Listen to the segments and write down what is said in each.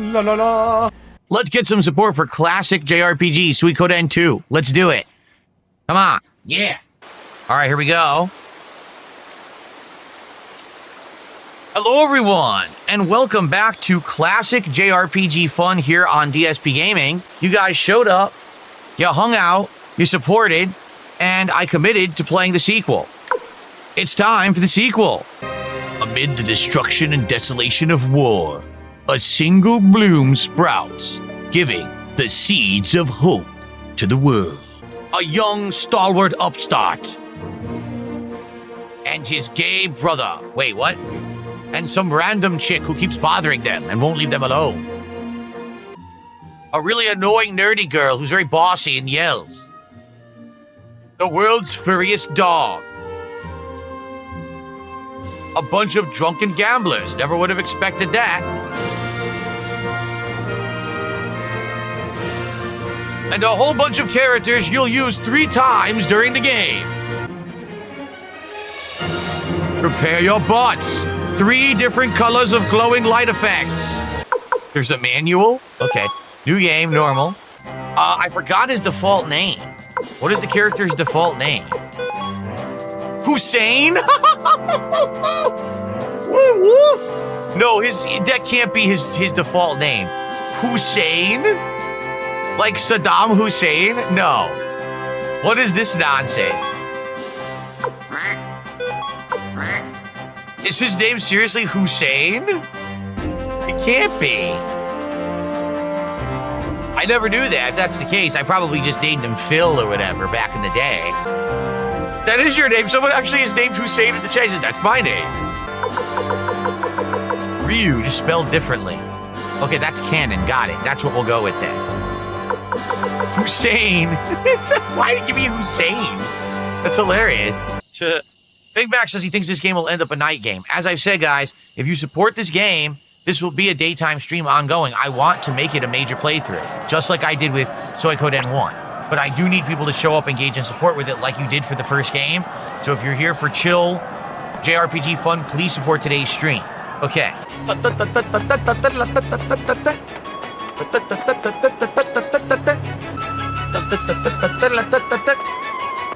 La la la. Let's get some support for classic JRPG, Suikoden 2. Let's do it. Come on. Yeah. All right, here we go. Hello, everyone, and welcome back to classic JRPG fun here on DSP Gaming. You guys showed up, you hung out, you supported, and I committed to playing the sequel. It's time for the sequel. Amid the destruction and desolation of war, a single bloom sprouts, giving the seeds of hope to the world. A young, stalwart upstart and his gay brother. Wait, what? And some random chick who keeps bothering them and won't leave them alone. A really annoying nerdy girl who's very bossy and yells. The world's furriest dog. A bunch of drunken gamblers. Never would have expected that. And a whole bunch of characters you'll use 3 times during the game. Prepare your butts. 3 different colors of glowing light effects. There's a manual. Okay. New game, normal. I forgot his default name. What is the character's default name? Hussein? No, that can't be his default name. Hussein? Like Saddam Hussein? No. What is this nonsense? Is his name seriously Hussein? It can't be. I never knew that. If that's the case, I probably just named him Phil or whatever back in the day. That is your name. Someone actually is named Hussein in the chat. That's my name. Ryu, just spelled differently. Okay, that's canon. Got it. That's what we'll go with then. Hussein. Why did you give me Hussein? That's hilarious. Big Mac says he thinks this game will end up a night game. As I've said, guys, if you support this game, this will be a daytime stream ongoing. I want to make it a major playthrough, just like I did with Suikoden 1. But I do need people to show up, engage, and support with it like you did for the first game. So if you're here for chill JRPG fun, please support today's stream. Okay.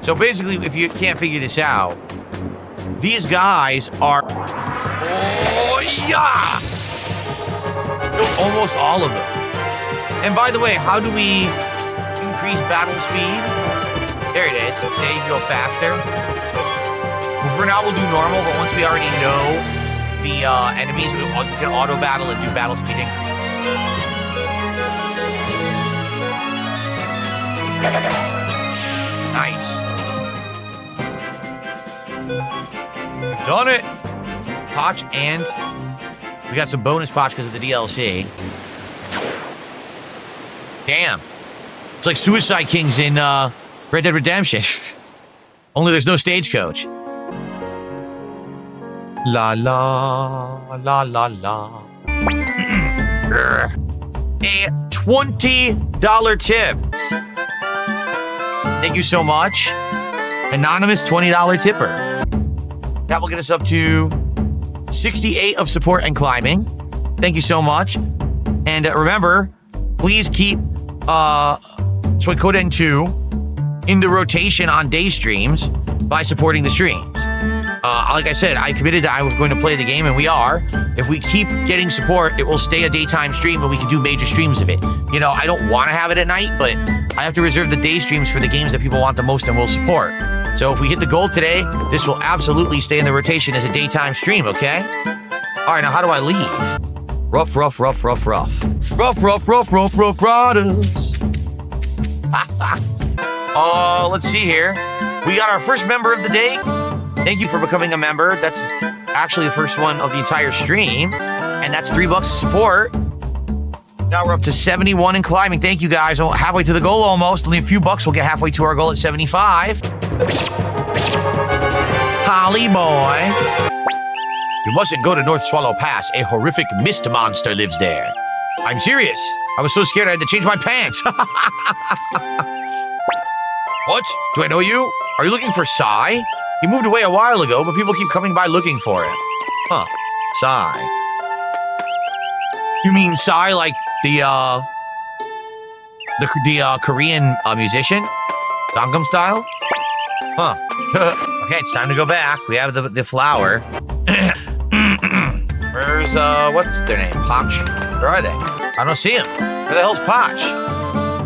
So basically, if you can't figure this out, these guys are... Oh, yeah! Killed almost all of them. And by the way, how do we increase battle speed? There it is. Say you go faster. Well, for now, we'll do normal, but once we already know the enemies, we can auto-battle and do battle speed increase. Nice. Done it. Potch, and we got some bonus potch because of the DLC. Damn. It's like Suicide Kings in Red Dead Redemption. Only there's no stagecoach. La la la la la. A $20 tip. Thank you so much. Anonymous $20 tipper. That will get us up to 68 of support and climbing. Thank you so much. And remember, please keep Suikoden 2 in the rotation on day streams by supporting the streams. Like I said, I committed that I was going to play the game, and we are. If we keep getting support, it will stay a daytime stream, and we can do major streams of it. You know, I don't want to have it at night, but I have to reserve the day streams for the games that people want the most and will support. So if we hit the goal today, this will absolutely stay in the rotation as a daytime stream, okay? All right, now how do I leave? Rough, rough, rough, rough, rough. Rough, rough, rough, rough, rough, riders. Let's see here. We got our first member of the day. Thank you for becoming a member. That's actually the first one of the entire stream. And that's $3 support. Now we're up to 71 and climbing. Thank you guys. Oh, halfway to the goal almost. Only a few bucks. We'll get halfway to our goal at 75. Holly boy. You mustn't go to North Swallow Pass. A horrific mist monster lives there. I'm serious. I was so scared I had to change my pants. What? Do I know you? Are you looking for Sai? He moved away a while ago, but people keep coming by looking for him. Huh. Sai. You mean Psy, like the Korean musician? Gangnam Style? Huh. Okay, it's time to go back. We have the flower. Where's, what's their name? Poch? Where are they? I don't see them. Where the hell's Poch?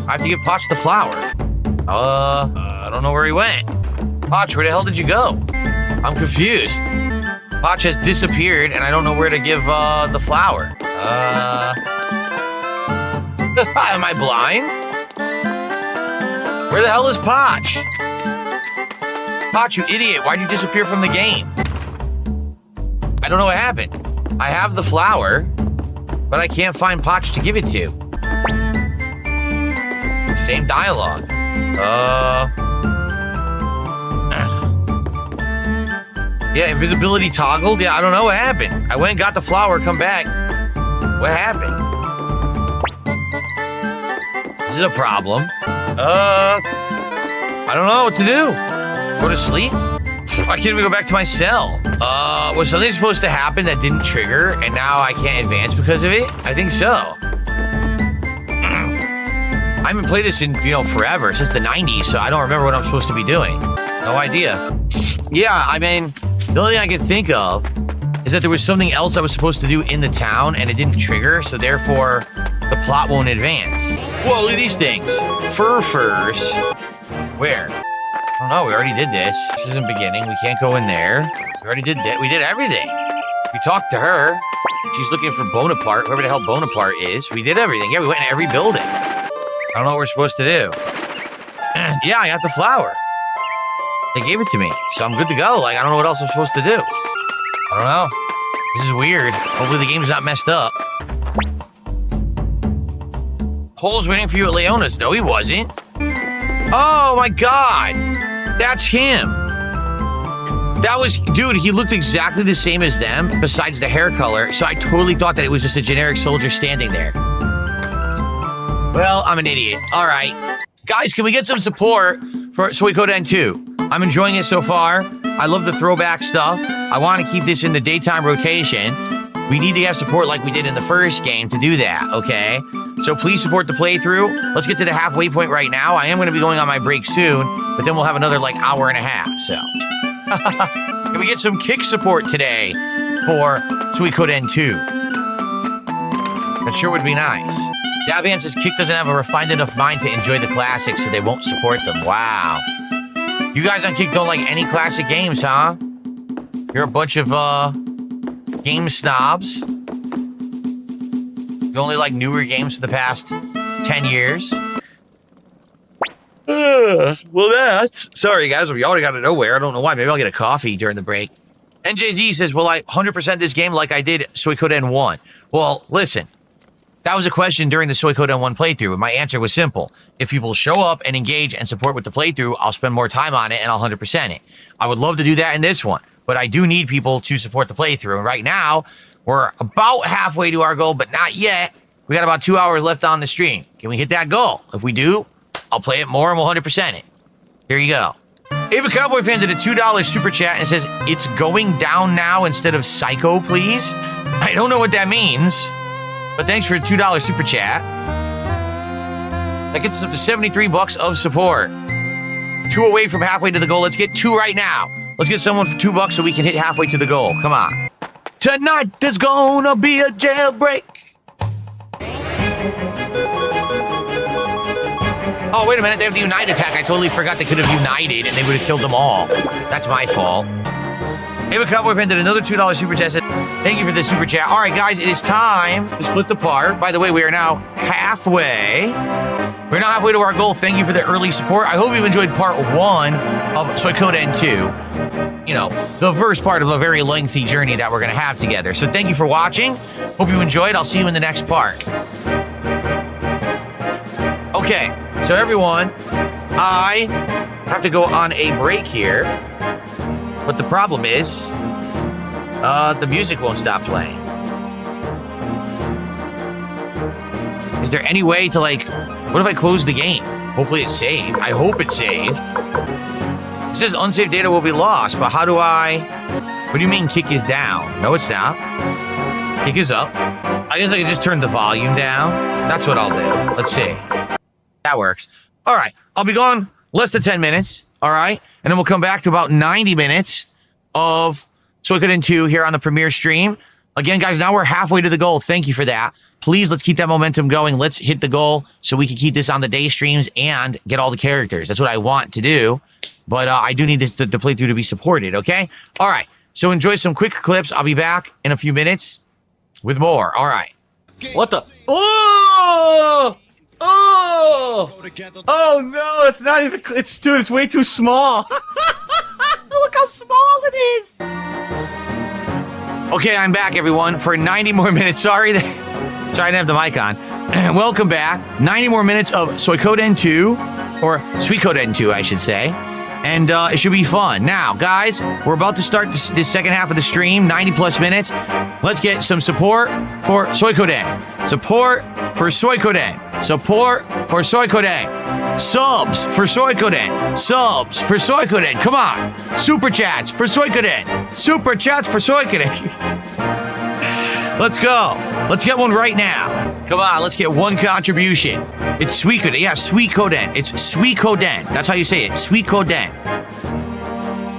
I have to give Poch the flower. I don't know where he went. Poch, where the hell did you go? I'm confused. Poch has disappeared, and I don't know where to give, the flower. Am I blind? Where the hell is Poch? Poch, you idiot. Why'd you disappear from the game? I don't know what happened. I have the flower, but I can't find Poch to give it to. Same dialogue. Yeah, invisibility toggled. Yeah, I don't know what happened. I went and got the flower, come back. What happened? This is a problem. I don't know what to do. Go to sleep? I can't even go back to my cell. Was something supposed to happen that didn't trigger, and now I can't advance because of it? I think so. I haven't played this in, forever, since the 90s, so I don't remember what I'm supposed to be doing. No idea. Yeah, I mean, the only thing I can think of is that there was something else I was supposed to do in the town, and it didn't trigger, so therefore, the plot won't advance. Whoa, look at these things. Furs. Where? I don't know, we already did this. This isn't beginning, we can't go in there. We already did that, we did everything. We talked to her. She's looking for Bonaparte, whoever the hell Bonaparte is. We did everything, yeah, we went in every building. I don't know what we're supposed to do. Yeah, I got the flower. They gave it to me, so I'm good to go. Like, I don't know what else I'm supposed to do. I don't know. This is weird. Hopefully the game's not messed up. Cole's waiting for you at Leona's. No, he wasn't. Oh my god! That's him! That was... Dude, he looked exactly the same as them, besides the hair color, so I totally thought that it was just a generic soldier standing there. Well, I'm an idiot. Alright. Guys, can we get some support for Suikoden 2? I'm enjoying it so far. I love the throwback stuff. I want to keep this in the daytime rotation. We need to have support like we did in the first game to do that, okay? So please support the playthrough. Let's get to the halfway point right now. I am going to be going on my break soon, but then we'll have another, like, hour and a half, so. Can we get some kick support today for Suikoden 2? That sure would be nice. Daban says Kick doesn't have a refined enough mind to enjoy the classics, so they won't support them. Wow. You guys on Kick don't like any classic games, huh? You're a bunch of, game snobs. You only like newer games for the past 10 years. Well, that's... Sorry, guys. We already got to nowhere. I don't know why. Maybe I'll get a coffee during the break. NJZ says, will I 100% this game like I did Suikoden 1? Well, listen. That was a question during the Suikoden 1 playthrough, and my answer was simple. If people show up and engage and support with the playthrough, I'll spend more time on it and I'll 100% it. I would love to do that in this one, but I do need people to support the playthrough. And right now, we're about halfway to our goal, but not yet. We got about 2 hours left on the stream. Can we hit that goal? If we do, I'll play it more and we'll 100% it. Here you go. Ava Cowboy fan did a $2 super chat and says, it's going down now instead of psycho, please. I don't know what that means. But thanks for a $2 super chat. That gets us up to 73 bucks of support. 2 away from halfway to the goal. Let's get 2 right now. Let's get someone for $2 so we can hit halfway to the goal. Come on. Tonight there's gonna be a jailbreak. Oh, wait a minute. They have the Unite attack. I totally forgot they could have united and they would have killed them all. That's my fault. Ava Cowboy fan did another $2 super chat. Thank you for the super chat. All right, guys, it is time to split the part. By the way, we are now halfway. We're now halfway to our goal. Thank you for the early support. I hope you've enjoyed part 1 of Suikoden 2. You know, the first part of a very lengthy journey that we're going to have together. So thank you for watching. Hope you enjoyed. I'll see you in the next part. Okay, so everyone, I have to go on a break here. But the problem is, the music won't stop playing. Is there any way to, like, what if I close the game? Hopefully it's saved. I hope it's saved. It says unsaved data will be lost, but how do I... What do you mean kick is down? No, it's not. Kick is up. I guess I can just turn the volume down. That's what I'll do. Let's see. That works. All right. I'll be gone less than 10 minutes. All right. And then we'll come back to about 90 minutes of Suikoden 2 here on the premiere stream. Again, guys, now we're halfway to the goal. Thank you for that. Please, let's keep that momentum going. Let's hit the goal so we can keep this on the day streams and get all the characters. That's what I want to do. But I do need this the playthrough to be supported, okay? All right. So enjoy some quick clips. I'll be back in a few minutes with more. All right. What the? Oh! Oh! Oh, no. It's not even... Dude, it's way too small. Look how small it is. Okay, I'm back, everyone, for 90 more minutes. Sorry, sorry I didn't have the mic on. Welcome back. 90 more minutes of Suikoden 2, or Suikoden 2, I should say. And it should be fun. Now, guys, we're about to start this second half of the stream, 90 plus minutes. Let's get some support for Suikoden. Support for Suikoden. Support for Suikoden. Subs for Suikoden. Subs for Suikoden. Come on. Super chats for Suikoden. Super chats for Suikoden. Let's go. Let's get one right now. Come on, let's get one contribution. It's Suikoden. Yeah, Suikoden. It's Suikoden. That's how you say it. Suikoden.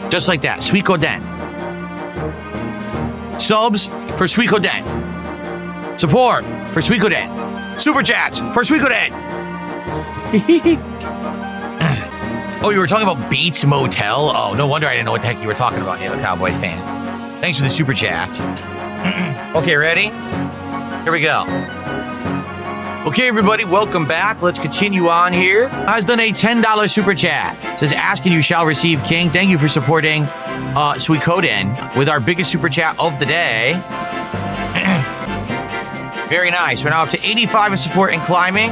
Just like that. Suikoden. Subs for Suikoden. Support for Suikoden. Super chats for Suikoden. Oh, you were talking about Bates Motel? Oh, no wonder I didn't know what the heck you were talking about. You're a Cowboy fan. Thanks for the super chat. Okay, ready? Here we go. Okay, everybody, welcome back. Let's continue on here. Has done a $10 super chat. It says, ask and you shall receive, King. Thank you for supporting Suikoden with our biggest super chat of the day. Very nice. We're now up to 85 in support and climbing.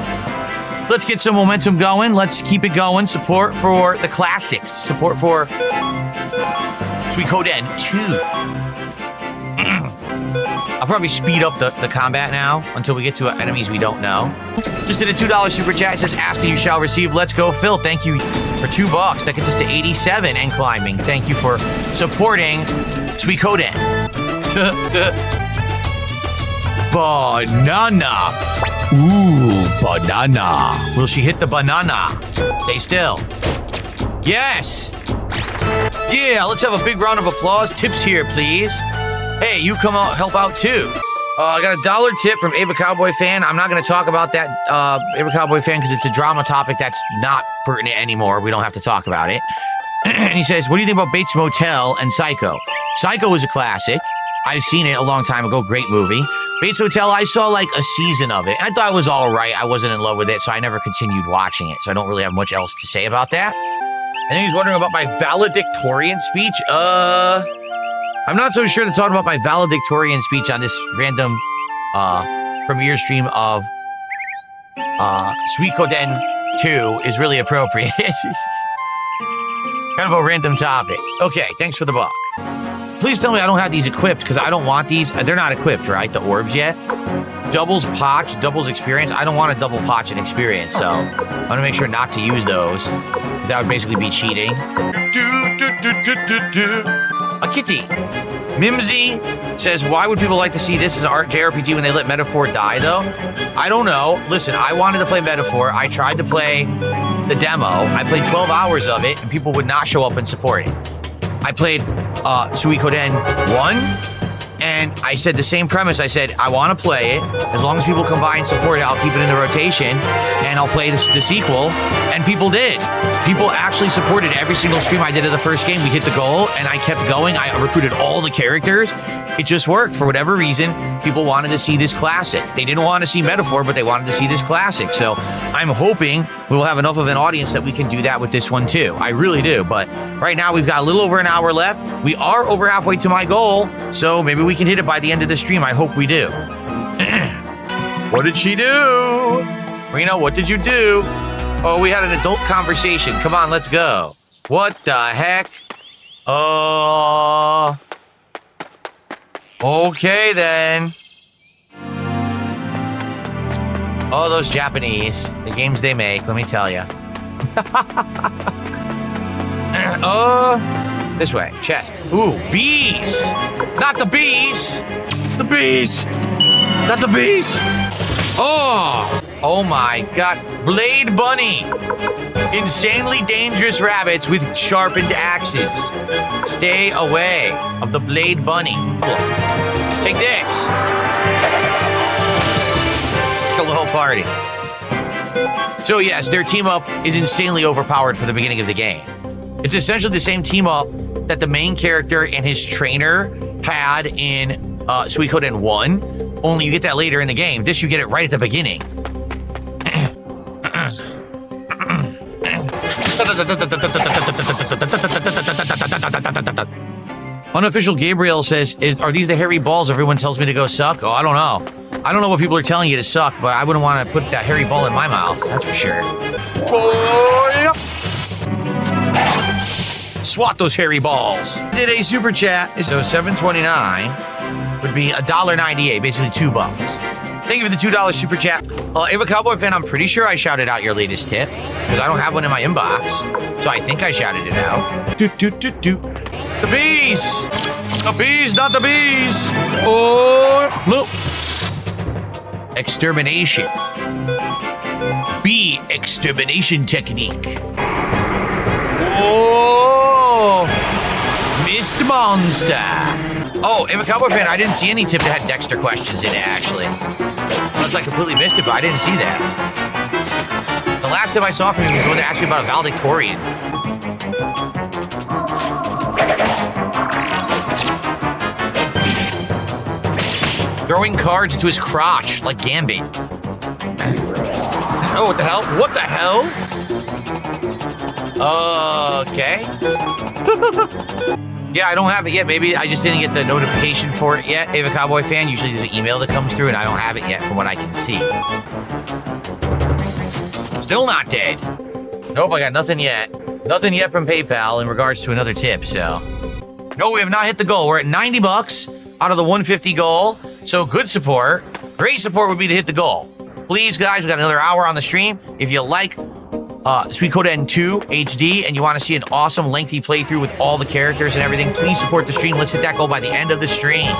Let's get some momentum going. Let's keep it going. Support for the classics. Support for Suikoden 2. I'll probably speed up the combat now until we get to enemies we don't know. Just did a $2 super chat. It says, ask and you shall receive. Let's go, Phil. Thank you for $2. That gets us to 87 and climbing. Thank you for supporting Suikoden. Banana. Ooh, banana. Will she hit the banana? Stay still. Yes. Yeah, let's have a big round of applause. Tips here, please. Hey, you come out, help out too. I got a $1 tip from Ava Cowboy Fan. I'm not going to talk about that, Ava Cowboy Fan, because it's a drama topic that's not pertinent anymore. We don't have to talk about it. And he says, what do you think about Bates Motel and Psycho? Psycho is a classic. I've seen it a long time ago. Great movie. Bates Motel, I saw like a season of it. I thought it was all right. I wasn't in love with it, so I never continued watching it. So I don't really have much else to say about that. And then he's wondering about my valedictorian speech. I'm not so sure that talking about my valedictorian speech on this random premiere stream of Suikoden 2 is really appropriate. Kind of a random topic. Okay, thanks for the buck. Please tell me I don't have these equipped, because I don't want these. They're not equipped, right? The orbs yet? Doubles potch, doubles experience. I don't want a double potch and experience, so I'm going to make sure not to use those, because that would basically be cheating. A kitty. Mimsy says, why would people like to see this as an JRPG when they let Metaphor die, though? I don't know. Listen, I wanted to play Metaphor. I tried to play the demo. I played 12 hours of it, and people would not show up and support it. I played Suikoden 1, and I said the same premise. I said, I want to play it. As long as people come by and support it, I'll keep it in the rotation, and I'll play the sequel. And people did. People actually supported every single stream I did of the first game. We hit the goal, and I kept going. I recruited all the characters. It just worked. For whatever reason, people wanted to see this classic. They didn't want to see Metaphor, but they wanted to see this classic. So I'm hoping we'll have enough of an audience that we can do that with this one too. I really do. But right now we've got a little over an hour left. We are over halfway to my goal, so maybe we can hit it by the end of the stream. I hope we do. What did she do? Reno, what did you do? Oh, we had an adult conversation. Come on, let's go. What the heck? Okay, then. Oh, those Japanese. The games they make, let me tell you. This way. Chest. Ooh, bees. Not the bees. The bees. Not the bees! Oh my god. Blade Bunny. Insanely dangerous rabbits with sharpened axes. Stay away of the Blade Bunny. Take this. Kill the whole party. So yes, their team up is insanely overpowered for the beginning of the game. It's essentially the same team up that the main character and his trainer had in Suikoden 1, only you get that later in the game. This, you get it right at the beginning. Unofficial Gabriel says, are these the hairy balls everyone tells me to go suck? Oh, I don't know. I don't know what people are telling you to suck, but I wouldn't want to put that hairy ball in my mouth. That's for sure. Swat those hairy balls. Did a super chat. So $7.29 would be $1.98, basically $2. Thank you for the $2 super chat. If a Cowboy fan, I'm pretty sure I shouted out your latest tip because I don't have one in my inbox. So I think I shouted it out. The bees! The bees, not the bees! Oh, look. Extermination. Bee extermination technique. Oh! Mist monster. Oh, if a Cowboy fan, I didn't see any tip that had Dexter questions in it, actually. Unless I completely missed it, but I didn't see that. The last tip I saw from him was the one that asked me about a valedictorian. Throwing cards into his crotch, like Gambit. Oh, what the hell? What the hell? Okay. Yeah, I don't have it yet. Maybe I just didn't get the notification for it yet. Ava Cowboy fan, usually there's an email that comes through, and I don't have it yet from what I can see. Still not dead. Nope, I got nothing yet. Nothing yet from PayPal in regards to another tip, so. No, we have not hit the goal. We're at $90 out of the 150 goal. So good support. Great support would be to hit the goal. Please, guys, we got another hour on the stream. If you like Suikoden 2 HD and you want to see an awesome lengthy playthrough with all the characters and everything, please support the stream. Let's hit that goal by the end of the stream.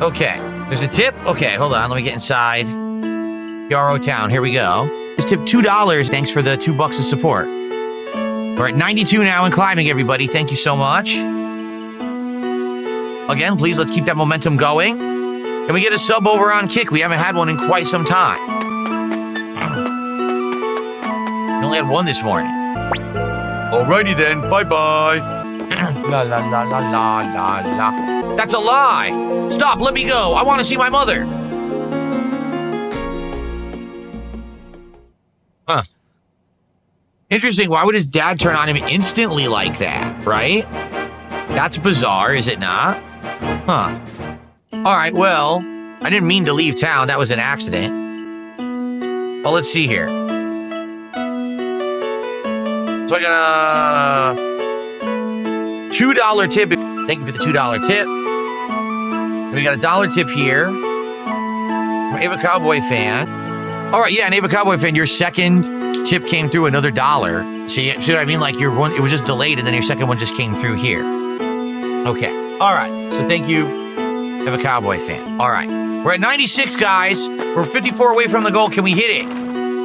Okay, there's a tip. Okay, hold on. Let me get inside Yarrow Town. Here we go. This tip $2. Thanks for the $2 of support. We're at 92 now and climbing, everybody. Thank you so much. Again, please, let's keep that momentum going. Can we get a sub over on Kick? We haven't had one in quite some time. We only had one this morning. Alrighty then, bye-bye. La la la la la la la. That's a lie. Stop, let me go. I want to see my mother. Huh. Interesting. Why would his dad turn on him instantly like that, right? That's bizarre, is it not? Huh. All right, well, I didn't mean to leave town. That was an accident. Well, let's see here. So I got a $2 tip. Thank you for the $2 tip. And we got a $1 tip here from Ava Cowboy fan. All right, yeah, and Ava Cowboy fan, your second tip came through another $1. See what I mean? Like your one, it was just delayed, and then your second one just came through here. Okay. All right. So thank you, Ava Cowboy fan. All right. We're at 96, guys. We're 54 away from the goal. Can we hit it?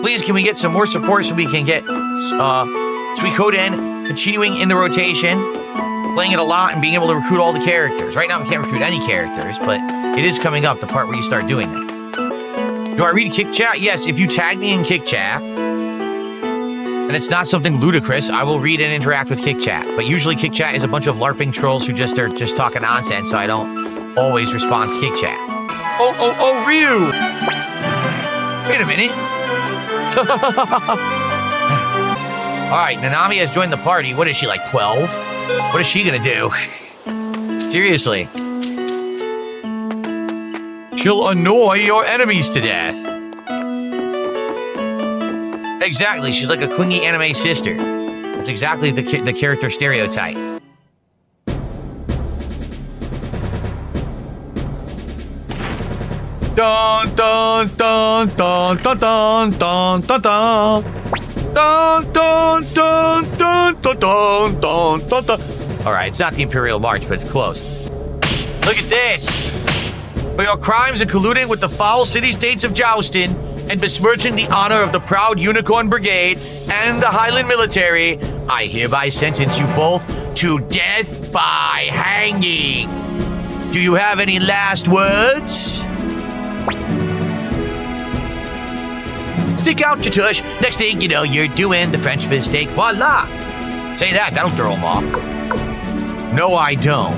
Please, can we get some more support so we can get Suikoden continuing in the rotation, playing it a lot, and being able to recruit all the characters. Right now, we can't recruit any characters, but it is coming up, the part where you start doing that. Do I read Kick Chat? Yes, if you tag me in Kick Chat, and it's not something ludicrous, I will read and interact with Kick Chat. But usually Kick Chat is a bunch of LARPing trolls who just are just talking nonsense, so I don't always respond to Kick Chat. Oh, Ryu! Wait a minute. All right, Nanami has joined the party. What is she, like 12? What is she gonna do? Seriously. She'll annoy your enemies to death. Exactly, she's like a clingy anime sister. That's exactly the character stereotype. Dun dun dun dun dun dun dun dun dun. Dun, dun, dun, dun, dun, dun, dun, dun, dun. All right, it's not the Imperial March, but it's close. Look at this. For your crimes in colluding with the foul city-states of Joustin and besmirching the honor of the proud Unicorn Brigade and the Highland military, I hereby sentence you both to death by hanging. Do you have any last words? Stick out your tush. Next thing you know, you're doing the French mistake. Voila. Say that, that'll throw them off. No, I don't.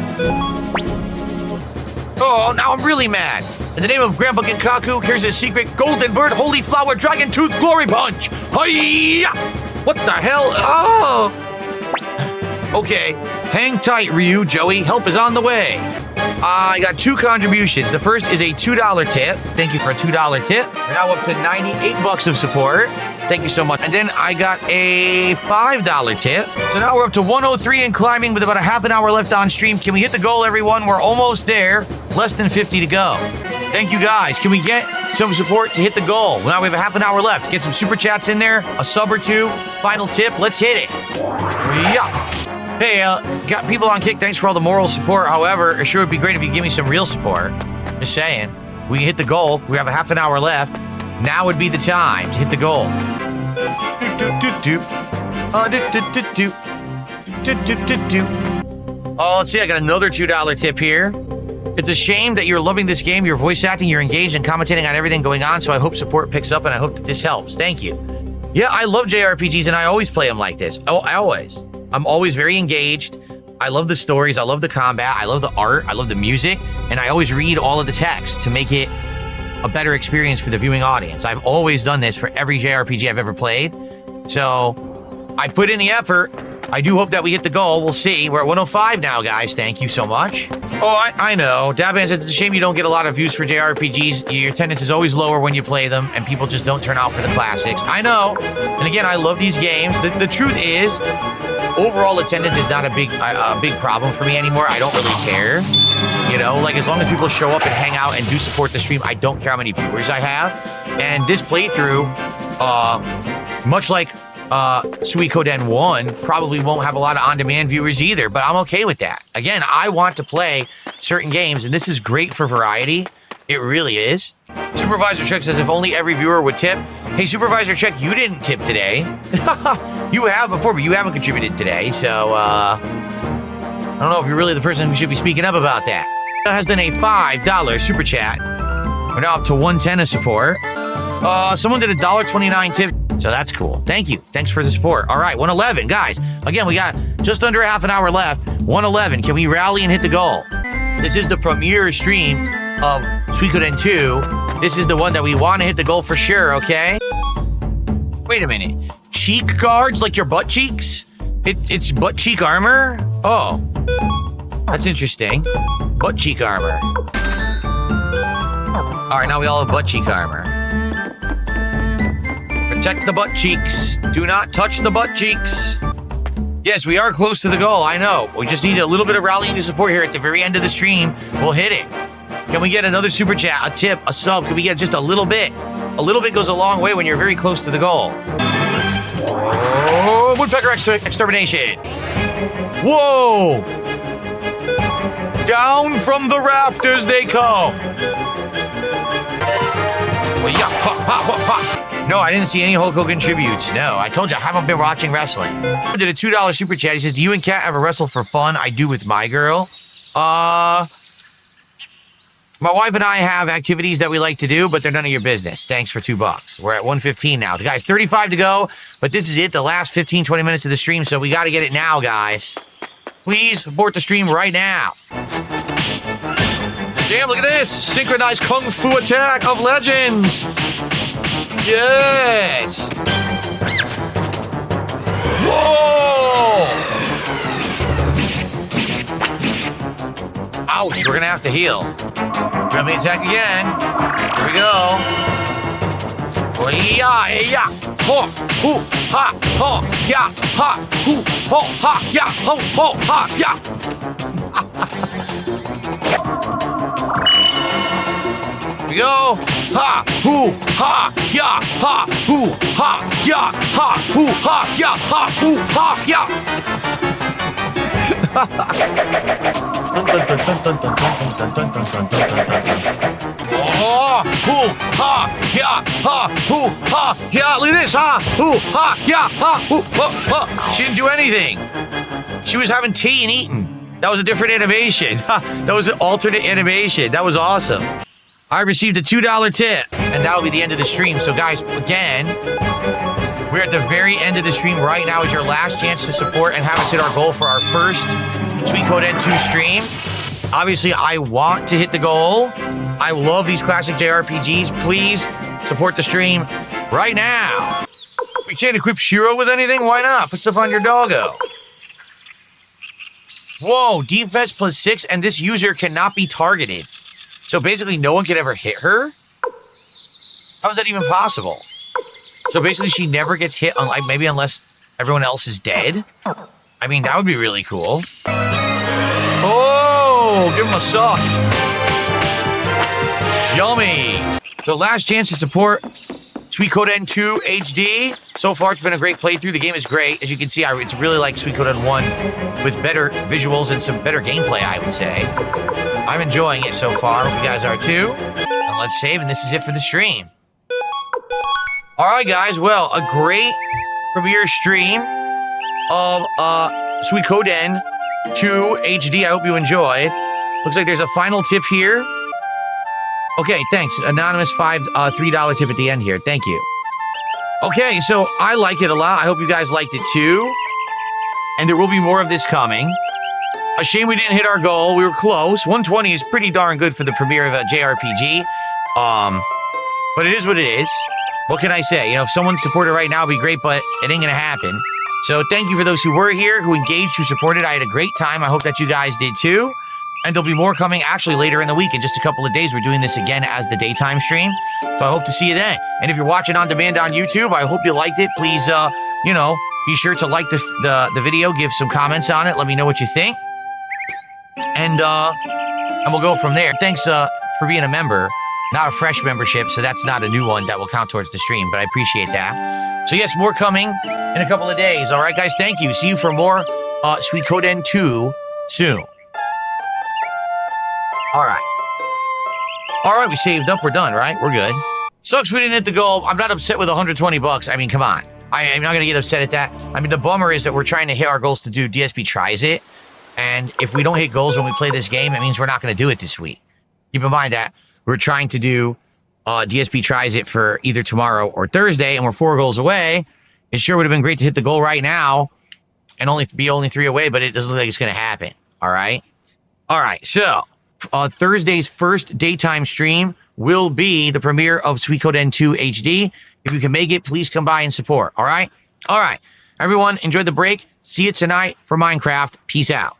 Oh, now I'm really mad. In the name of Grandpa Genkaku, here's his secret Golden Bird Holy Flower Dragon Tooth Glory Punch. Hi-ya! What the hell? Oh! Okay, hang tight, Ryu, Joey. Help is on the way. I got 2 contributions. The first is a $2 tip. Thank you for a $2 tip. We're now up to 98 bucks of support. Thank you so much. And then I got a $5 tip. So now we're up to 103 and climbing with about a half an hour left on stream. Can we hit the goal, everyone? We're almost there. Less than 50 to go. Thank you, guys. Can we get some support to hit the goal? Now we have a half an hour left. Get some super chats in there, a sub or 2. Final tip. Let's hit it. Yeah. Hey, got people on Kick. Thanks for all the moral support. However, it sure would be great if you give me some real support. Just saying. We can hit the goal. We have a half an hour left. Now would be the time to hit the goal. Oh, let's see. I got another $2 tip here. It's a shame that you're loving this game. You're voice acting. You're engaged and commentating on everything going on. So I hope support picks up and I hope that this helps. Thank you. Yeah, I love JRPGs and I always play them like this. Oh, I always. I'm always very engaged. I love the stories. I love the combat. I love the art. I love the music. And I always read all of the text to make it a better experience for the viewing audience. I've always done this for every JRPG I've ever played. So I put in the effort. I do hope that we hit the goal. We'll see. We're at 105 now, guys. Thank you so much. Oh, I know. Dabman says it's a shame you don't get a lot of views for JRPGs. Your attendance is always lower when you play them, and people just don't turn out for the classics. I know. And again, I love these games. The truth is, overall attendance is not a big problem for me anymore. I don't really care. You know, like as long as people show up and hang out and do support the stream, I don't care how many viewers I have. And this playthrough, much like Suikoden 1, probably won't have a lot of on-demand viewers either, but I'm okay with that. Again, I want to play certain games, and this is great for variety. It really is. Supervisor Check says if only every viewer would tip. Hey, Supervisor Check, you didn't tip today. You have before, but you haven't contributed today, so I don't know if you're really the person who should be speaking up about that. Has done a $5 super chat. We're now up to 110 of support. Someone did a $1.29 tip, so that's cool. Thank you. Thanks for the support. All right, 111, guys. Again, we got just under a half an hour left. 111. Can we rally and hit the goal? This is the premiere stream of Suikoden 2. This is the one that we want to hit the goal for sure, okay? Wait a minute. Cheek guards like your butt cheeks? It's butt cheek armor? Oh. That's interesting. Butt cheek armor. All right, now we all have butt cheek armor. Protect the butt cheeks. Do not touch the butt cheeks. Yes, we are close to the goal. I know. We just need a little bit of rallying support here at the very end of the stream. We'll hit it. Can we get another super chat, a tip, a sub? Can we get just a little bit? A little bit goes a long way when you're very close to the goal. Oh, Woodpecker Extermination. Whoa! Down from the rafters they come. Well, yeah, ha, ha, ha, ha. No, I didn't see any Hulk Hogan tributes. No, I told you I haven't been watching wrestling. I did a $2 super chat. He says, do you and Kat ever wrestle for fun? I do with my girl. My wife and I have activities that we like to do, but they're none of your business. Thanks for $2. We're at 115 now. Guys, 35 to go, but this is it, the last 15, 20 minutes of the stream, so we got to get it now, guys. Please support the stream right now. Damn, look at this. Synchronized Kung Fu attack of legends. Yes. Whoa. Ouch, we're going to have to heal. Let me attack again. Here we go. Oh, yeah, yeah. Ho, hoo, ha, ho, yeah, ha, hoo, ho, ha, yeah, ho, ho, ha, yeah. Here we go. ha, hoo, ha, ya, ha, hoo, ha, ya, ha, hoo, ha, ya, ha, hoo, ha, ya. Oh, hoo, ha, ya, ha, hoo, ha, ya. Look at this, ha, hoo, ha, ya, ha, hoo, ha, ha. She didn't do anything. She was having tea and eating. That was a different animation. That was an alternate animation. That was awesome. I received a $2 tip, and that'll be the end of the stream. So, guys, again, we're at the very end of the stream. Right now is your last chance to support and have us hit our goal for our first Suikoden 2 stream. Obviously, I want to hit the goal. I love these classic JRPGs. Please support the stream right now. We can't equip Shiro with anything? Why not? Put stuff on your doggo. Whoa, defense +6, and this user cannot be targeted. So basically, no one could ever hit her? How is that even possible? So basically, she never gets hit, maybe unless everyone else is dead? I mean, that would be really cool. Oh, give him a suck. Yummy. So last chance to support Suikoden 2 HD. So far, it's been a great playthrough. The game is great. As you can see, it's really like Suikoden 1 with better visuals and some better gameplay, I would say. I'm enjoying it so far. Hope you guys are too. And let's save, and this is it for the stream. All right, guys. Well, a great premiere stream of Suikoden 2 HD. I hope you enjoyed. Looks like there's a final tip here. Okay, thanks. Anonymous $3 tip at the end here. Thank you. Okay, so I like it a lot. I hope you guys liked it too. And there will be more of this coming. A shame we didn't hit our goal. We were close. 120 is pretty darn good for the premiere of a JRPG. But it is what it is. What can I say? You know, if someone supported right now, it'd be great, but it ain't gonna happen. So thank you for those who were here, who engaged, who supported. I had a great time. I hope that you guys did too. And there'll be more coming actually later in the week. In just a couple of days, we're doing this again as the daytime stream. So I hope to see you then. And if you're watching on demand on YouTube, I hope you liked it. Please, be sure to like the video, give some comments on it. Let me know what you think. And we'll go from there. Thanks for being a member. Not a fresh membership, so that's not a new one that will count towards the stream, but I appreciate that. So yes, more coming in a couple of days. All right, guys, thank you. See you for more Suikoden 2 soon. All right, we saved up. We're done, right? We're good. Sucks we didn't hit the goal. I'm not upset with 120 bucks. I mean, come on. I'm not going to get upset at that. I mean, the bummer is that we're trying to hit our goals to do DSP Tries It. And if we don't hit goals when we play this game, it means we're not going to do it this week. Keep in mind that we're trying to do DSP Tries It for either tomorrow or Thursday, and we're 4 goals away. It sure would have been great to hit the goal right now and only 3 away, but it doesn't look like it's going to happen. All right? All right, so Thursday's first daytime stream will be the premiere of Suikoden 2 HD. If you can make it, please come by and support. All right? All right. Everyone, enjoy the break. See you tonight for Minecraft. Peace out.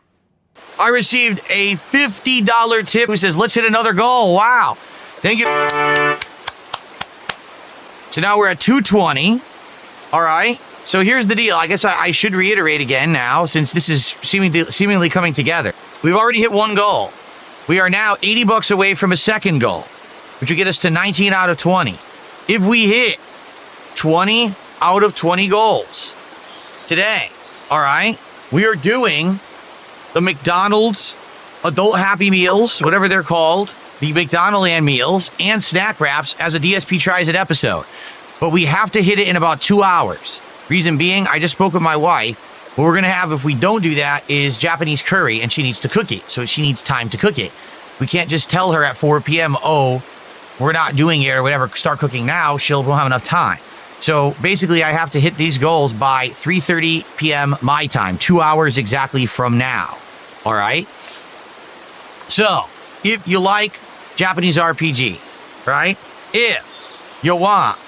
I received a $50 tip who says, let's hit another goal. Wow. Thank you. So now we're at 220. All right. So here's the deal. I guess I should reiterate again now, since this is seemingly coming together. We've already hit 1 goal. We are now 80 bucks away from a second goal, which will get us to 19 out of 20. If we hit 20 out of 20 goals today, all right, we are doing the McDonald's Adult Happy Meals, whatever they're called, the McDonaldland meals, and snack wraps as a DSP Tries It episode. But we have to hit it in about 2 hours. Reason being, I just spoke with my wife. What we're going to have if we don't do that is Japanese curry, and she needs to cook it. So she needs time to cook it. We can't just tell her at 4 p.m., oh, we're not doing it or whatever, start cooking now. She won't have enough time. So basically, I have to hit these goals by 3:30 p.m. my time, 2 hours exactly from now. All right? So if you like Japanese RPGs, right? If you want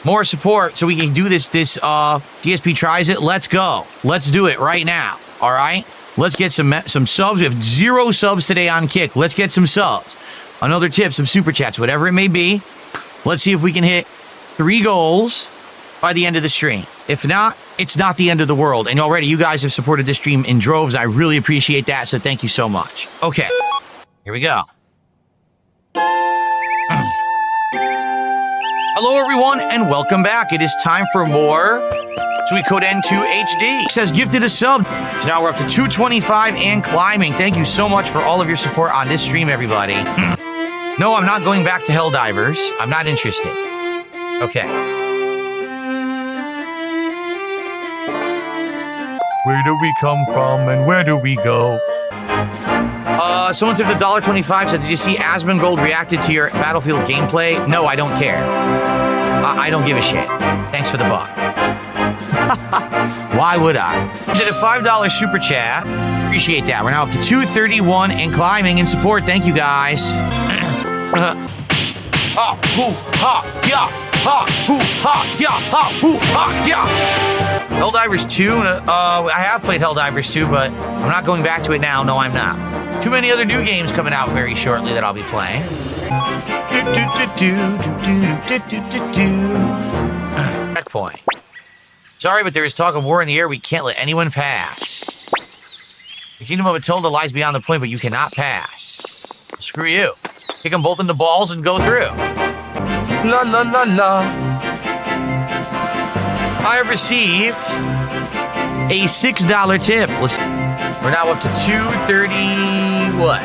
more support so we can do this DSP Tries It, let's go. Let's do it right now. All right? Let's get some subs. We have 0 subs today on Kick. Let's get some subs. Another tip, some super chats, whatever it may be. Let's see if we can hit 3 goals by the end of the stream. If not, it's not the end of the world. And already you guys have supported this stream in droves. I really appreciate that. So thank you so much. Okay, here we go. Hello, everyone, and welcome back. It is time for more Suikoden 2 HD. It says gifted a sub. So now we're up to 225 and climbing. Thank you so much for all of your support on this stream, everybody. No, I'm not going back to Helldivers. I'm not interested. Okay. Where do we come from and where do we go? Someone took the $1.25 said, did you see Asmongold reacted to your Battlefield gameplay? No, I don't care. I don't give a shit. Thanks for the buck. Why would I? Did a $5 super chat. Appreciate that. We're now up to 231 and climbing in support. Thank you, guys. Ha, hoo, ha, yeah. Ha, hoo, ha, yeah. Ha, hoo, ha, yeah. Helldivers 2. I have played Helldivers 2, but I'm not going back to it now. No, I'm not. Too many other new games coming out very shortly that I'll be playing. Checkpoint. Sorry, but there is talk of war in the air. We can't let anyone pass. The kingdom of Matilda lies beyond the point, but you cannot pass. Screw you. Kick them both in the balls and go through. La la la la. I have received a $6 tip. We're now up to 230 what?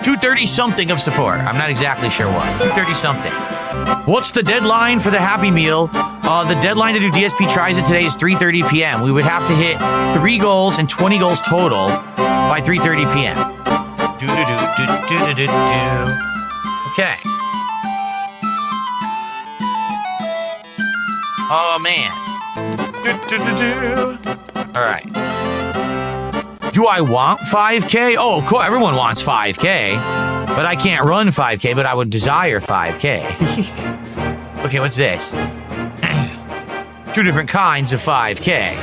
230 something of support. I'm not exactly sure what. 230 something. What's the deadline for the Happy Meal? The deadline to do DSP Tries It today is 3:30 p.m. We would have to hit 3 goals and 20 goals total by 3:30 p.m. Okay. Oh, man. All right. Do I want 5K? Oh, cool. Everyone wants 5K. But I can't run 5K, but I would desire 5K. Okay, what's this? 2 different kinds of 5K.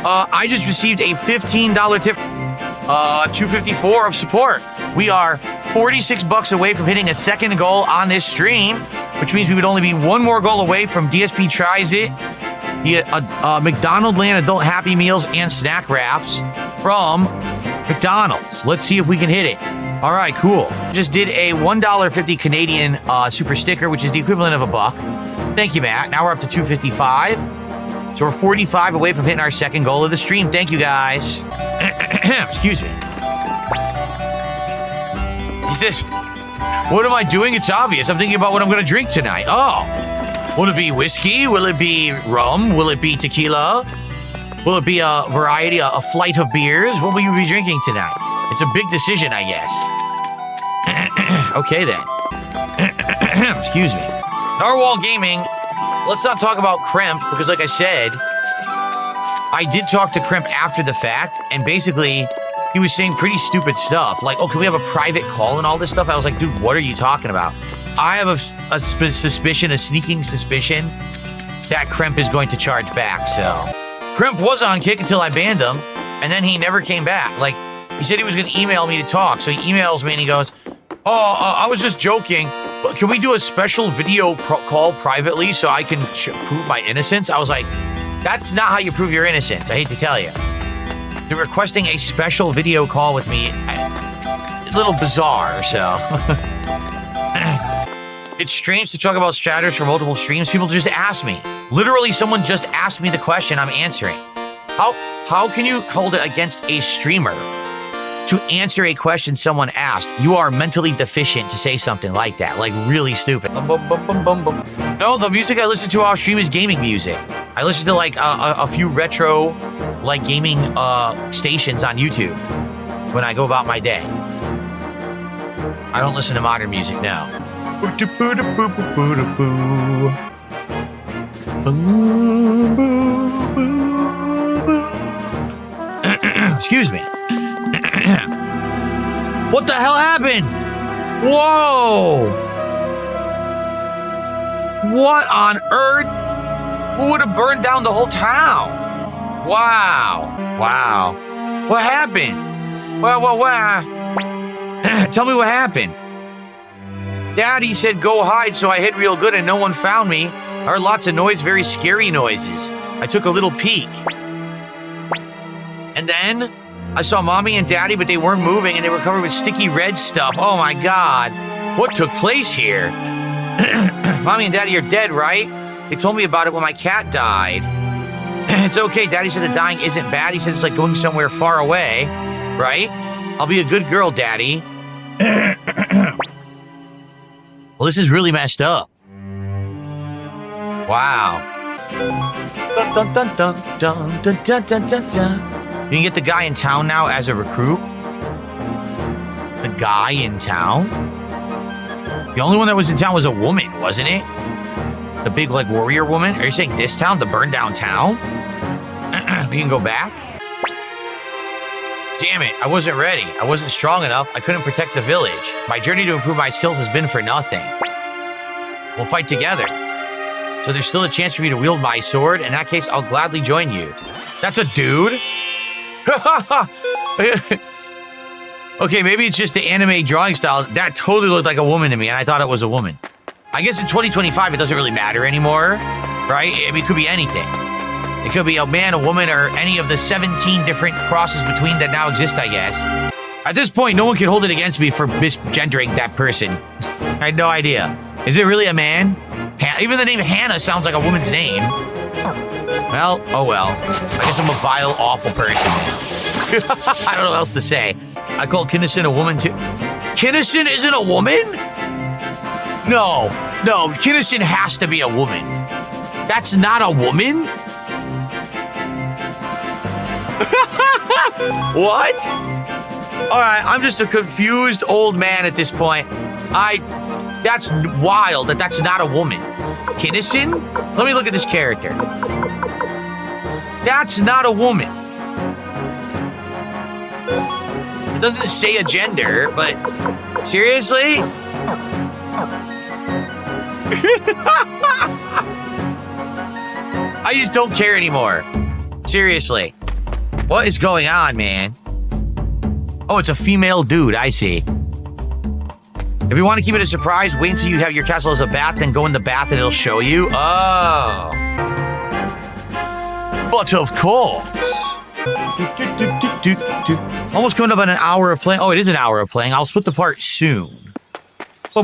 I just received a $15 tip. 254 of support. We are 46 bucks away from hitting a second goal on this stream, which means we would only be 1 more goal away from DSP Tries It, the McDonald's Land Adult Happy Meals and snack wraps from McDonald's. Let's see if we can hit it. All right, cool. Just did a $1.50 Canadian super sticker, which is the equivalent of $1. Thank you, Matt. Now we're up to 255. So we're 45 away from hitting our second goal of the stream. Thank you, guys. Excuse me. He says, what am I doing? It's obvious. I'm thinking about what I'm going to drink tonight. Oh, will it be whiskey? Will it be rum? Will it be tequila? Will it be a variety, a flight of beers? What will you be drinking tonight? It's a big decision, I guess. Okay, then. Excuse me. Narwhal Gaming. Let's not talk about Kremp, because like I said, I did talk to Kremp after the fact, and basically, he was saying pretty stupid stuff. Like, oh, can we have a private call and all this stuff? I was like, dude, what are you talking about? I have a suspicion, a sneaking suspicion, that Kremp is going to charge back, so. Kremp was on Kick until I banned him, and then he never came back. Like, he said he was going to email me to talk, so he emails me and he goes, I was just joking, but can we do a special video call privately so I can prove my innocence? I was like, that's not how you prove your innocence, I hate to tell you. They're requesting a special video call with me. A little bizarre, so. It's strange to talk about stratters for multiple streams. People just ask me. Literally, someone just asked me the question I'm answering. How can you hold it against a streamer to answer a question someone asked? You are mentally deficient to say something like that. Like, really stupid. No, the music I listen to off stream is gaming music. I listen to, like, a few retro, like, gaming stations on YouTube when I go about my day. I don't listen to modern music now. Excuse me. What the hell happened? Whoa! What on earth? Who would have burned down the whole town? Wow. Wow. What happened? Well, tell me what happened. Daddy said go hide, so I hid real good and no one found me. I heard lots of noise, very scary noises. I took a little peek. And then I saw mommy and daddy, but they weren't moving and they were covered with sticky red stuff. Oh my God. What took place here? Mommy and daddy are dead, right? They told me about it when my cat died. It's okay. Daddy said the dying isn't bad. He said it's like going somewhere far away, right? I'll be a good girl, daddy. Well, this is really messed up. Wow. Dun, dun, dun, dun, dun, dun, dun, dun, dun. You can get the guy in town now as a recruit. The guy in town? The only one that was in town was a woman, wasn't it? The big, like, warrior woman? Are you saying this town? The burned down town? We can go back? Damn it, I wasn't ready. I wasn't strong enough. I couldn't protect the village. My journey to improve my skills has been for nothing. We'll fight together. So there's still a chance for me to wield my sword. In that case, I'll gladly join you. That's a dude? Okay, maybe it's just the anime drawing style. That totally looked like a woman to me, and I thought it was a woman. I guess in 2025, it doesn't really matter anymore, right? I mean, it could be anything. It could be a man, a woman, or any of the 17 different crosses between that now exist, I guess. At this point, no one can hold it against me for misgendering that person. I had no idea. Is it really a man? Even the name Hannah sounds like a woman's name. Well, oh well. I guess I'm a vile, awful person then. I don't know what else to say. I call Kinnison a woman too. Kinnison isn't a woman? No, Kinnison has to be a woman. That's not a woman? What? Alright, I'm just a confused old man at this point. That's wild that that's not a woman. Kinnison? Let me look at this character. That's not a woman. It doesn't say a gender, but seriously? I just don't care anymore. Seriously. What is going on, man? Oh, it's a female dude. I see. If you want to keep it a surprise, wait until you have your castle as a bath, then go in the bath and it'll show you. Oh. But of course. Almost coming up on an hour of playing. Oh, it is an hour of playing. I'll split the part soon. Well,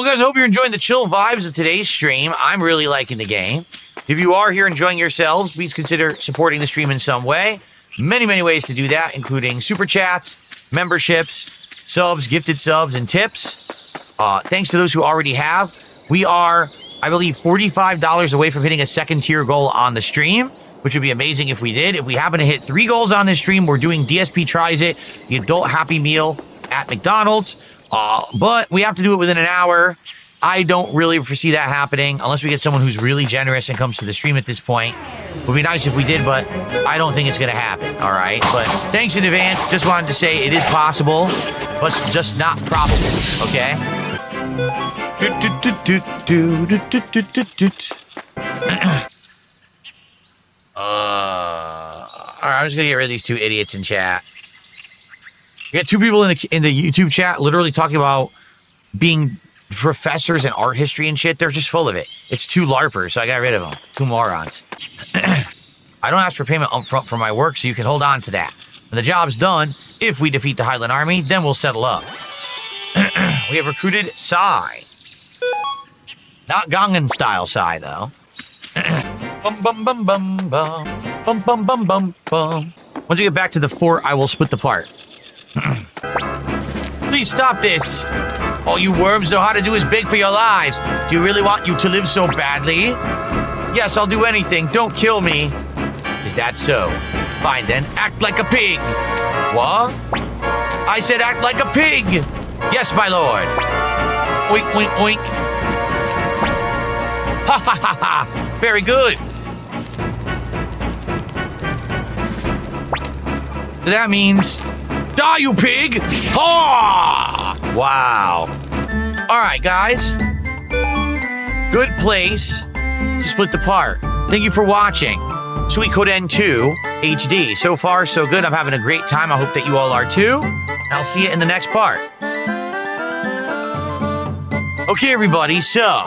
guys, I hope you're enjoying the chill vibes of today's stream. I'm really liking the game. If you are here enjoying yourselves, please consider supporting the stream in some way. Many ways to do that, including super chats, memberships, subs, gifted subs, and tips. Thanks to those who already have. We are, I believe, $45 away from hitting a second tier goal on the stream, which would be amazing if we did. If we happen to hit 3 goals on this stream, we're doing DSP Tries It, the adult Happy Meal at McDonald's. But we have to do it within an hour. I don't really foresee that happening unless we get someone who's really generous and comes to the stream at this point. It would be nice if we did, but I don't think it's going to happen, all right? But thanks in advance. Just wanted to say it is possible, but it's just not probable, okay? All right, I'm just going to get rid of these 2 idiots in chat. We got 2 people in the YouTube chat literally talking about being professors in art history and shit. They're just full of it. It's 2 LARPers, so I got rid of them. 2 morons. I don't ask for payment upfront for my work, so you can hold on to that. When the job's done, if we defeat the Highland Army, then we'll settle up. We have recruited Psy. Not Gangnam style Psy, though. Bum bum bum bum bum. Bum bum bum bum bum. Once you get back to the fort, I will split the part. Please stop this. All you worms know how to do is beg for your lives. Do you really want you to live so badly? Yes, I'll do anything. Don't kill me. Is that so? Fine then, act like a pig. What? I said act like a pig. Yes, my lord. Oink, oink, oink. Ha ha ha ha. Very good. That means... Die, you pig! Ha! Wow. All right, guys. Good place to split the part. Thank you for watching. Suikoden 2 HD. So far, so good. I'm having a great time. I hope that you all are too. I'll see you in the next part. Okay, everybody. So,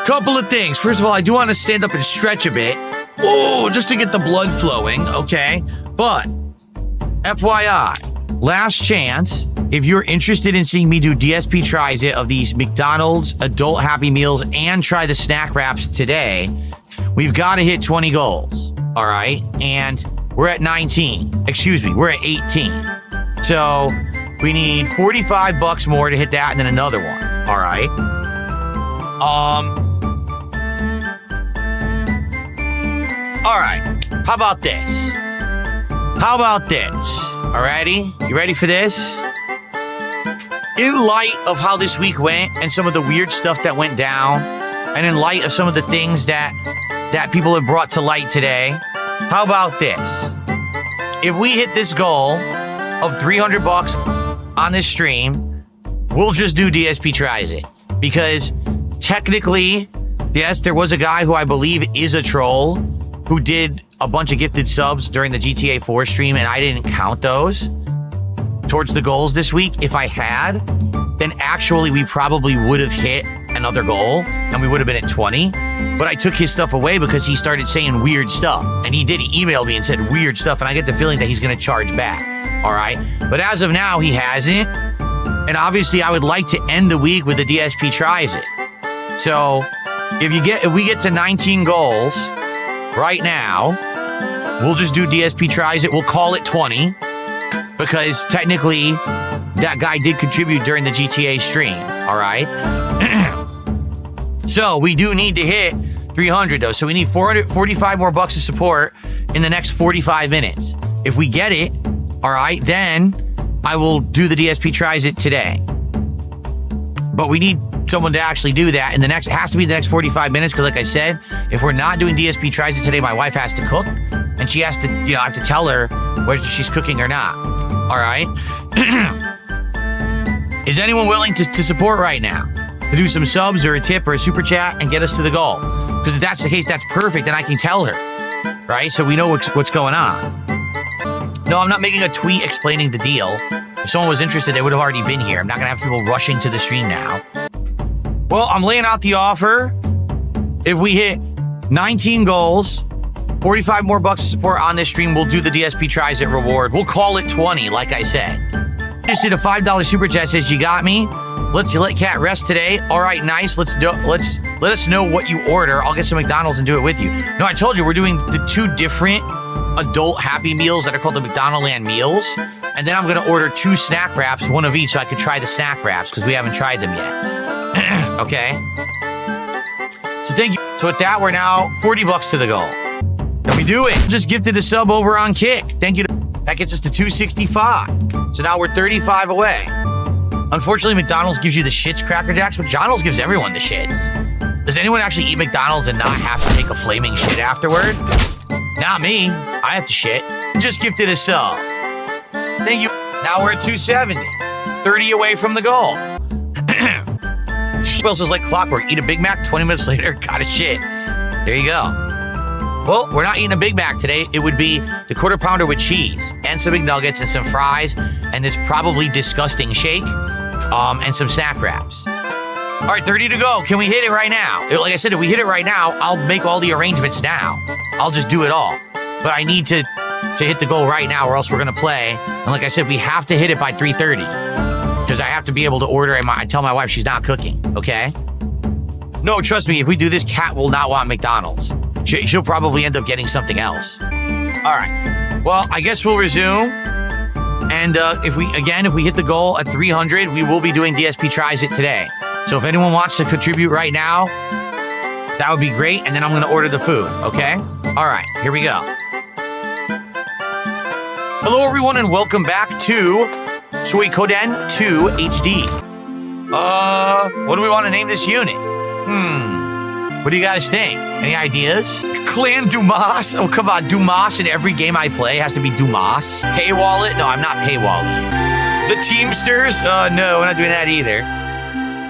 couple of things. First of all, I do want to stand up and stretch a bit. Oh, just to get the blood flowing, okay? But, FYI, last chance, if you're interested in seeing me do DSP tries it of these McDonald's adult Happy Meals and try the snack wraps today, we've got to hit 20 goals, all right? And we're at 19. Excuse me, we're at 18. So we need $45 more to hit that and then another one, all right? All right, how about this? How about this? Alrighty, you ready for this? In light of how this week went and some of the weird stuff that went down, and in light of some of the things that people have brought to light today, how about this? If we hit this goal of $300 on this stream, we'll just do DSP tries it. Because technically, yes, there was a guy who I believe is a troll who did a bunch of gifted subs during the GTA 4 stream, and I didn't count those towards the goals this week. If I had, then actually we probably would have hit another goal, and we would have been at 20. But I took his stuff away because he started saying weird stuff. And he did email me and said weird stuff, and I get the feeling that he's going to charge back. All right? But as of now, he hasn't. And obviously, I would like to end the week with the DSP tries it. So, if we get to 19 goals right now, we'll just do DSP tries it. We'll call it 20 because technically that guy did contribute during the GTA stream. All right. So we do need to hit 300 though. So we need 445 more bucks of support in the next 45 minutes. If we get it, all right, then I will do the DSP tries it today. But we need someone to actually do that in the next, it has to be the next 45 minutes because like I said, if we're not doing DSP tries it today, my wife has to cook and she has to, I have to tell her whether she's cooking or not. All right. Is anyone willing to support right now? To do some subs or a tip or a super chat and get us to the goal? Because if that's the case, that's perfect and I can tell her. Right? So we know what's going on. No, I'm not making a tweet explaining the deal. If someone was interested, they would have already been here. I'm not going to have people rushing to the stream now. Well, I'm laying out the offer. If we hit 19 goals, 45 more bucks of support on this stream, we'll do the DSP tries it reward. We'll call it 20, like I said. Just did a $5 super chat, says you got me. Let's let Cat rest today. All right, nice. Let us know what you order. I'll get some McDonald's and do it with you. No, I told you we're doing the 2 different adult Happy Meals that are called the McDonaldland meals. And then I'm going to order 2 snack wraps, one of each, so I could try the snack wraps because we haven't tried them yet. Okay. So thank you. So with that, we're now 40 bucks to the goal. And we do it. Just gifted a sub over on Kick. Thank you. That gets us to 265. So now we're 35 away. Unfortunately, McDonald's gives you the shits, Cracker Jacks. McDonald's gives everyone the shits. Does anyone actually eat McDonald's and not have to take a flaming shit afterward? Not me. I have to shit. Just gifted a sub. Thank you. Now we're at 270. 30 away from the goal. Wells is like clockwork. Eat a Big Mac, 20 minutes later, got a shit. There you go. Well, we're not eating a Big Mac today. It would be the quarter pounder with cheese and some McNuggets and some fries and this probably disgusting shake and some snack wraps. All right, 30 to go. Can we hit it right now? Like I said, if we hit it right now, I'll make all the arrangements now. I'll just do it all. But I need to hit the goal right now or else we're going to play. And like I said, we have to hit it by 3:30 because I have to be able to order and I tell my wife she's not cooking, okay? No, trust me, if we do this, Kat will not want McDonald's. She'll probably end up getting something else. All right. Well, I guess we'll resume. And if we hit the goal at 300, we will be doing DSP tries it today. So if anyone wants to contribute right now, that would be great. And then I'm going to order the food. Okay? All right. Here we go. Hello, everyone, and welcome back to Suikoden 2 HD. What do we want to name this unit? What do you guys think? Any ideas? Clan Dumas? Oh, come on. Dumas in every game I play has to be Dumas. Paywall it? No, I'm not paywalling it. The Teamsters? No, we're not doing that either.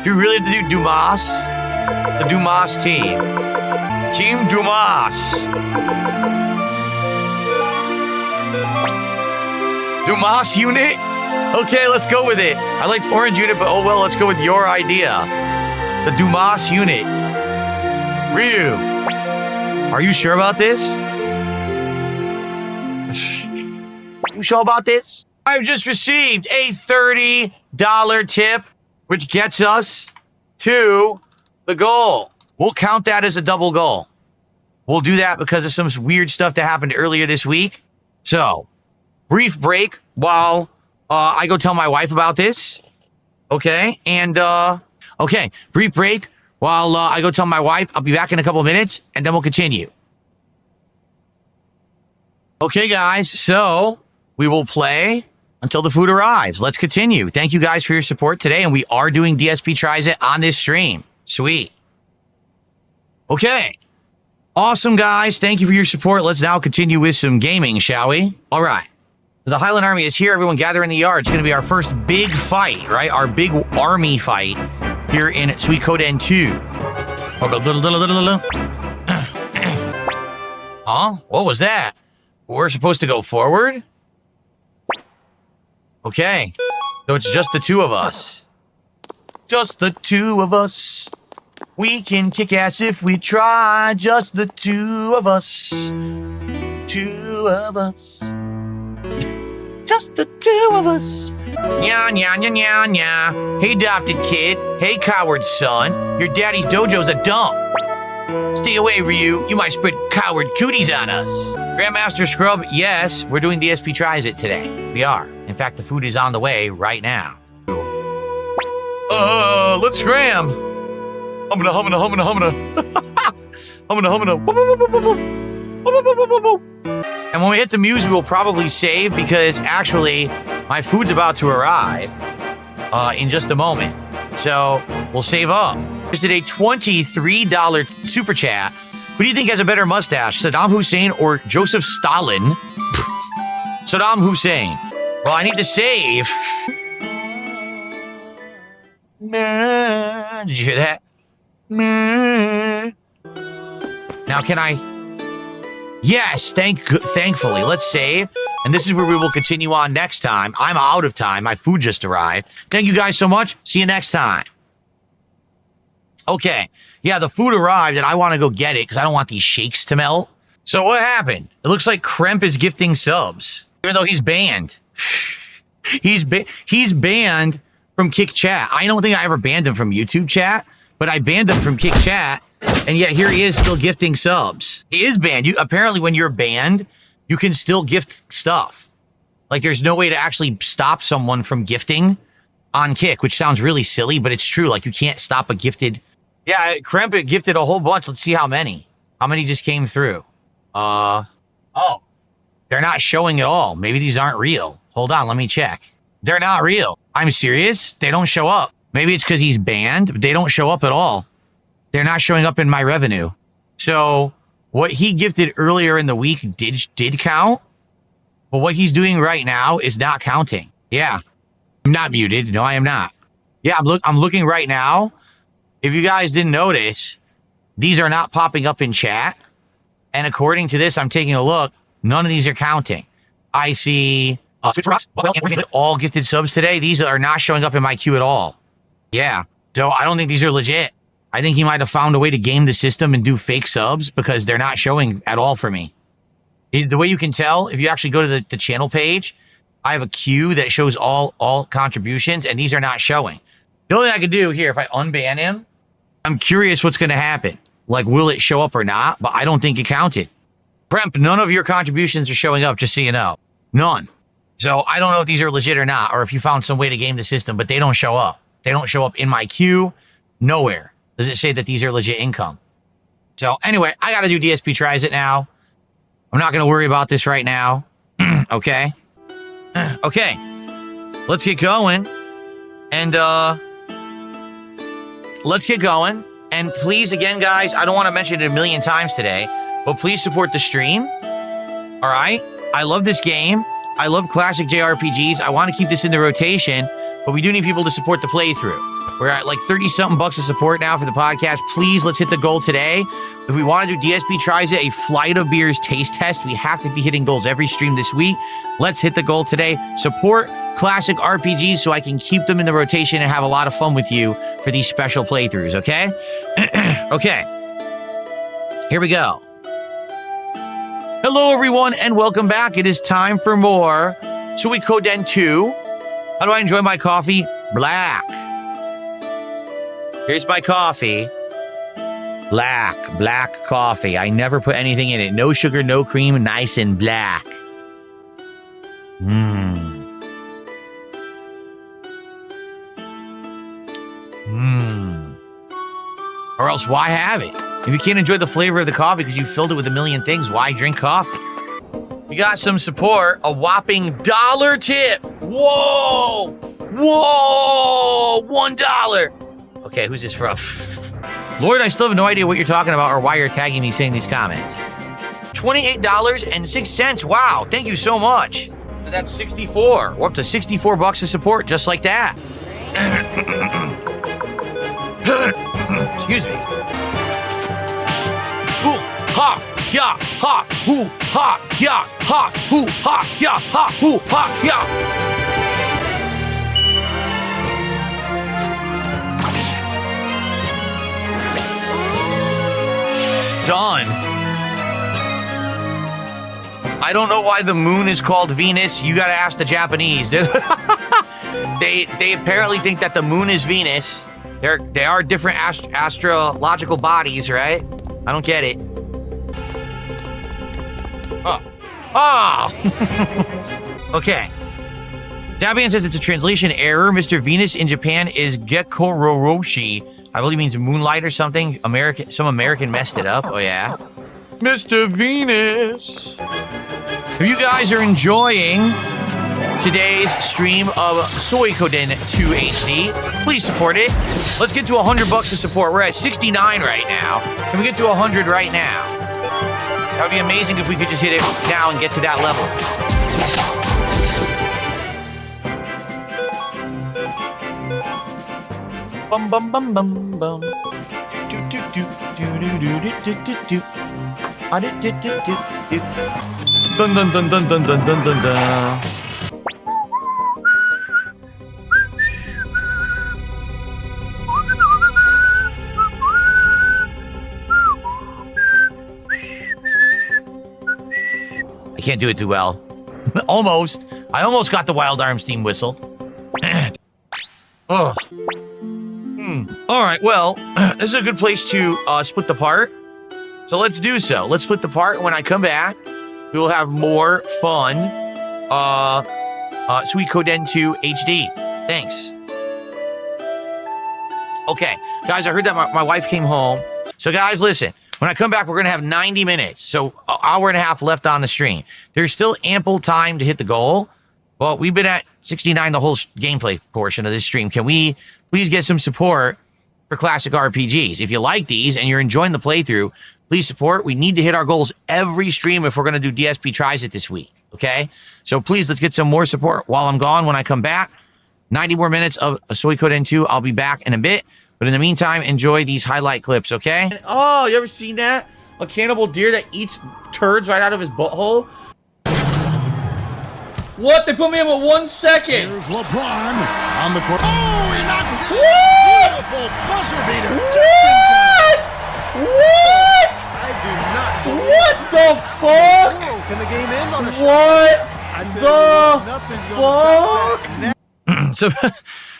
Do we really have to do Dumas? The Dumas team. Team Dumas. Dumas unit? Okay, let's go with it. I liked Orange unit, but oh well, let's go with your idea. The Dumas unit. Ryu. Are you sure about this? You sure about this? I've just received a $30 tip, which gets us to the goal. We'll count that as a double goal. We'll do that because of some weird stuff that happened earlier this week. So, brief break while I go tell my wife about this. Okay, and okay, brief break while I go tell my wife. I'll be back in a couple of minutes, and then we'll continue. Okay, guys, so we will play until the food arrives. Let's continue. Thank you guys for your support today, and we are doing DSP Tries It on this stream. Sweet. Okay. Awesome, guys. Thank you for your support. Let's now continue with some gaming, shall we? All right. The Highland Army is here. Everyone gather in the yard. It's going to be our first big fight, right? Our big army fight here in Suikoden 2. Huh? What was that? We're supposed to go forward? Okay. So it's just the two of us. Just the two of us. We can kick ass if we try. Just the two of us. Two of us. Just the two of us. Nya, nya, nya, nya, nya. Hey, adopted kid. Hey, coward son. Your daddy's dojo's a dump. Stay away, Ryu. You might spread coward cooties on us. Grandmaster Scrub, yes, we're doing DSP Tries It today. We are. In fact, the food is on the way right now. Let's scram. Humana, humana, humana, humana. Humana, humana. And when we hit the muse, we will probably save because actually my food's about to arrive in just a moment. So we'll save up. Just did a $23 super chat. Who do you think has a better mustache, Saddam Hussein or Joseph Stalin? Saddam Hussein. Well, I need to save. Did you hear that? Now, can I? Yes, thankfully. Let's save. And this is where we will continue on next time. I'm out of time. My food just arrived. Thank you guys so much. See you next time. Okay. Yeah, the food arrived, and I want to go get it because I don't want these shakes to melt. So what happened? It looks like Kremp is gifting subs, even though he's banned. He's banned from Kick Chat. I don't think I ever banned him from YouTube chat, but I banned him from Kick Chat, and yet here he is still gifting subs. He is banned. Apparently, when you're banned, you can still gift stuff. Like, there's no way to actually stop someone from gifting on Kick, which sounds really silly, but it's true. Like, you can't stop a gifted... Yeah, Kremp gifted a whole bunch. Let's see how many. How many just came through? Oh. They're not showing at all. Maybe these aren't real. Hold on, let me check. They're not real. I'm serious. They don't show up. Maybe it's because he's banned, but they don't show up at all. They're not showing up in my revenue. So what he gifted earlier in the week did count, but what he's doing right now is not counting. Yeah, I'm not muted. No, I am not. Yeah, I'm looking right now. If you guys didn't notice, these are not popping up in chat. And according to this, I'm taking a look. None of these are counting. I see all gifted subs today. These are not showing up in my queue at all. Yeah. So I don't think these are legit. I think he might have found a way to game the system and do fake subs because they're not showing at all for me. The way you can tell, if you actually go to the channel page, I have a queue that shows all contributions, and these are not showing. The only thing I could do here, if I unban him, I'm curious what's going to happen. Like, will it show up or not? But I don't think it counted. Kremp, none of your contributions are showing up, just so you know. None. So I don't know if these are legit or not, or if you found some way to game the system, but they don't show up. They don't show up in my queue. Nowhere does it say that these are legit income. So anyway, I got to do DSP Tries It now. I'm not going to worry about this right now. Okay. Okay. Let's get going. And, let's get going. And please, again, guys, I don't want to mention it a million times today, but please support the stream. All right? I love this game. I love classic JRPGs. I want to keep this in the rotation, but we do need people to support the playthrough. We're at like 30-something bucks of support now for the podcast. Please, let's hit the goal today. If we want to do DSP Tries It, a Flight of Beers taste test, we have to be hitting goals every stream this week. Let's hit the goal today. Support classic RPGs so I can keep them in the rotation and have a lot of fun with you for these special playthroughs, okay? Okay. Here we go. Hello, everyone, and welcome back. It is time for more Suikoden 2. How do I enjoy my coffee? Black. Here's my coffee. Black coffee. I never put anything in it. No sugar, no cream, nice and black. Or else, why have it? If you can't enjoy the flavor of the coffee because you filled it with a million things, why drink coffee? We got some support, a whopping $1 tip. Whoa! Whoa! $1. Okay, who's this from? Lord, I still have no idea what you're talking about or why you're tagging me saying these comments. $28.06. Wow, thank you so much. That's 64. We're up to 64 bucks of support just like that. Excuse me. Hoo, ha, ya, ha, hoo, ha, ya, ha, hoo, ha, ya, ha, hoo, ha, ya. Done. I don't know why the moon is called Venus. You gotta ask the Japanese. They apparently think that the moon is Venus. They are different astrological bodies, right? I don't get it. Oh. Okay. Dabian says it's a translation error. Mr. Venus in Japan is Gekororoshi. I believe it means moonlight or something. Some American messed it up. Oh, yeah. Mr. Venus. If you guys are enjoying today's stream of Suikoden 2 HD, please support it. Let's get to 100 bucks of support. We're at 69 right now. Can we get to 100 right now? That would be amazing if we could just hit it now and get to that level. Bum bum bum bum bum. Do do do do do do do do do do. Ah do do do do do. Dun dun dun dun dun dun dun dun dun. I can't do it too well. Almost. I almost got the Wild Arms theme whistle. Oh. All right, well, this is a good place to split the part. So let's do so. Let's split the part. When I come back, we will have more fun Suikoden 2 HD. Thanks. Okay, guys, I heard that my wife came home. So guys, listen. When I come back, we're going to have 90 minutes. So an hour and a half left on the stream. There's still ample time to hit the goal. But we've been at 69 the whole gameplay portion of this stream. Can we please get some support for classic RPGs? If you like these and you're enjoying the playthrough, please support. We need to hit our goals every stream if we're going to do DSP Tries It this week. Okay? So please, let's get some more support while I'm gone. When I come back, 90 more minutes of Suikoden 2. I'll be back in a bit. But in the meantime, enjoy these highlight clips, okay? Oh, you ever seen that? A cannibal deer that eats turds right out of his butthole? What? They put me in with 1 second. Here's LeBron on the court. Oh, he knocks it. What? Beautiful buzzer beater. What? What? I do not. What the fuck? Oh, can the game end on a What the fuck?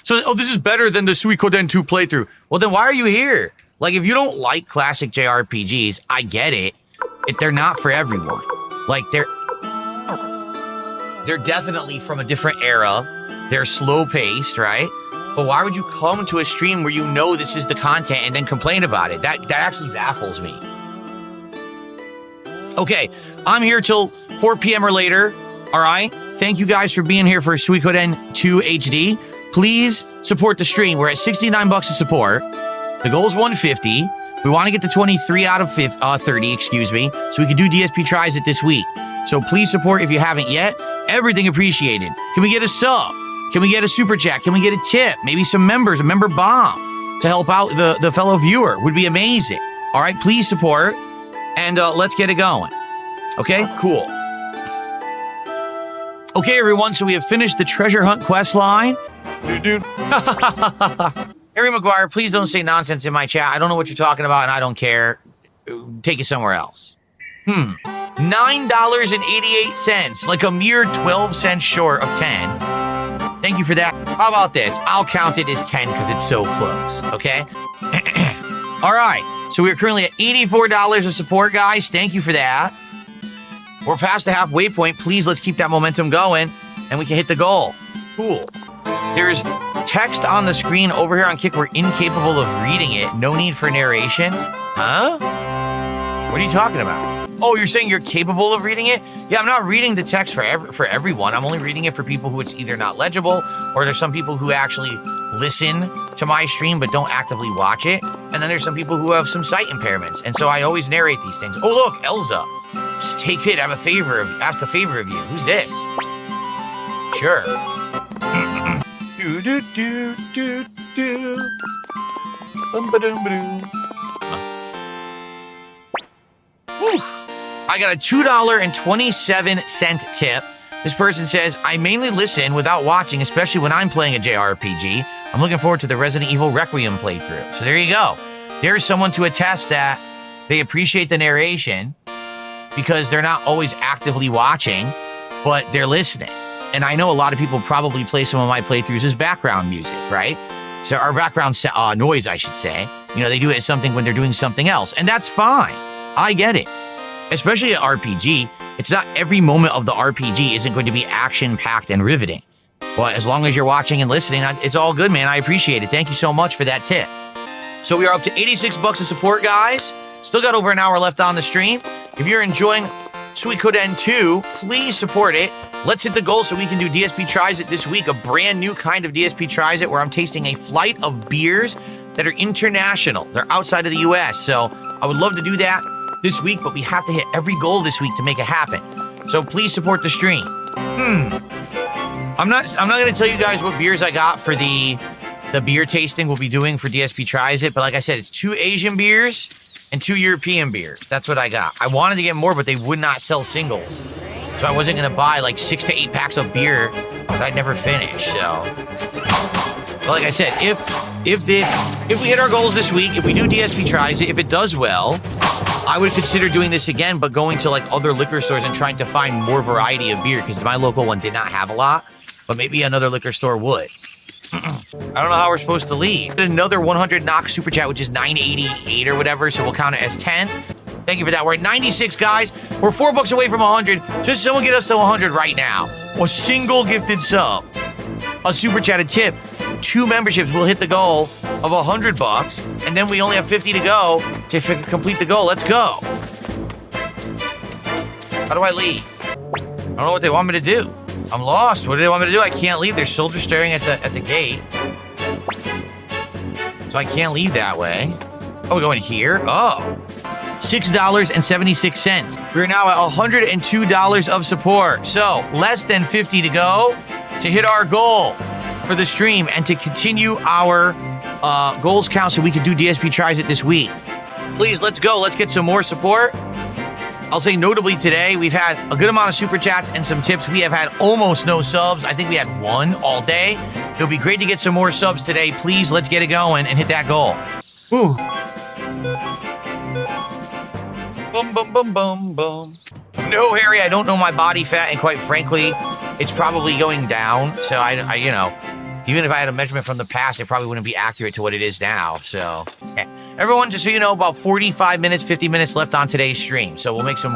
So, this is better than the Suikoden 2 playthrough. Well, then why are you here? Like, if you don't like classic JRPGs, I get it. They're not for everyone. Like, they're definitely from a different era. They're slow-paced, right? But why would you come to a stream where you know this is the content and then complain about it? That actually baffles me. Okay, I'm here till 4 p.m. or later, all right? Thank you guys for being here for Suikoden 2 HD. Please support the stream. We're at 69 bucks of support. The goal is 150. We want to get to 23 out of 30, excuse me, so we can do DSP Tries It this week. So please support if you haven't yet. Everything appreciated. Can we get a sub? Can we get a super chat? Can we get a tip? Maybe some members, a member bomb to help out the fellow viewer would be amazing. All right, please support, and let's get it going. Okay, cool. Okay, everyone, so we have finished the treasure hunt quest line. Harry Maguire, please don't say nonsense in my chat. I don't know what you're talking about, and I don't care. Take it somewhere else. $9.88, like a mere 12 cents short of 10. Thank you for that. How about this? I'll count it as 10 because it's so close, okay? All right, so we're currently at $84 of support, guys. Thank you for that. We're past the halfway point. Please, let's keep that momentum going, and we can hit the goal. Cool. There's text on the screen over here on Kick. We're incapable of reading it. No need for narration. Huh? What are you talking about? Oh, you're saying you're capable of reading it? Yeah, I'm not reading the text for everyone. I'm only reading it for people who it's either not legible, or there's some people who actually listen to my stream but don't actively watch it. And then there's some people who have some sight impairments. And so I always narrate these things. Oh, look, Elza. Just take it. Ask a favor of you. Who's this? Sure. I got a $2.27 tip. This person says, I mainly listen without watching, especially when I'm playing a JRPG. I'm looking forward to the Resident Evil Requiem playthrough. So there you go. There's someone to attest that they appreciate the narration because they're not always actively watching, but they're listening. And I know a lot of people probably play some of my playthroughs as background music, right? So our background noise, I should say. You know, they do it as something when they're doing something else. And that's fine. I get it. Especially at RPG, it's not every moment of the RPG isn't going to be action-packed and riveting. But as long as you're watching and listening, it's all good, man. I appreciate it. Thank you so much for that tip. So we are up to $86 of support, guys. Still got over an hour left on the stream. If you're enjoying Suikoden 2, please support it. Let's hit the goal so we can do DSP Tries It this week, a brand new kind of DSP Tries It where I'm tasting a flight of beers that are international. They're outside of the US, so I would love to do that this week, but we have to hit every goal this week to make it happen. So please support the stream. I'm not going to tell you guys what beers I got for the beer tasting we'll be doing for DSP Tries It, but like I said, it's 2 Asian beers and 2 European beers. That's what I got. I wanted to get more, but they would not sell singles. So I wasn't going to buy like 6 to 8 packs of beer that I'd never finish. So, but like I said, if we hit our goals this week, if we do DSP Tries It, if it does well, I would consider doing this again, but going to like other liquor stores and trying to find more variety of beer because my local one did not have a lot, but maybe another liquor store would. I don't know how we're supposed to leave. Another 100 knock super chat, which is 988 or whatever, so we'll count it as 10. Thank you for that. We're at 96, guys. We're $4 away from 100. Just someone get us to 100 right now. A single gifted sub, a super chat, a tip, 2 memberships will hit the goal of $100, and then we only have 50 to go to complete the goal. Let's go. How do I leave? I don't know what they want me to do. I'm lost. What do they want me to do? I can't leave. There's soldiers staring at the gate. So I can't leave that way. Oh, we go in here? Oh. $6.76. We're now at $102 of support. So less than 50 to go to hit our goal for the stream and to continue our goals count so we can do DSP Tries It this week. Please, let's go. Let's get some more support. I'll say notably today, we've had a good amount of super chats and some tips. We have had almost no subs. I think we had 1 all day. It'll be great to get some more subs today. Please, let's get it going and hit that goal. Ooh. Boom, boom, boom, boom, boom. No, Harry, I don't know my body fat, and quite frankly, it's probably going down. So I you know, even if I had a measurement from the past, it probably wouldn't be accurate to what it is now. So, everyone, just so you know, about 45 minutes, 50 minutes left on today's stream. So we'll make some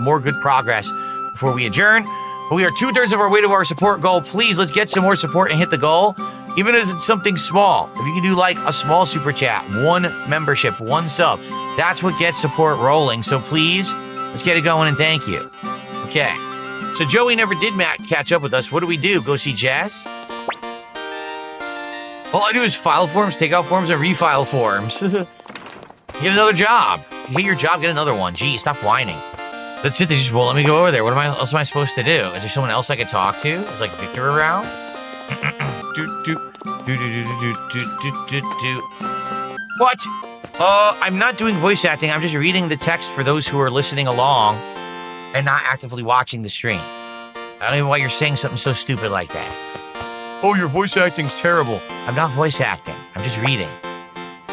more good progress before we adjourn. But we are 2/3 of our way to our support goal. Please, let's get some more support and hit the goal. Even if it's something small. If you can do like a small super chat, 1 membership, 1 sub, that's what gets support rolling. So please, let's get it going and thank you. Okay. So Joey never did catch up with us. What do we do? Go see Jess? All I do is file forms, take out forms, and refile forms. Get another job. You hate your job, get another one. Gee, stop whining. That's it. They just won't let me go over there. What else am I supposed to do? Is there someone else I could talk to? Is like Victor around? What? I'm not doing voice acting. I'm just reading the text for those who are listening along and not actively watching the stream. I don't even know why you're saying something so stupid like that. Oh, your voice acting's terrible. I'm not voice acting. I'm just reading.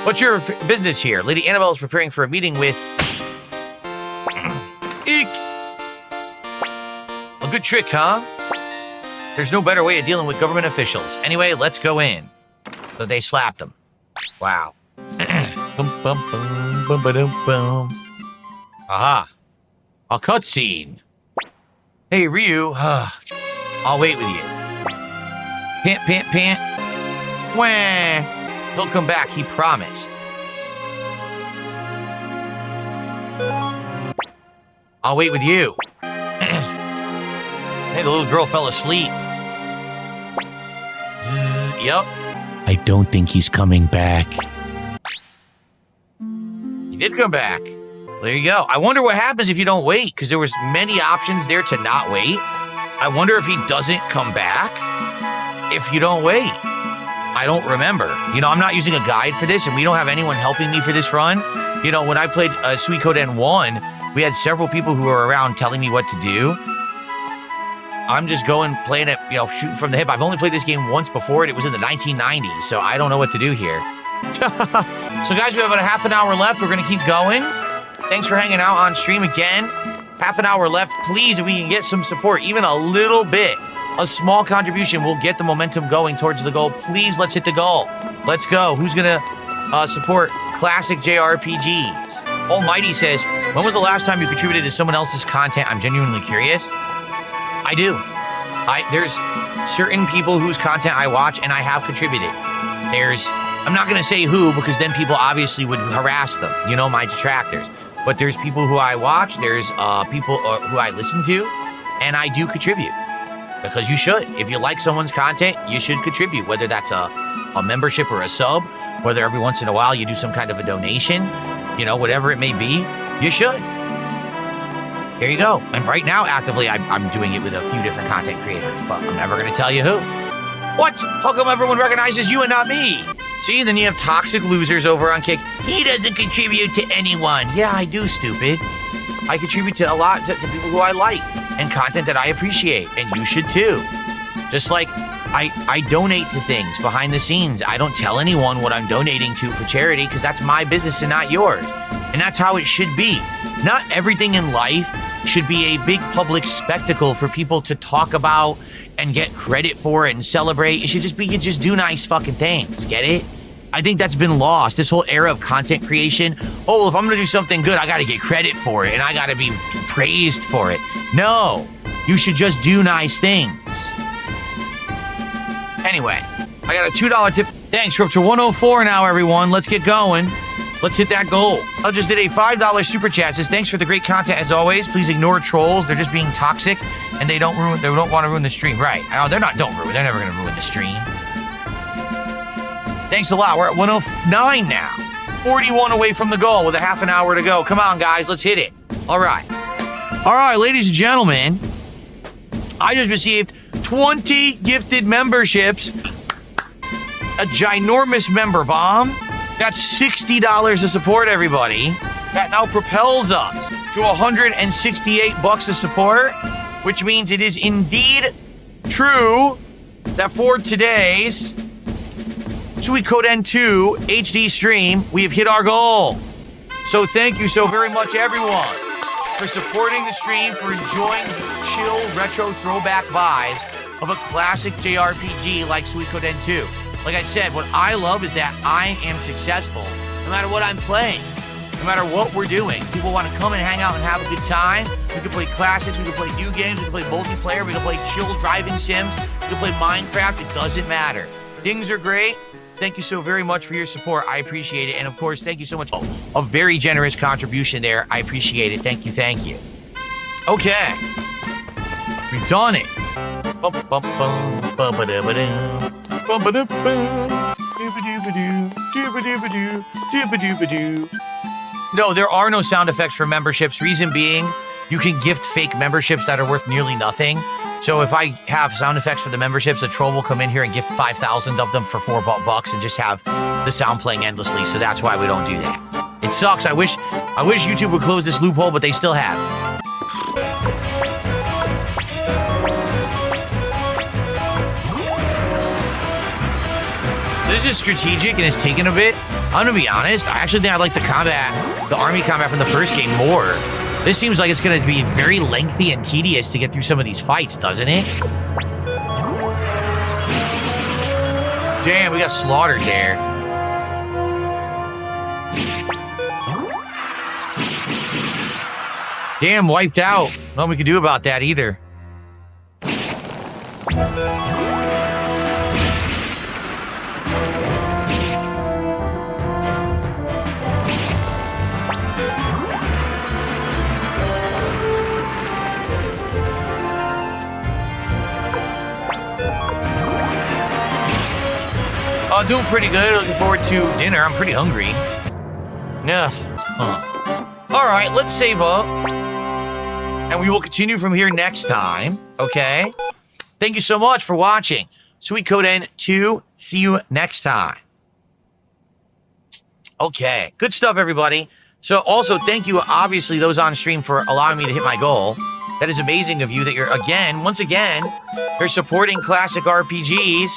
What's your business here? Lady Annabelle is preparing for a meeting with... Eek! good trick, huh? There's no better way of dealing with government officials. Anyway, let's go in. So they slapped him. Wow. Aha. A cutscene. Hey, Ryu. I'll wait with you. Pant, pant, pant. Wah. He'll come back, he promised. I'll wait with you. Hey, the little girl fell asleep. Zzz, yep. I don't think he's coming back. He did come back. There you go. I wonder what happens if you don't wait, because there was many options there to not wait. I wonder if he doesn't come back if you don't wait. I don't remember. You know, I'm not using a guide for this, and we don't have anyone helping me for this run. You know, when I played Suikoden 1, we had several people who were around telling me what to do. I'm just going, playing it, you know, shooting from the hip. I've only played this game once before, and it was in the 1990s, so I don't know what to do here. So, guys, we have about a half an hour left. We're going to keep going. Thanks for hanging out on stream again. Half an hour left. Please, if we can get some support, even a little bit, a small contribution will get the momentum going towards the goal. Please, let's hit the goal. Let's go. Who's going to support classic JRPGs? Almighty says, when was the last time you contributed to someone else's content? I'm genuinely curious. I do. There's certain people whose content I watch and I have contributed. I'm not going to say who, because then people obviously would harass them, you know, my detractors. But there's people who I watch, there's people who I listen to, and I do contribute. Because you should. If you like someone's content, you should contribute, whether that's a membership or a sub, whether every once in a while you do some kind of a donation, you know, whatever it may be, you should. There you go. And right now, actively, I'm doing it with a few different content creators, but I'm never going to tell you who. What? How come everyone recognizes you and not me? See, then you have toxic losers over on Kick. He doesn't contribute to anyone. Yeah, I do, stupid. I contribute to a lot to people who I like and content that I appreciate, and you should too. Just like I donate to things behind the scenes. I don't tell anyone what I'm donating to for charity because that's my business and not yours. And that's how it should be. Not everything in life should be a big public spectacle for people to talk about and get credit for and celebrate. It should just be you just do nice fucking things. Get it? I think that's been lost. This whole era of content creation. Oh, if I'm gonna do something good, I gotta get credit for it and I gotta be praised for it. No, you should just do nice things. Anyway, I got a $2 tip. Thanks, we're up to 104 now, everyone. Let's get going. Let's hit that goal. I just did a $5 super chat. Says, thanks for the great content as always. Please ignore trolls. They're just being toxic and they don't want to ruin the stream. Right. Oh, they're never going to ruin the stream. Thanks a lot. We're at 109 now. 41 away from the goal with a half an hour to go. Come on, guys. Let's hit it. All right. All right, ladies and gentlemen. I just received 20 gifted memberships. A ginormous member bomb. That's $60 to support everybody. That now propels us to $168 of support, which means it is indeed true that for today's Suikoden 2 HD stream, we have hit our goal. So thank you so very much, everyone, for supporting the stream, for enjoying the chill retro throwback vibes of a classic JRPG like Suikoden 2. Like I said, what I love is that I am successful no matter what I'm playing, no matter what we're doing. People want to come and hang out and have a good time. We can play classics, we can play new games, we can play multiplayer, we can play chill driving sims, we can play Minecraft. It doesn't matter. Things are great. Thank you so very much for your support. I appreciate it. And of course, thank you so much. A very generous contribution there. I appreciate it. Thank you, thank you. Okay. We've done it. No, there are no sound effects for memberships. Reason being, you can gift fake memberships that are worth nearly nothing. So if I have sound effects for the memberships, a troll will come in here and gift 5,000 of them for $4 and just have the sound playing endlessly. So that's why we don't do that. It sucks. I wish YouTube would close this loophole, but they still have. This is strategic and it's taken a bit. I'm gonna be honest, I actually think I like the army combat from the first game more. This seems like it's going to be very lengthy and tedious to get through some of these fights, doesn't it? Damn, we got slaughtered there. Damn, wiped out. Nothing we can do about that either. Doing pretty good. Looking forward to dinner. I'm pretty hungry. Yeah. All right, let's save up. And we will continue from here next time. Okay? Thank you so much for watching. Suikoden 2. See you next time. Okay. Good stuff, everybody. So also, thank you, obviously, those on stream for allowing me to hit my goal. That is amazing of you that you're, once again, you're supporting classic RPGs.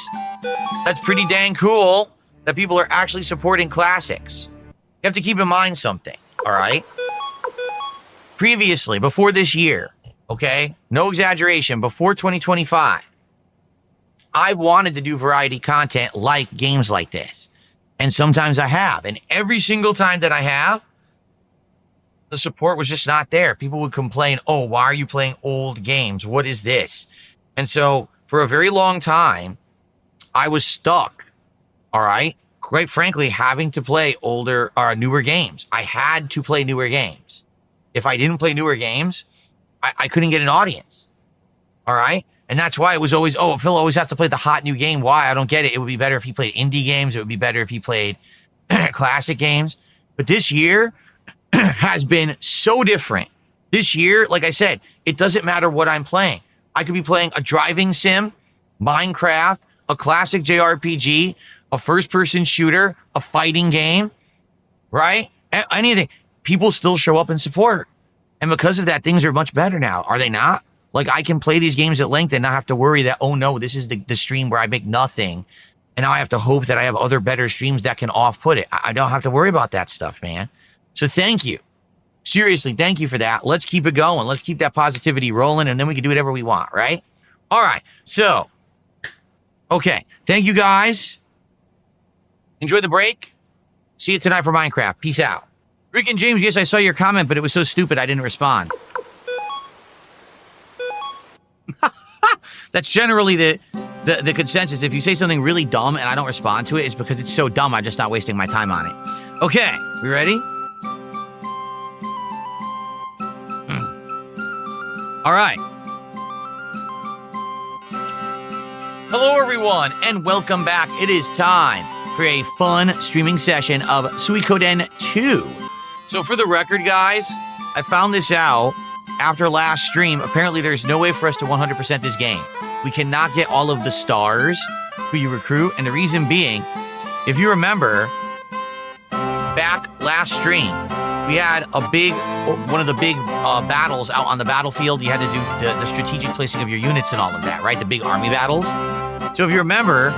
That's pretty dang cool that people are actually supporting classics. You have to keep in mind something, all right? Previously, before this year, okay? No exaggeration, before 2025, I've wanted to do variety content like games like this. And sometimes I have. And every single time that I have, the support was just not there. People would complain, oh, why are you playing old games? What is this? And so for a very long time, I was stuck, all right? Quite frankly, having to play older or newer games. I had to play newer games. If I didn't play newer games, I couldn't get an audience, all right? And that's why it was always, oh, Phil always has to play the hot new game. Why? I don't get it. It would be better if he played indie games. It would be better if he played classic games. But this year has been so different. This year, like I said, it doesn't matter what I'm playing. I could be playing a driving sim, Minecraft, a classic JRPG, a first-person shooter, a fighting game, right? Anything. People still show up and support. And because of that, things are much better now. Are they not? Like, I can play these games at length and not have to worry that, oh no, this is the stream where I make nothing. And now I have to hope that I have other better streams that can off-put it. I don't have to worry about that stuff, man. So thank you. Seriously, thank you for that. Let's keep it going. Let's keep that positivity rolling, and then we can do whatever we want, right? All right. So, okay. Thank you, guys. Enjoy the break. See you tonight for Minecraft. Peace out. Rick and James, yes, I saw your comment, but it was so stupid I didn't respond. That's generally the consensus. If you say something really dumb and I don't respond to it, it's because it's so dumb I'm just not wasting my time on it. Okay. We ready? All right. Hello, everyone, and welcome back. It is time for a fun streaming session of Suikoden 2. So for the record, guys, I found this out after last stream. Apparently, there's no way for us to 100% this game. We cannot get all of the stars who you recruit, and the reason being, if you remember, back last stream, we had one of the big battles out on the battlefield. You had to do the strategic placing of your units and all of that, right? The big army battles. So if you remember,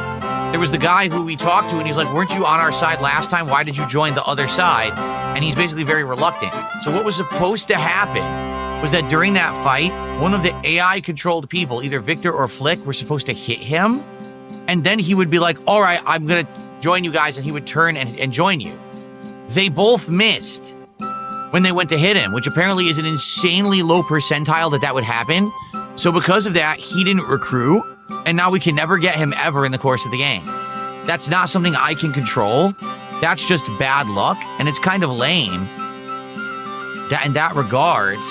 there was the guy who we talked to, and he's like, weren't you on our side last time? Why did you join the other side? And he's basically very reluctant. So what was supposed to happen was that during that fight, one of the AI-controlled people, either Victor or Flick, were supposed to hit him. And then he would be like, all right, I'm going to join you guys. And he would turn and join you. They both missed when they went to hit him, which apparently is an insanely low percentile that would happen. So because of that, he didn't recruit, and now we can never get him ever in the course of the game. That's not something I can control. That's just bad luck, and it's kind of lame that in that regards,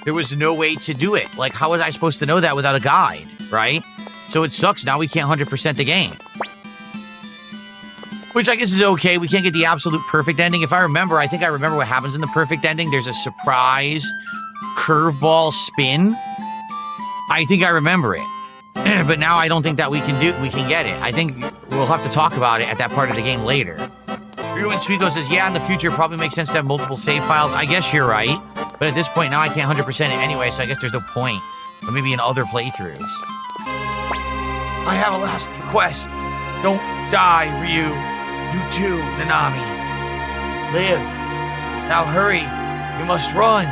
there was no way to do it. Like, how was I supposed to know that without a guide, right? So it sucks. Now we can't 100% the game. Which I guess is okay. We can't get the absolute perfect ending. If I remember, I think I remember what happens in the perfect ending. There's a surprise curveball spin. I think I remember it. But now I don't think that we can get it. I think we'll have to talk about it at that part of the game later. Ruin Suiko says, yeah, in the future, it probably makes sense to have multiple save files. I guess you're right. But at this point, now I can't 100% it anyway, so I guess there's no point. Or maybe in other playthroughs. I have a last request. Don't die, Ryu. You too, Nanami. Live. Now hurry. You must run.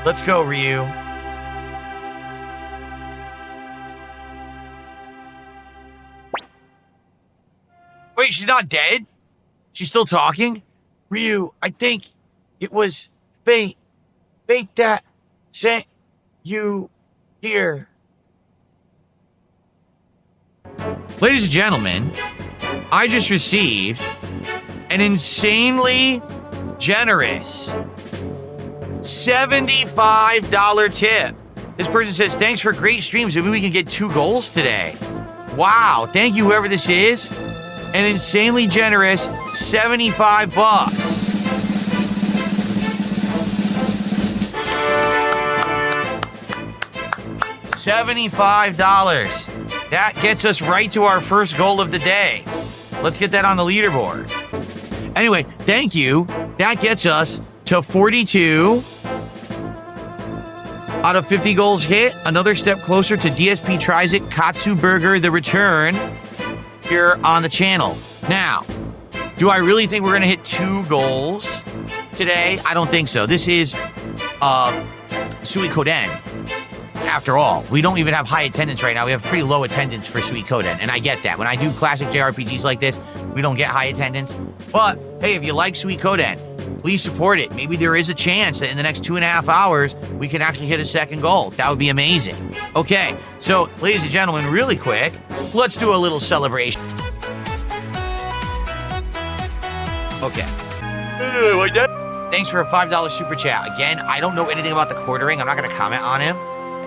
Let's go, Ryu. Wait, she's not dead? She's still talking? Ryu, I think it was fate. Fate that sent you here. Ladies and gentlemen, I just received an insanely generous $75 tip. This person says, thanks for great streams. Maybe we can get 2 goals today. Wow, thank you, whoever this is. An insanely generous 75 bucks. $75. That gets us right to our first goal of the day. Let's get that on the leaderboard. Anyway, thank you. That gets us to 42 out of 50 goals hit. Another step closer to DSP Tries It Katsu Burger The Return here on the channel. Now, do I really think we're going to hit 2 goals today? I don't think so. This is Suikoden. After all, we don't even have high attendance right now. We have pretty low attendance for Suikoden, and I get that. When I do classic JRPGs like this, we don't get high attendance. But, hey, if you like Suikoden, please support it. Maybe there is a chance that in the next 2.5 hours, we can actually hit a second goal. That would be amazing. Okay, so, ladies and gentlemen, really quick, let's do a little celebration. Okay. Like that? Thanks for a $5 super chat. Again, I don't know anything about the quartering. I'm not going to comment on him.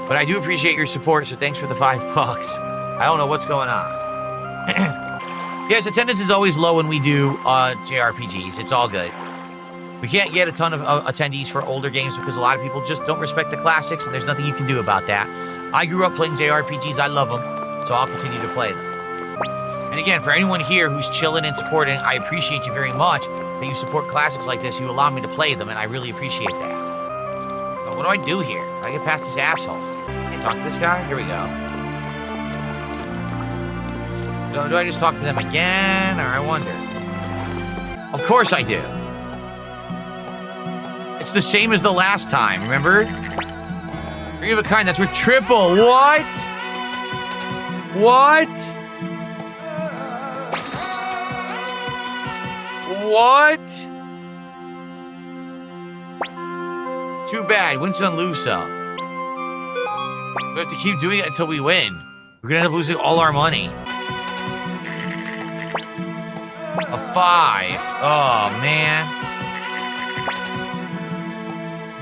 But I do appreciate your support, so thanks for the $5. I don't know what's going on. Yes, attendance is always low when we do JRPGs. It's all good. We can't get a ton of attendees for older games because a lot of people just don't respect the classics, and there's nothing you can do about that. I grew up playing JRPGs. I love them, so I'll continue to play them. And again, for anyone here who's chilling and supporting, I appreciate you very much that you support classics like this. You allow me to play them, and I really appreciate that. But what do I do here? How do I get past this asshole? Can I talk to this guy? Here we go. Do I just talk to them again, or I wonder? Of course I do. It's the same as the last time, remember? Ring of a Kind, that's with triple. What? What? What? Too bad. Win some, lose some. We have to keep doing it until we win. We're gonna end up losing all our money. A 5. Oh, man.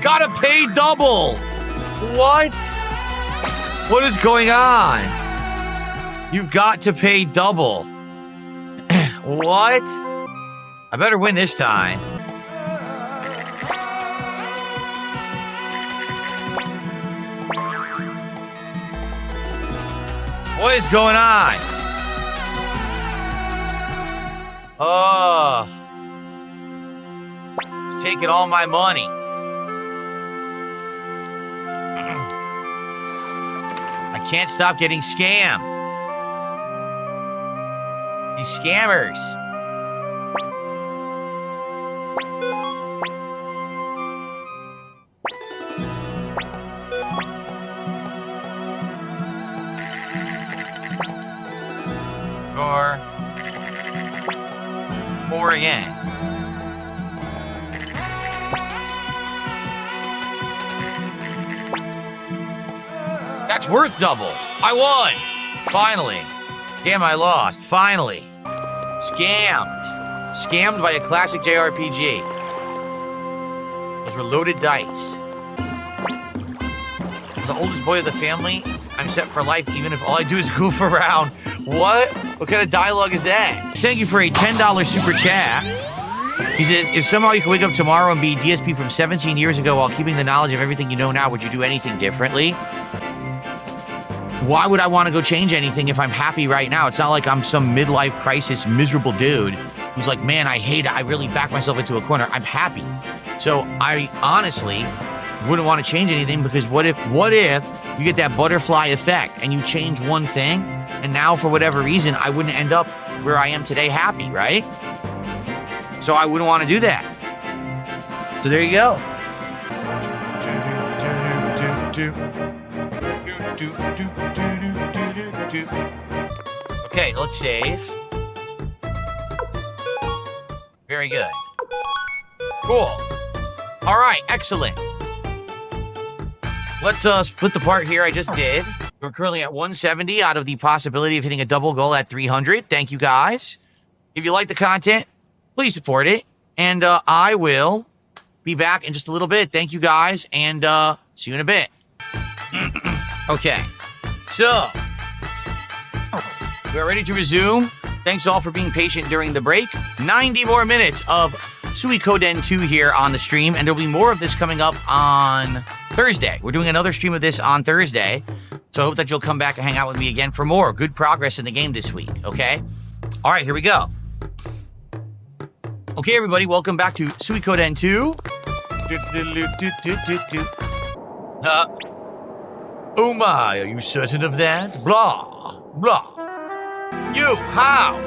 Gotta pay double. What? What is going on? You've got to pay double. What? I better win this time. What is going on? Oh. It's taking all my money. I can't stop getting scammed. These scammers. Or again. That's worth double. I won. Finally. Damn, I lost. Finally. Scammed. Scammed by a classic JRPG. Those were loaded dice. I'm the oldest boy of the family. I'm set for life even if all I do is goof around. What? What kind of dialogue is that? Thank you for a $10 super chat. He says, if somehow you could wake up tomorrow and be DSP from 17 years ago while keeping the knowledge of everything you know now, would you do anything differently? Why would I want to go change anything if I'm happy right now? It's not like I'm some midlife crisis miserable dude who's like, man, I hate it. I really backed myself into a corner. I'm happy. So I honestly wouldn't want to change anything because what if you get that butterfly effect and you change one thing and now for whatever reason I wouldn't end up where I am today happy, right? So I wouldn't want to do that. So there you go. Okay, let's save. Very good. Cool. All right, excellent. Let's split the part here I just did. We're currently at 170 out of the possibility of hitting a double goal at 300. Thank you, guys. If you like the content, please support it. And I will be back in just a little bit. Thank you, guys, and see you in a bit. Okay, so we're ready to resume. Thanks all for being patient during the break. 90 more minutes of Suikoden 2 here on the stream, and there'll be more of this coming up on Thursday. We're doing another stream of this on Thursday, so I hope that you'll come back and hang out with me again for more good progress in the game this week, okay? All right, here we go. Okay, everybody, welcome back to Suikoden 2. Oh my, are you certain of that? Blah, blah. You, how?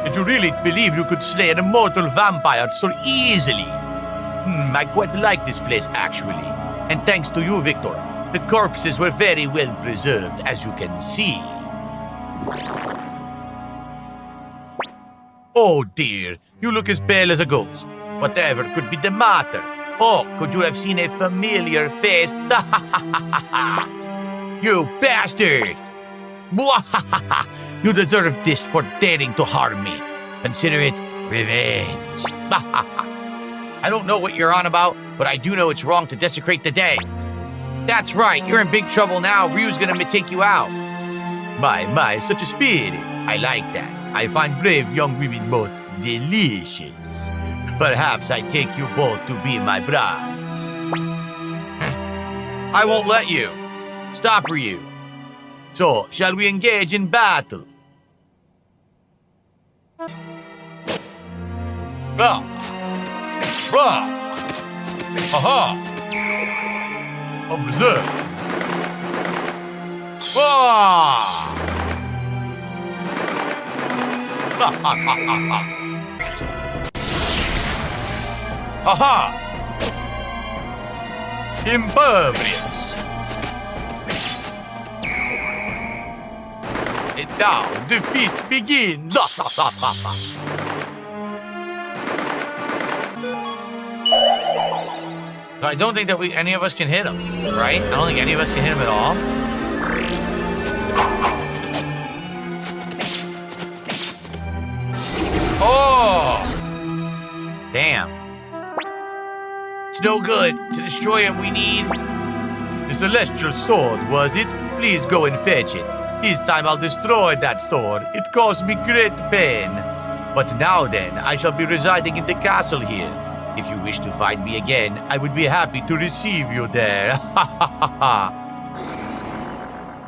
Did you really believe you could slay an immortal vampire so easily? I quite like this place, actually. And thanks to you, Victor, the corpses were very well preserved, as you can see. Oh dear, you look as pale as a ghost. Whatever could be the matter? Oh, could you have seen a familiar face? You bastard! You deserve this for daring to harm me. Consider it revenge. I don't know what you're on about, but I do know it's wrong to desecrate the day. That's right, you're in big trouble now. Ryu's gonna take you out. My, such a spirit. I like that. I find brave young women most delicious. Perhaps I take you both to be my brides. I won't let you. Stop, Ryu. So, shall we engage in battle? Blah. Blah. Aha. Observe. Ah. Ha ha ha ha ha. Aha. Impervious. And now the feast begins. I don't think that any of us can hit him, right? I don't think any of us can hit him at all. Oh! Damn. It's no good. To destroy him, we need the celestial sword, was it? Please go and fetch it. This time I'll destroy that sword. It caused me great pain. But now then, I shall be residing in the castle here. If you wish to find me again, I would be happy to receive you there.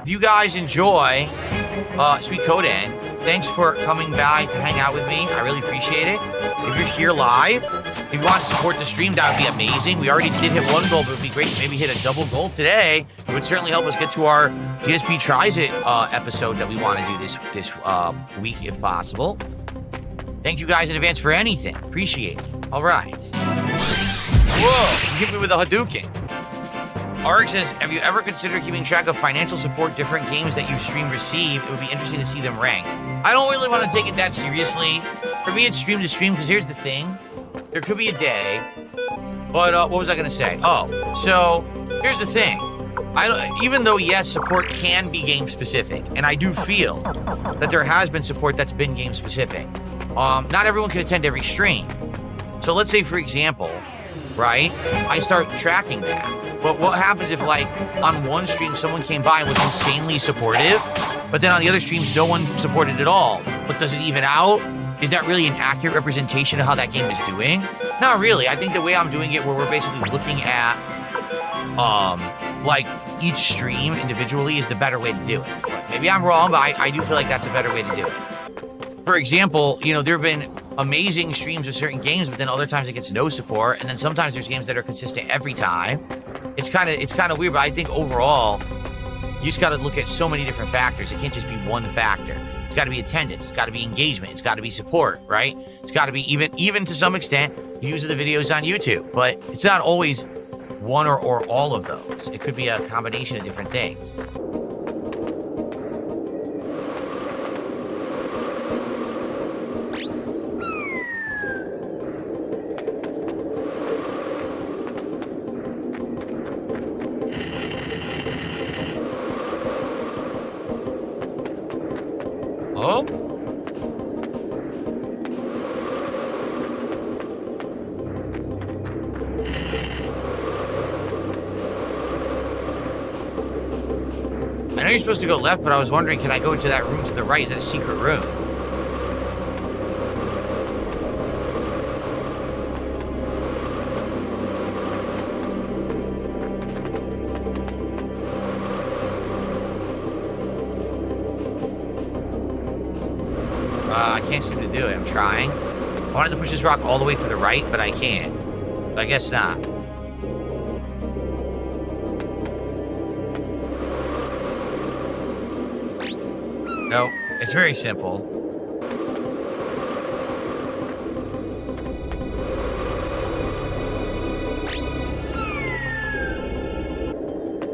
If you guys enjoy Suikoden, thanks for coming by to hang out with me. I really appreciate it. If you're here live, if you want to support the stream, that would be amazing. We already did hit one goal, but it would be great to maybe hit a double goal today. It would certainly help us get to our DSP Tries It episode that we want to do this week, if possible. Thank you guys in advance for anything. Appreciate it. All right. Whoa, you hit me with a Hadouken. Arik says, have you ever considered keeping track of financial support different games that you stream receive? It would be interesting to see them rank. I don't really want to take it that seriously. For me, it's stream to stream, because here's the thing. There could be a day, but what was I going to say? Oh, so here's the thing. Even though, yes, support can be game-specific, and I do feel that there has been support that's been game-specific, not everyone can attend every stream. So let's say, for example, right, I start tracking that. But what happens if, like, on one stream someone came by and was insanely supportive, but then on the other streams no one supported at all? But does it even out? Is that really an accurate representation of how that game is doing? Not really. I think the way I'm doing it, where we're basically looking at, like, each stream individually is the better way to do it. But maybe I'm wrong, but I do feel like that's a better way to do it. For example, you know, there have been amazing streams of certain games, but then other times it gets no support, and then sometimes there's games that are consistent every time. It's kind of weird, but I think overall, you just got to look at so many different factors. It can't just be one factor. It's got to be attendance. It's got to be engagement. It's got to be support, right? It's got to be even to some extent views of the videos on YouTube. But it's not always one or all of those. It could be a combination of different things. Oh? I know you're supposed to go left, but I was wondering, can I go into that room to the right? Is that a secret room? I can't seem to do it. I'm trying. I wanted to push this rock all the way to the right, but I can't. But I guess not. No, it's very simple.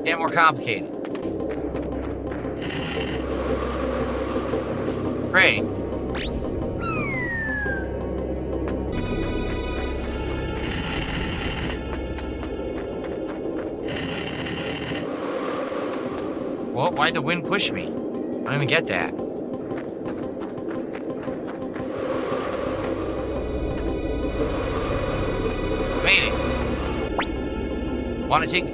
Yeah, more complicated. Great. Well, why'd the wind push me? I don't even get that. Made it. Want to take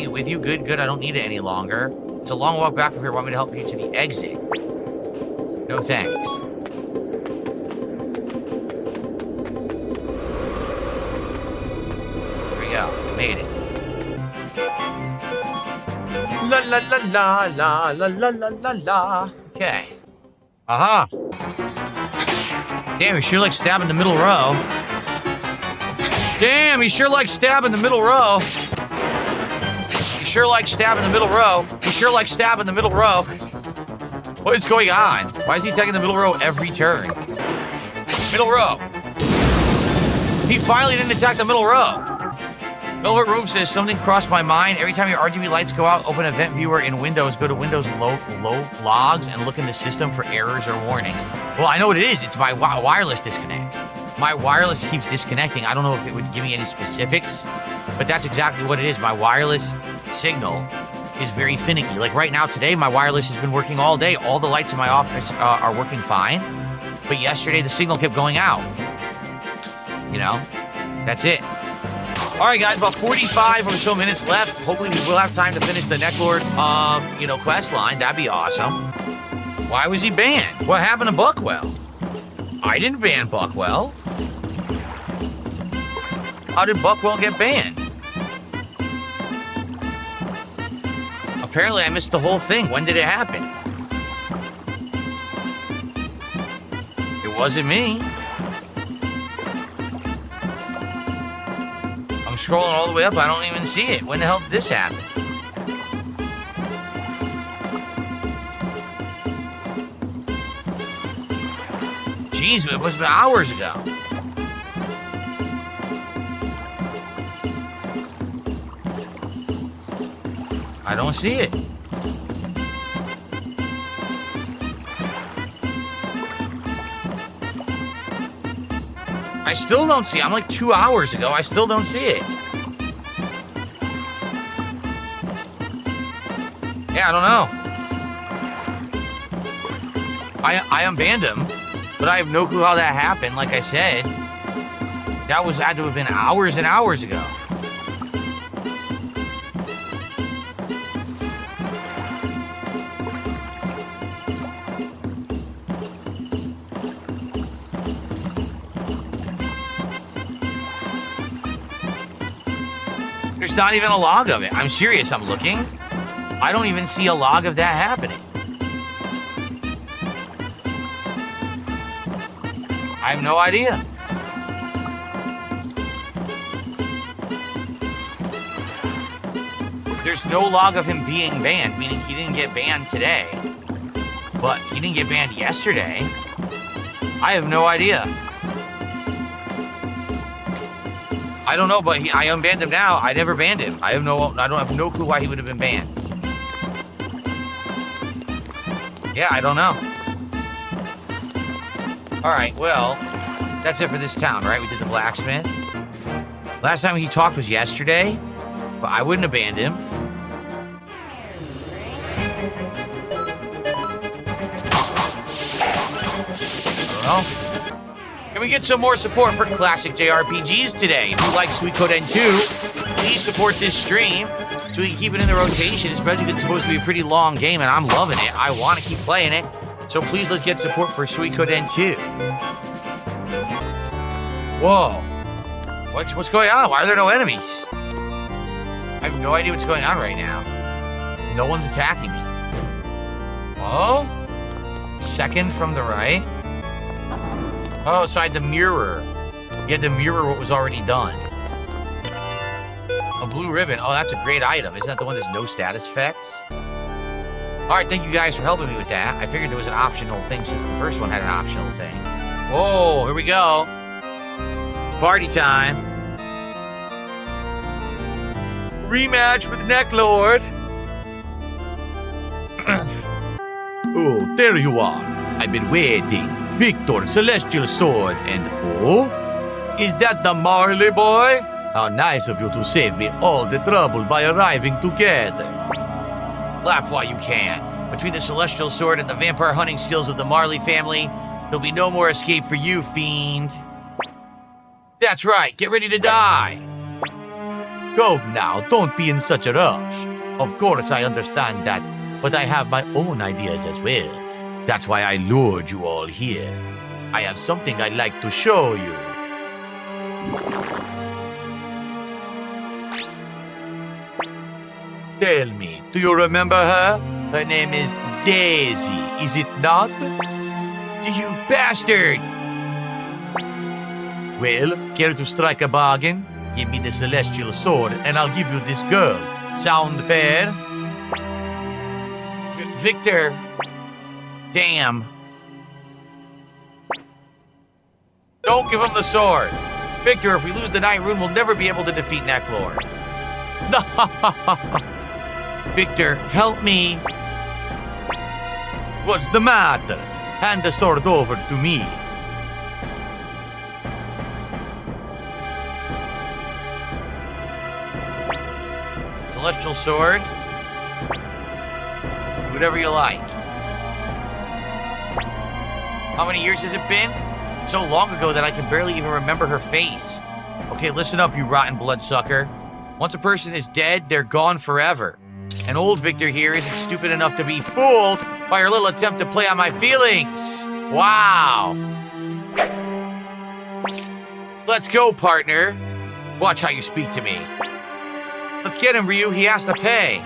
it with you? Good. I don't need it any longer. It's a long walk back from here. Want me to help you to the exit? No thanks. There we go. Made it. La la la la la la la la la la. Okay. Aha. Damn, he sure likes stabbing the middle row. Damn, he sure likes stabbing the middle row. He sure likes stabbing the middle row. He sure likes stabbing the middle row. What is going on? Why is he taking the middle row every turn? Middle row. He finally didn't attack the middle row. Velvet Roof says, something crossed my mind. Every time your RGB lights go out, open Event Viewer in Windows, go to Windows logs, and look in the system for errors or warnings. Well, I know what it is. It's my wireless disconnects. My wireless keeps disconnecting. I don't know if it would give me any specifics, but that's exactly what it is. My wireless signal is very finicky. Like right now, today, my wireless has been working all day. All the lights in my office are working fine. But yesterday, the signal kept going out. You know, that's it. All right, guys, about 45 or so minutes left. Hopefully, we will have time to finish the Necklord, quest line. That'd be awesome. Why was he banned? What happened to Buckwell? I didn't ban Buckwell. How did Buckwell get banned? Apparently, I missed the whole thing. When did it happen? It wasn't me. I'm scrolling all the way up. I don't even see it. When the hell did this happen? Jeez, it must have been hours ago. I don't see it. I still don't see it. I'm like 2 hours ago. I still don't see it. Yeah, I don't know. I unbanned him, but I have no clue how that happened. Like I said, that had to have been hours and hours ago. There's not even a log of it. I'm serious, I'm looking. I don't even see a log of that happening. I have no idea. There's no log of him being banned, meaning he didn't get banned today. But he didn't get banned yesterday. I have no idea. I don't know, but I unbanned him now. I never banned him. I don't have no clue why he would have been banned. Yeah, I don't know. All right, well, that's it for this town, right? We did the blacksmith. Last time he talked was yesterday, but I wouldn't have banned him. I don't know. Can we get some more support for classic JRPGs today? If you like Suikoden 2, please support this stream so we can keep it in the rotation, especially if it's supposed to be a pretty long game, and I'm loving it. I want to keep playing it. So please, let's get support for Suikoden 2. Whoa. What's going on? Why are there no enemies? I have no idea what's going on right now. No one's attacking me. Oh? Second from the right? Oh, so I had to mirror. You had to mirror what was already done. A blue ribbon. Oh, that's a great item. Isn't that the one that's no status effects? All right, thank you guys for helping me with that. I figured there was an optional thing since the first one had an optional thing. Whoa, here we go. It's party time. Rematch with Necklord. Oh, there you are. I've been waiting. Victor, Celestial Sword, and oh? Is that the Marley boy? How nice of you to save me all the trouble by arriving together. Laugh while you can. Between the Celestial Sword and the vampire hunting skills of the Marley family, there'll be no more escape for you, fiend. That's right, get ready to die. Go now, don't be in such a rush. Of course I understand that, but I have my own ideas as well. That's why I lured you all here. I have something I'd like to show you. Tell me, do you remember her? Her name is Daisy, is it not? You bastard! Well, care to strike a bargain? Give me the Celestial Sword and I'll give you this girl. Sound fair? Victor... Damn. Don't give him the sword. Victor, if we lose the Night Rune, we'll never be able to defeat Necklord. Victor, help me. What's the matter? Hand the sword over to me. Celestial Sword. Do whatever you like. How many years has it been? It's so long ago that I can barely even remember her face. Okay, listen up, you rotten bloodsucker. Once a person is dead, they're gone forever. And old Victor here isn't stupid enough to be fooled by your little attempt to play on my feelings. Wow. Let's go, partner. Watch how you speak to me. Let's get him, Ryu. He has to pay.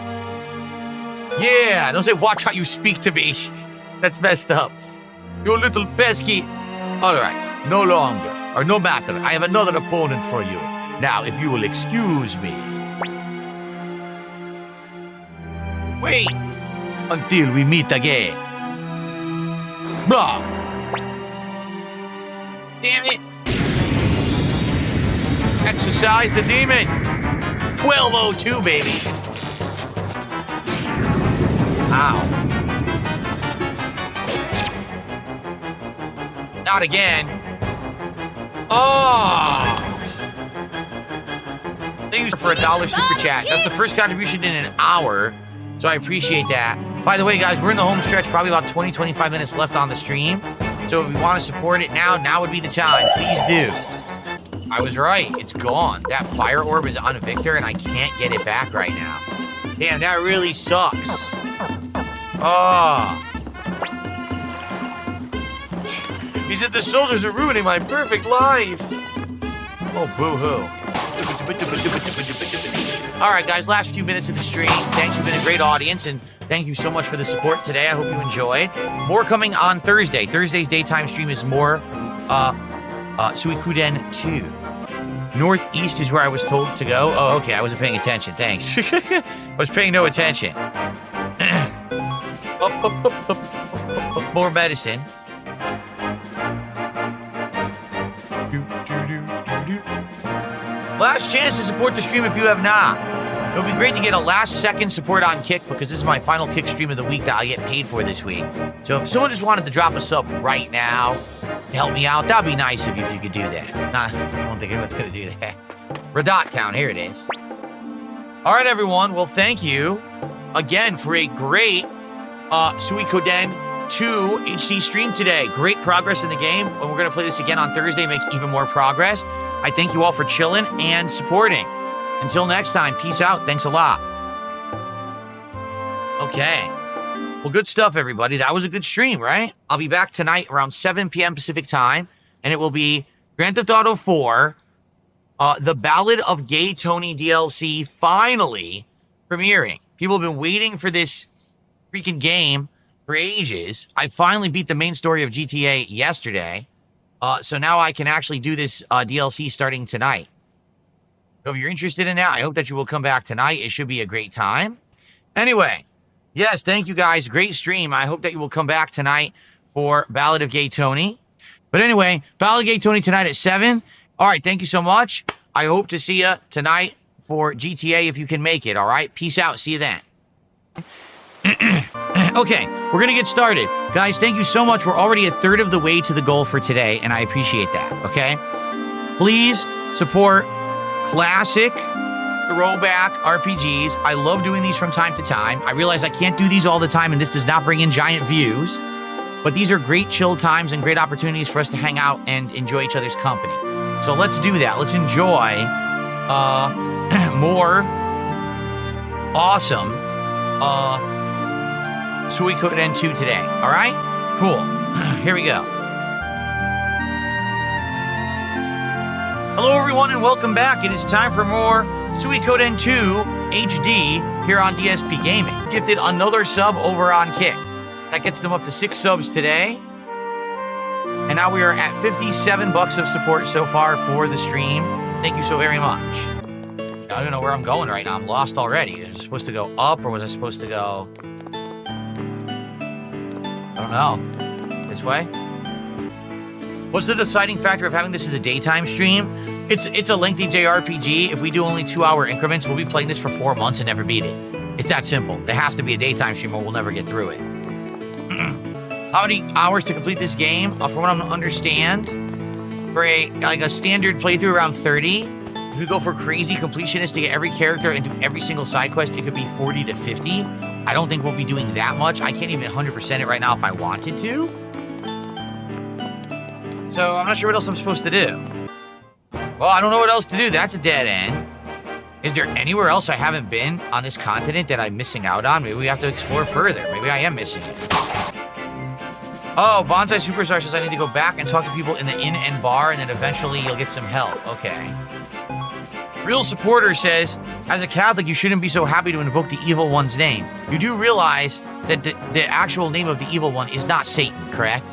Yeah, don't say watch how you speak to me. That's messed up. You little pesky. All right, no longer, or no matter. I have another opponent for you. Now, if you will excuse me. Wait until we meet again. Blah. Damn it. Exercise the demon. 1202, baby. Ow. Not again. Oh! Thank you for $1 super chat. That's the first contribution in an hour, so I appreciate that. By the way, guys, we're in the home stretch, probably about 20-25 minutes left on the stream. So if you want to support it now would be the time. Please do. I was right. It's gone. That fire orb is on Victor, and I can't get it back right now. Damn, that really sucks. Oh. He said the soldiers are ruining my perfect life. Oh, boo-hoo. All right, guys, last few minutes of the stream. Thanks, you've been a great audience, and thank you so much for the support today. I hope you enjoyed. More coming on Thursday. Thursday's daytime stream is more Suikoden 2. Northeast is where I was told to go. Oh, okay, I wasn't paying attention. Thanks. I was paying no attention. Up, up, up, up, up, up. more medicine. Last chance to support the stream if you have not. It would be great to get a last second support on Kick because this is my final Kick stream of the week that I get paid for this week. So if someone just wanted to drop a sub right now to help me out, that'd be nice if you could do that. Nah, I don't think anyone's going to do that. Radot Town, here it is. All right, everyone. Well, thank you again for a great Suikoden 2 HD stream today. Great progress in the game. And we're going to play this again on Thursday, make even more progress. I thank you all for chilling and supporting. Until next time, peace out. Thanks a lot. Okay. Well, good stuff, everybody. That was a good stream, right? I'll be back tonight around 7 p.m. Pacific time, and it will be Grand Theft Auto 4, The Ballad of Gay Tony DLC finally premiering. People have been waiting for this freaking game for ages. I finally beat the main story of GTA yesterday. So now I can actually do this DLC starting tonight. So if you're interested in that, I hope that you will come back tonight. It should be a great time. Anyway, yes, thank you guys. Great stream. I hope that you will come back tonight for Ballad of Gay Tony. But anyway, Ballad of Gay Tony tonight at 7. All right, thank you so much. I hope to see you tonight for GTA if you can make it, all right? Peace out. See you then. Okay, we're going to get started. Guys, thank you so much. We're already a third of the way to the goal for today, and I appreciate that, okay? Please support classic throwback RPGs. I love doing these from time to time. I realize I can't do these all the time, and this does not bring in giant views, but these are great chill times and great opportunities for us to hang out and enjoy each other's company. So let's do that. Let's enjoy more awesome Suikoden 2 today. All right? Cool. Here we go. Hello, everyone, and welcome back. It is time for more Suikoden 2 HD here on DSP Gaming. Gifted another sub over on Kick. That gets them up to 6 subs today. And now we are at 57 bucks of support so far for the stream. Thank you so very much. I don't know where I'm going right now. I'm lost already. Was I supposed to go up or was I supposed to go... I don't know. This way? What's the deciding factor of having this as a daytime stream? It's a lengthy JRPG. If we do only 2-hour increments, we'll be playing this for 4 months and never beat it. It's that simple. It has to be a daytime stream or we'll never get through it. How many hours to complete this game? From what I understand, for a standard playthrough, around 30. If we go for crazy completionists to get every character and do every single side quest, it could be 40 to 50. I don't think we'll be doing that much. I can't even 100% it right now if I wanted to. So I'm not sure what else I'm supposed to do. Well, I don't know what else to do. That's a dead end. Is there anywhere else I haven't been on this continent that I'm missing out on? Maybe we have to explore further. Maybe I am missing it. Oh, Bonsai Superstar says I need to go back and talk to people in the inn and bar, and then eventually you'll get some help. Okay. Real Supporter says, as a Catholic, you shouldn't be so happy to invoke the evil one's name. You do realize that the actual name of the evil one is not Satan, correct?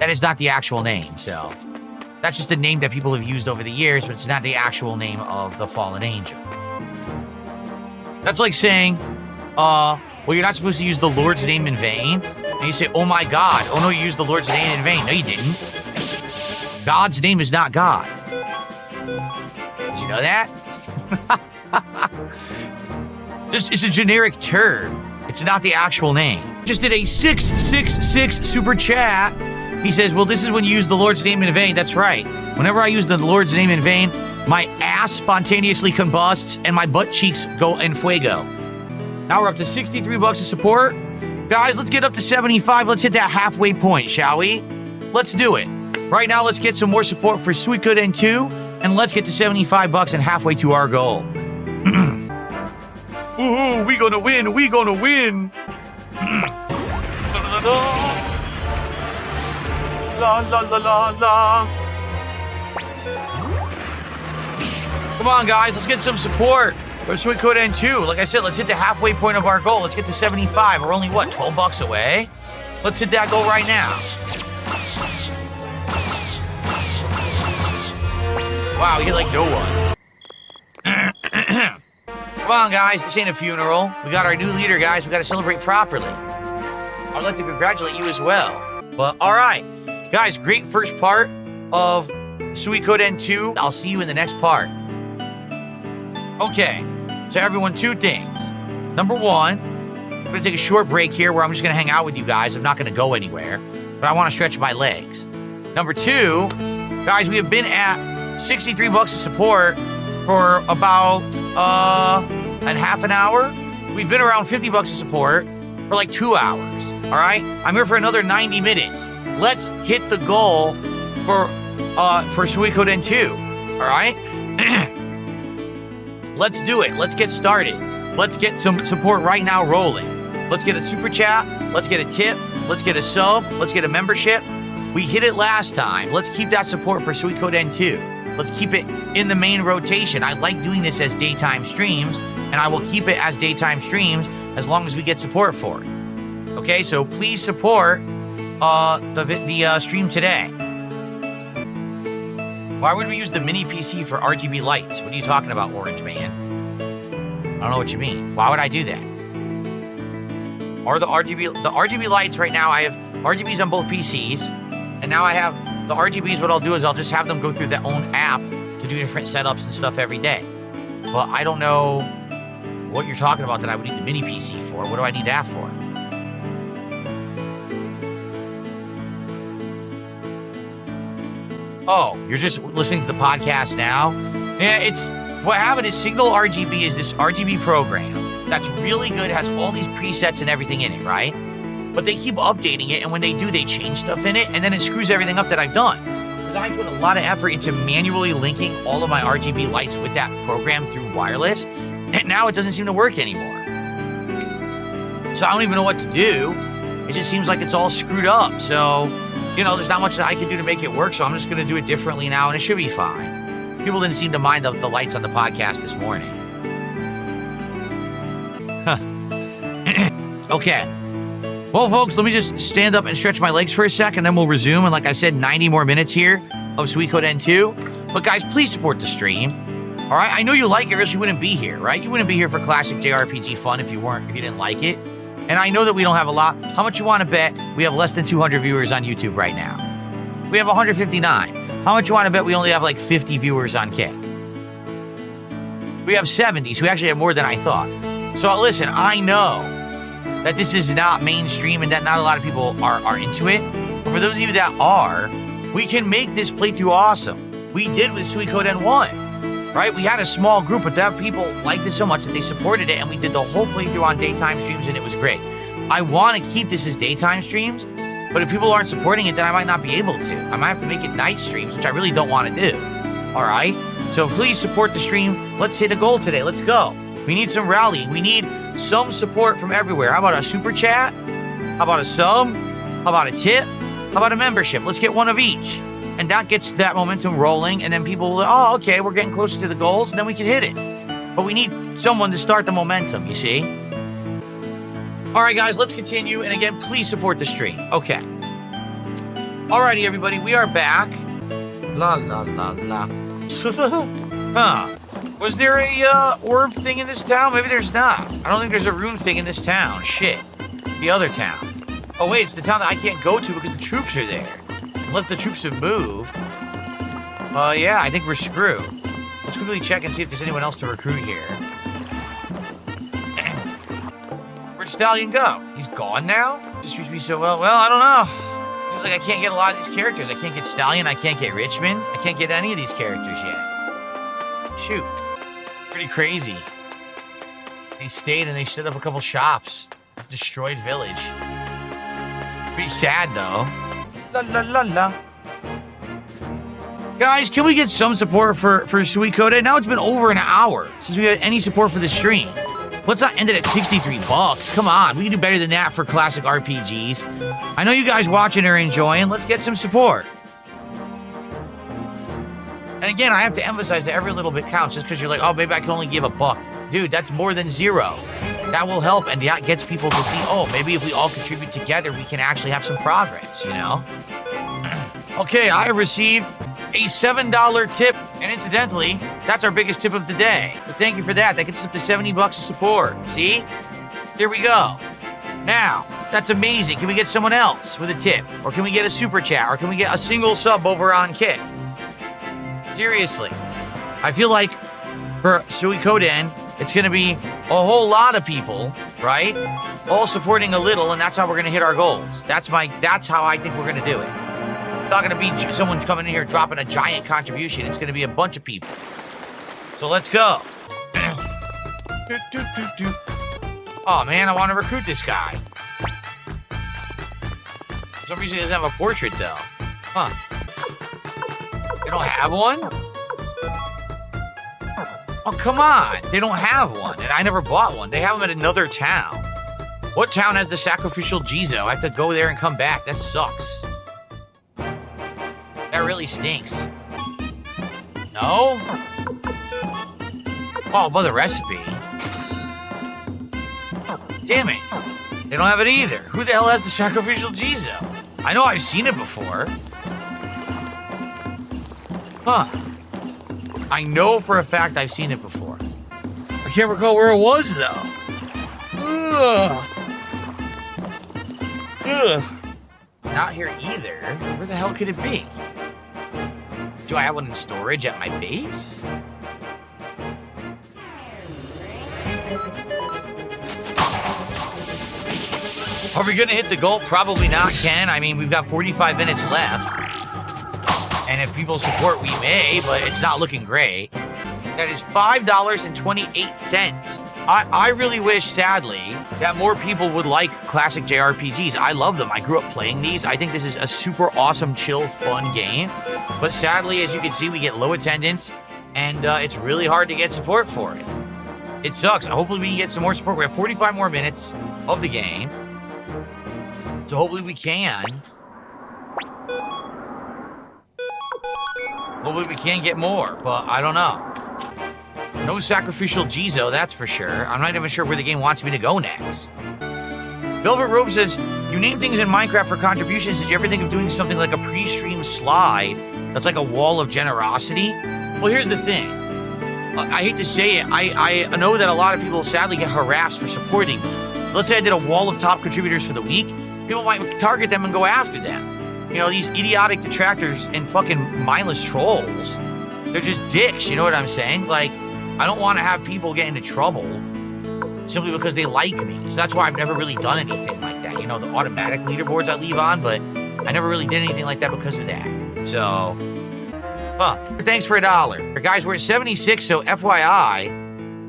That is not the actual name, so... That's just a name that people have used over the years, but it's not the actual name of the fallen angel. That's like saying, well, you're not supposed to use the Lord's name in vain. And you say, oh my God. Oh no, you used the Lord's name in vain. No, you didn't. God's name is not God. Did you know that? It's a generic term. It's not the actual name. Just did a 666 super chat. He says, well, this is when you use the Lord's name in vain. That's right. Whenever I use the Lord's name in vain, my ass spontaneously combusts and my butt cheeks go en fuego. Now we're up to 63 bucks of support. Guys, let's get up to 75. Let's hit that halfway point, shall we? Let's do it. Right now, let's get some more support for Suikoden 2, and let's get to 75 bucks and halfway to our goal. Ooh, we gonna win. We gonna win. La la la la la. Come on, guys, let's get some support for Suikoden 2. Like I said, let's hit the halfway point of our goal. Let's get to 75. We're only, what, 12 bucks away? Let's hit that goal right now. Wow, we hit like no one. Come on, guys, this ain't a funeral. We got our new leader, guys. We got to celebrate properly. I'd like to congratulate you as well. But all right, guys, great first part of Suikoden 2. I'll see you in the next part. Okay, so everyone, two things. Number one, I'm gonna take a short break here where I'm just gonna hang out with you guys. I'm not gonna go anywhere, but I wanna stretch my legs. Number two, guys, we have been at 63 bucks of support for about a half an hour. We've been around 50 bucks of support for like 2 hours. All right, I'm here for another 90 minutes. Let's hit the goal for Suikoden 2. All right, let's do it. Let's get started. Let's get some support right now rolling. Let's get a super chat. Let's get a tip. Let's get a sub. Let's get a membership. We hit it last time. Let's keep that support for Suikoden 2. Let's keep it in the main rotation. I like doing this as daytime streams, and I will keep it as daytime streams as long as we get support for it. Okay, so please support the stream today. Why would we use the mini PC for RGB lights? What are you talking about, Orange Man? I don't know what you mean. Why would I do that? Or the RGB lights right now, I have RGBs on both PCs, and now I have the RGBs. What I'll do is I'll just have them go through their own app to do different setups and stuff every day. But I don't know what you're talking about that I would need the mini PC for. What do I need that for? Oh, you're just listening to the podcast now? Yeah, it's what happened is Signal RGB is this RGB program that's really good, has all these presets and everything in it, right? But they keep updating it, and when they do, they change stuff in it, and then it screws everything up that I've done. Because I put a lot of effort into manually linking all of my RGB lights with that program through wireless, and now it doesn't seem to work anymore. So I don't even know what to do. It just seems like it's all screwed up. So, you know, there's not much that I can do to make it work, so I'm just going to do it differently now, and it should be fine. People didn't seem to mind the lights on the podcast this morning. Huh. Okay. Well, folks, let me just stand up and stretch my legs for a sec, and then we'll resume. And like I said, 90 more minutes here of Suikoden 2. But guys, please support the stream. All right? I know you like it, or else you wouldn't be here, right? You wouldn't be here for classic JRPG fun if you didn't like it. And I know that we don't have a lot. How much you want to bet we have less than 200 viewers on YouTube right now? We have 159. How much you want to bet we only have like 50 viewers on Kick? We have 70, so we actually have more than I thought. So listen, I know that this is not mainstream and that not a lot of people are into it. But for those of you that are, we can make this playthrough awesome. We did with Suikoden 1, right? We had a small group, but that people liked it so much that they supported it, and we did the whole playthrough on daytime streams, and it was great. I want to keep this as daytime streams, but if people aren't supporting it, then I might not be able to. I might have to make it night streams, which I really don't want to do. All right? So please support the stream. Let's hit a goal today. Let's go. We need some rallying. We need some support from everywhere. How about a super chat? How about a sub? How about a tip? How about a membership? Let's get one of each. And that gets that momentum rolling, and then people will, oh, okay, we're getting closer to the goals, and then we can hit it. But we need someone to start the momentum, you see? All right, guys, let's continue. And again, please support the stream. Okay. All righty, everybody, we are back. La, la, la, la. Huh. Was there a orb thing in this town? Maybe there's not. I don't think there's a rune thing in this town. Shit. The other town. Oh, wait, it's the town that I can't go to because the troops are there. Unless the troops have moved. Yeah, I think we're screwed. Let's quickly check and see if there's anyone else to recruit here. Where'd Stallion go? He's gone now? This treats me so well. Well, I don't know. Seems like I can't get a lot of these characters. I can't get Stallion. I can't get Richmond. I can't get any of these characters yet. Shoot. Pretty crazy. They stayed and they set up a couple shops. It's a destroyed village. Pretty sad, though. La la la la. Guys, can we get some support for Suikoden? Now it's been over an hour since we had any support for the stream. Let's not end it at 63 bucks. Come on, we can do better than that for classic RPGs. I know you guys watching are enjoying. Let's get some support. And again, I have to emphasize that every little bit counts. Just because you're like, oh, maybe I can only give $1. Dude, that's more than zero. That will help, and that gets people to see, oh, maybe if we all contribute together, we can actually have some progress, you know? Okay, I received a $7 tip, and incidentally, that's our biggest tip of the day. But thank you for that. That gets us up to 70 bucks of support. See? Here we go. Now, That's amazing. Can we get someone else with a tip? Or can we get a super chat? Or can we get a single sub over on Kick? Seriously. I feel like for Suikoden, it's going to be a whole lot of people, right? All supporting a little, and that's how we're going to hit our goals. That's how I think we're going to do it. It's not going to be someone coming in here dropping a giant contribution. It's going to be a bunch of people. So let's go. Oh, man, I want to recruit this guy. For some reason, he doesn't have a portrait, though. Huh. They don't have one? Oh, come on. They don't have one, and I never bought one. They have them at another town. What town has the sacrificial Jizo? I have to go there and come back. That sucks. That really stinks. No? Oh, but the recipe. Damn it. They don't have it either. Who the hell has the sacrificial Jizo? I know I've seen it before. Huh. I know for a fact I've seen it before. I can't recall where it was, though. Ugh. Ugh. Not here either. Where the hell could it be? Do I have one in storage at my base? Are we gonna hit the goal? Probably not, Ken. I mean, we've got 45 minutes left. And if people support, we may, but it's not looking great. That is $5.28. I really wish, sadly, that more people would like classic JRPGs. I love them. I grew up playing these. I think this is a super awesome, chill, fun game. But sadly, as you can see, we get low attendance, and it's really hard to get support for it. It sucks. Hopefully, we can get some more support. We have 45 more minutes of the game. So hopefully we can. Hopefully we can get more, but I don't know. No sacrificial Jizo, that's for sure. I'm not even sure where the game wants me to go next. Velvet Robe says, you name things in Minecraft for contributions. Did you ever think of doing something like a pre-stream slide that's like a wall of generosity? Well, here's the thing. I hate to say it. I know that a lot of people sadly get harassed for supporting me. Let's say I did a wall of top contributors for the week. People might target them and go after them. You know, these idiotic detractors and fucking mindless trolls, they're just dicks, you know what I'm saying? Like, I don't want to have people get into trouble simply because they like me. So that's why I've never really done anything like that. You know, the automatic leaderboards I leave on, but I never really did anything like that because of that. So, thanks for $1. Guys, we're at 76, so FYI,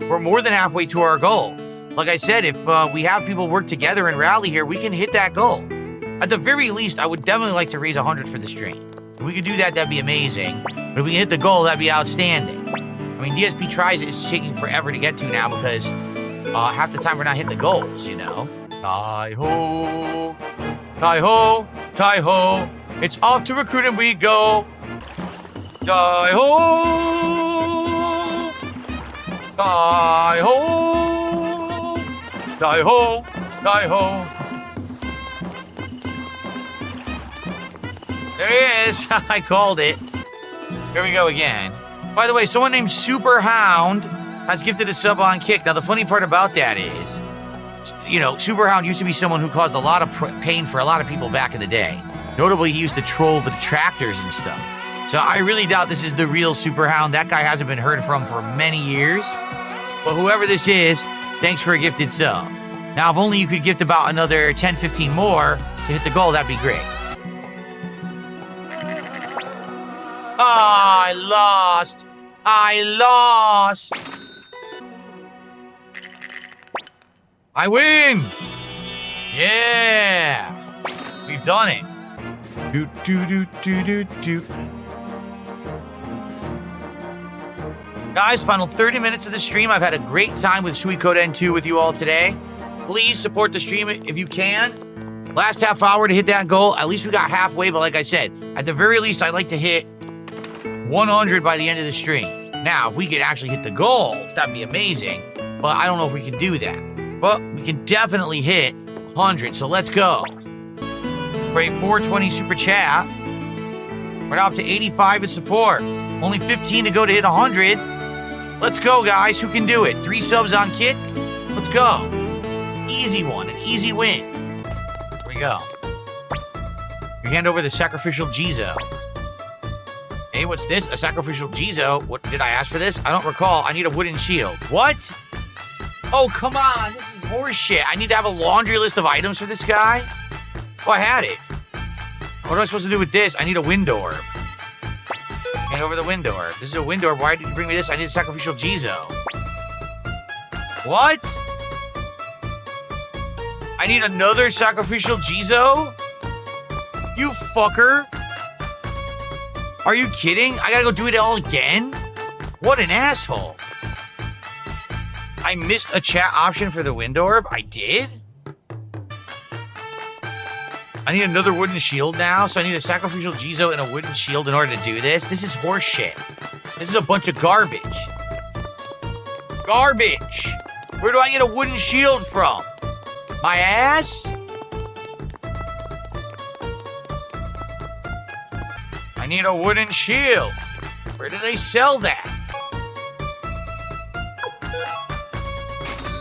we're more than halfway to our goal. Like I said, if we have people work together and rally here, we can hit that goal. At the very least, I would definitely like to raise 100 for the stream. If we could do that, that'd be amazing. But if we can hit the goal, that'd be outstanding. I mean, DSP tries it's taking forever to get to now because half the time we're not hitting the goals, you know? Hi-ho, hi-ho, hi-ho. It's off to Recruitment we go. Hi-ho, hi-ho. Die-ho! Die-ho! There he is! I called it. Here we go again. By the way, someone named Super Hound has gifted a sub on Kick. Now, the funny part about that is, you know, Super Hound used to be someone who caused a lot of pain for a lot of people back in the day. Notably, he used to troll the detractors and stuff. So I really doubt this is the real Super Hound. That guy hasn't been heard from for many years. But whoever this is, thanks for a gifted sub. Now, if only you could gift about another 10, 15 more to hit the goal, that'd be great. Oh, I lost. I lost. I win. Yeah. We've done it. Do, do, do, do, do, do. Guys, final 30 minutes of the stream. I've had a great time with Suikoden 2 with you all today. Please support the stream if you can. Last half hour to hit that goal. At least we got halfway, but like I said, at the very least, I'd like to hit 100 by the end of the stream. Now, if we could actually hit the goal, that'd be amazing. But I don't know if we can do that. But we can definitely hit 100, so let's go. For a 420 super chat. We're now up to 85 in support. Only 15 to go to hit 100. Let's go, guys. Who can do it? 3 subs on Kick. Let's go. Easy one, an easy win. you go. You hand over the sacrificial Jizo. Hey, what's this? A sacrificial Jizo? What, did I ask for this? I don't recall. I need a wooden shield. What? Oh, come on. This is horseshit. I need to have a laundry list of items for this guy? Oh, I had it. What am I supposed to do with this? I need a wind orb. Hand over the wind orb. This is a wind orb. Why did you bring me this? I need a sacrificial Jizo. What? I need another sacrificial Jizo? You fucker. Are you kidding? I gotta go do it all again? What an asshole. I missed a chat option for the wind orb? I did? I need another wooden shield now, so I need a sacrificial Jizo and a wooden shield in order to do this? This is horseshit. This is a bunch of garbage. Garbage! Where do I get a wooden shield from? My ass? I need a wooden shield. Where do they sell that?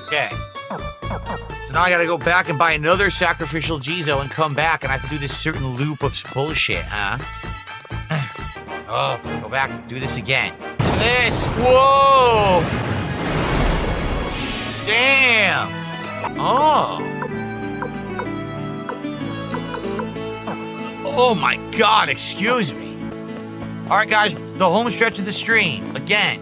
Okay. So now I gotta go back and buy another sacrificial Jizo and come back, and I have to do this certain loop of bullshit, huh? Oh, go back and do this again. This! Whoa! Damn! Oh! Oh my god, excuse me. Alright guys, the home stretch of the stream. Again,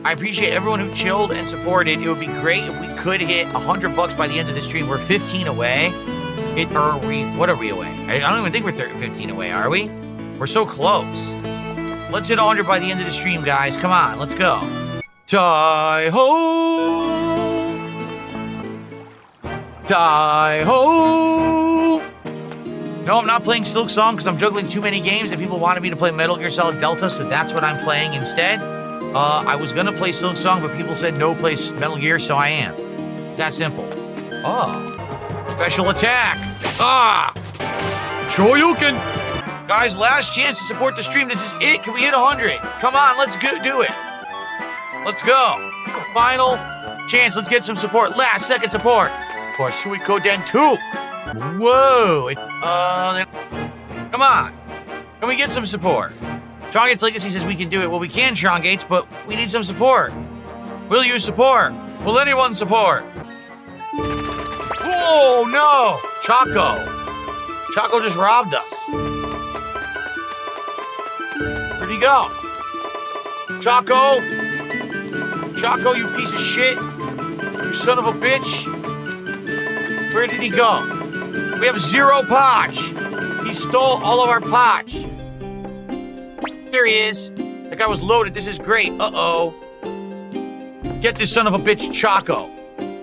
I appreciate everyone who chilled and supported. It would be great if we could hit $100 by the end of the stream. We're 15 away. What are we away? I don't even think we're 15 away, are we? We're so close. Let's hit 100 by the end of the stream, guys. Come on, let's go. Die-ho! Die-ho! No, I'm not playing Silk Song because I'm juggling too many games and people wanted me to play Metal Gear Solid Delta, so that's what I'm playing instead. I was gonna play Silk Song, but people said no, play Metal Gear, so I am. It's that simple. Oh. Special attack. Ah! Shoryuken! Guys, last chance to support the stream. This is it. Can we hit 100? Come on, let's go do it. Let's go. Final chance. Let's get some support. Last second support for Suikoden 2. Whoa. Come on. Can we get some support? Trongate's Legacy says we can do it. Well, we can, Trongates, but we need some support. Will you support? Will anyone support? Oh, no. Choco. Choco just robbed us. Where'd he go? Choco. Choco, you piece of shit. You son of a bitch. Where did he go? We have 0 potch. He stole all of our potch. There he is. That guy was loaded. This is great. Uh-oh. Get this son of a bitch, Choco.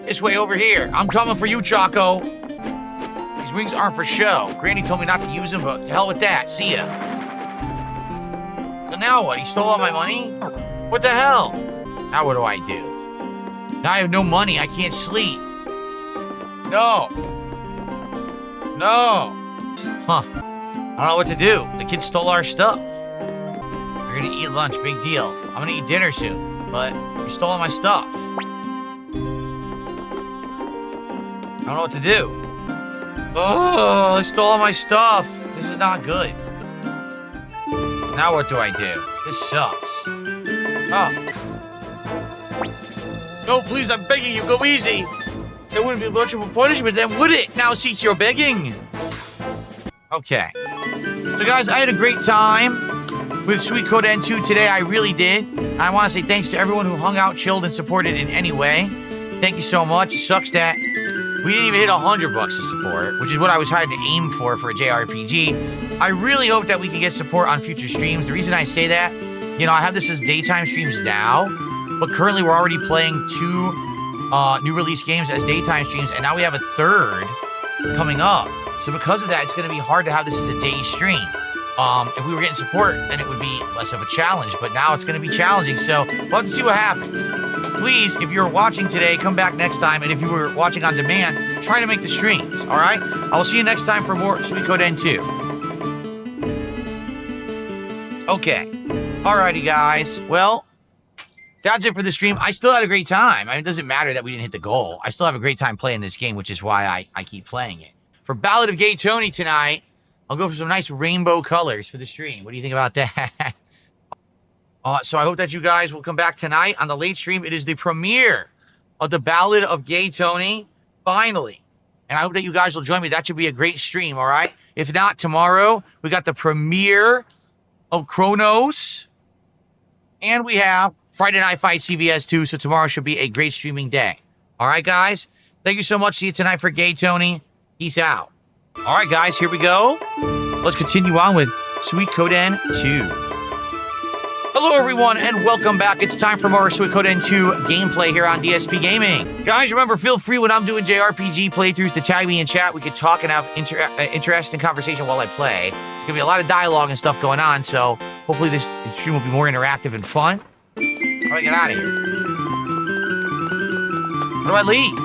This way over here. I'm coming for you, Choco. These wings aren't for show. Granny told me not to use them, but to hell with that. See ya. So now what? He stole all my money? What the hell? Now what do I do? Now I have no money. I can't sleep. No. No. Huh. I don't know what to do. The kid stole our stuff. We're gonna eat lunch. Big deal. I'm gonna eat dinner soon. But you stole all my stuff. I don't know what to do. Oh, they stole all my stuff. This is not good. Now what do I do? This sucks. Oh. No, please, I'm begging you, go easy. There wouldn't be much of a punishment then, would it? Now cease your begging. Okay. So guys, I had a great time with Suikoden 2 today. I really did. I want to say thanks to everyone who hung out, chilled, and supported in any way. Thank you so much. It sucks that we didn't even hit $100 to support, which is what I was trying to aim for a JRPG. I really hope that we can get support on future streams. The reason I say that, you know, I have this as daytime streams now, but currently we're already playing 2 new release games as daytime streams, and now we have a 3rd coming up. So because of that, it's going to be hard to have this as a day stream. If we were getting support, then it would be less of a challenge, but now it's going to be challenging, so we'll have to see what happens. Please, if you're watching today, come back next time, and if you were watching on demand, try to make the streams, all right? I will see you next time for more Suikoden 2. Okay. Alrighty, guys. Well, that's it for the stream. I still had a great time. I mean, it doesn't matter that we didn't hit the goal. I still have a great time playing this game, which is why I keep playing it. For Ballad of Gay Tony tonight, I'll go for some nice rainbow colors for the stream. What do you think about that? So I hope that you guys will come back tonight on the late stream. It is the premiere of the Ballad of Gay Tony, finally. And I hope that you guys will join me. That should be a great stream, all right? If not, tomorrow, we got the premiere of Chronos. And we have Friday Night Fight CVS 2, so tomorrow should be a great streaming day. All right, guys? Thank you so much. See you tonight for Gay Tony. Peace out. All right, guys, here we go. Let's continue on with Suikoden 2. Hello, everyone, and welcome back. It's time for more Suikoden 2 gameplay here on DSP Gaming. Guys, remember, feel free when I'm doing JRPG playthroughs to tag me in chat. We could talk and have interesting conversation while I play. There's going to be a lot of dialogue and stuff going on, so hopefully this stream will be more interactive and fun. How do I get out of here? How do I leave?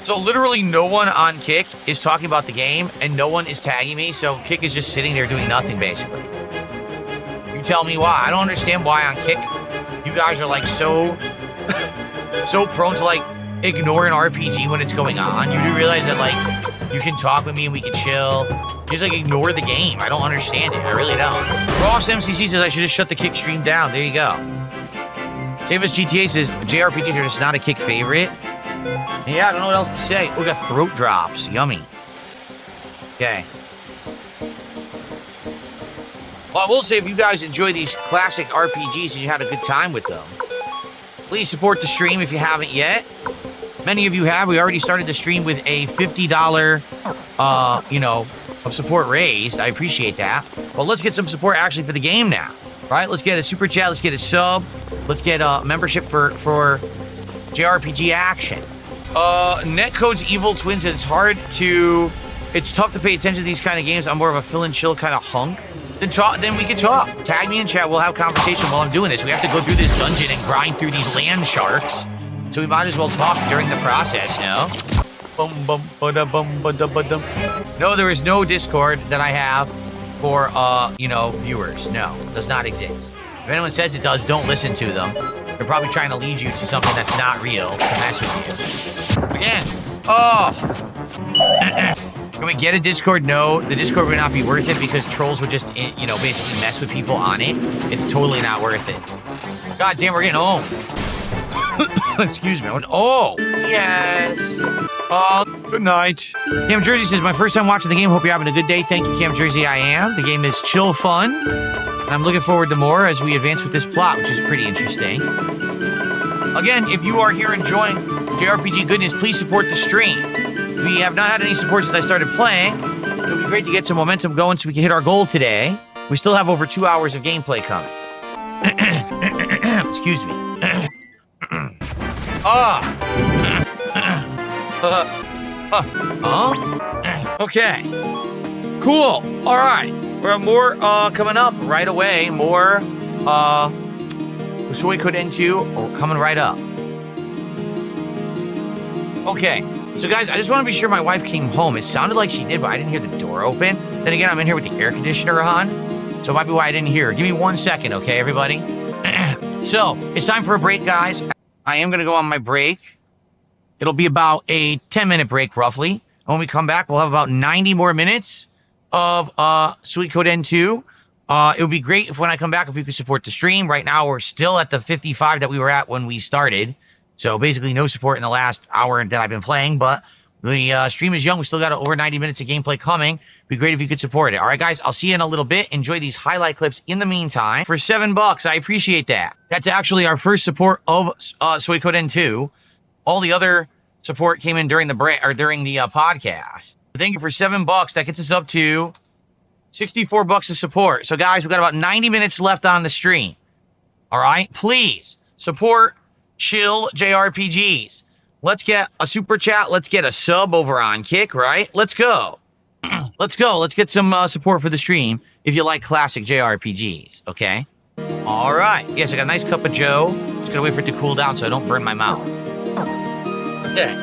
So literally no one on Kick is talking about the game, and no one is tagging me, so Kick is just sitting there doing nothing, basically. You tell me why. I don't understand why on Kick you guys are, like, so prone to, like, ignore an RPG when it's going on. You do realize that, like, you can talk with me and we can chill. Just, like, ignore the game. I don't understand it. I really don't. Ross MCC says I should just shut the Kick stream down. There you go. Samus GTA says JRPGs are just not a Kick favorite. Yeah, I don't know what else to say. We got throat drops. Yummy. Okay. Well, I will say if you guys enjoy these classic RPGs and you had a good time with them, please support the stream if you haven't yet. Many of you have. We already started the stream with a $50, of support raised. I appreciate that. Well, let's get some support actually for the game now. All right, let's get a super chat. Let's get a sub. Let's get a membership for JRPG action. Netcode's Evil Twin says it's tough to pay attention to these kind of games. I'm more of a fill and chill kind of hunk. Then we can talk. Tag me in chat. We'll have conversation while I'm doing this. We have to go through this dungeon and grind through these land sharks. So we might as well talk during the process, no? No, there is no Discord that I have for, viewers. No, it does not exist. If anyone says it does, don't listen to them. They're probably trying to lead you to something that's not real to mess with you. Again. Oh. Can we get a Discord? No, the Discord would not be worth it because trolls would just, basically mess with people on it. It's totally not worth it. God damn, we're getting home. Excuse me. Oh, yes. Good night. Cam Jersey says, my first time watching the game. Hope you're having a good day. Thank you, Cam Jersey. I am. The game is chill fun. And I'm looking forward to more as we advance with this plot, which is pretty interesting. Again, if you are here enjoying JRPG goodness, please support the stream. We have not had any support since I started playing. It would be great to get some momentum going so we can hit our goal today. We still have over 2 hours of gameplay coming. Excuse me. Okay. Cool. All right. We have more coming up right away. More Suikoden 2 coming right up. Okay. So guys, I just want to be sure my wife came home. It sounded like she did, but I didn't hear the door open. Then again, I'm in here with the air conditioner on. So it might be why I didn't hear her. Give me 1 second, okay, everybody? So, it's time for a break, guys. I am going to go on my break. It'll be about a 10-minute break, roughly. And when we come back, we'll have about 90 more minutes of Suikoden 2. It would be great if when I come back, if you could support the stream. Right now, we're still at the 55 that we were at when we started. So basically no support in the last hour that I've been playing, but the stream is young. We still got over 90 minutes of gameplay coming. It'd be great if you could support it. All right, guys, I'll see you in a little bit. Enjoy these highlight clips in the meantime. For $7, I appreciate that. That's actually our first support of Suikoden 2. All the other support came in during the break or during the podcast. Thank you for $7. That gets us up to $64 of support. So, guys, we've got about 90 minutes left on the stream. All right, please support chill JRPGs. Let's get a super chat. Let's get a sub over on Kick, right? Let's go. Let's go. Let's get some support for the stream if you like classic JRPGs, okay? All right. Yes, I got a nice cup of Joe. Just gonna wait for it to cool down so I don't burn my mouth. Okay.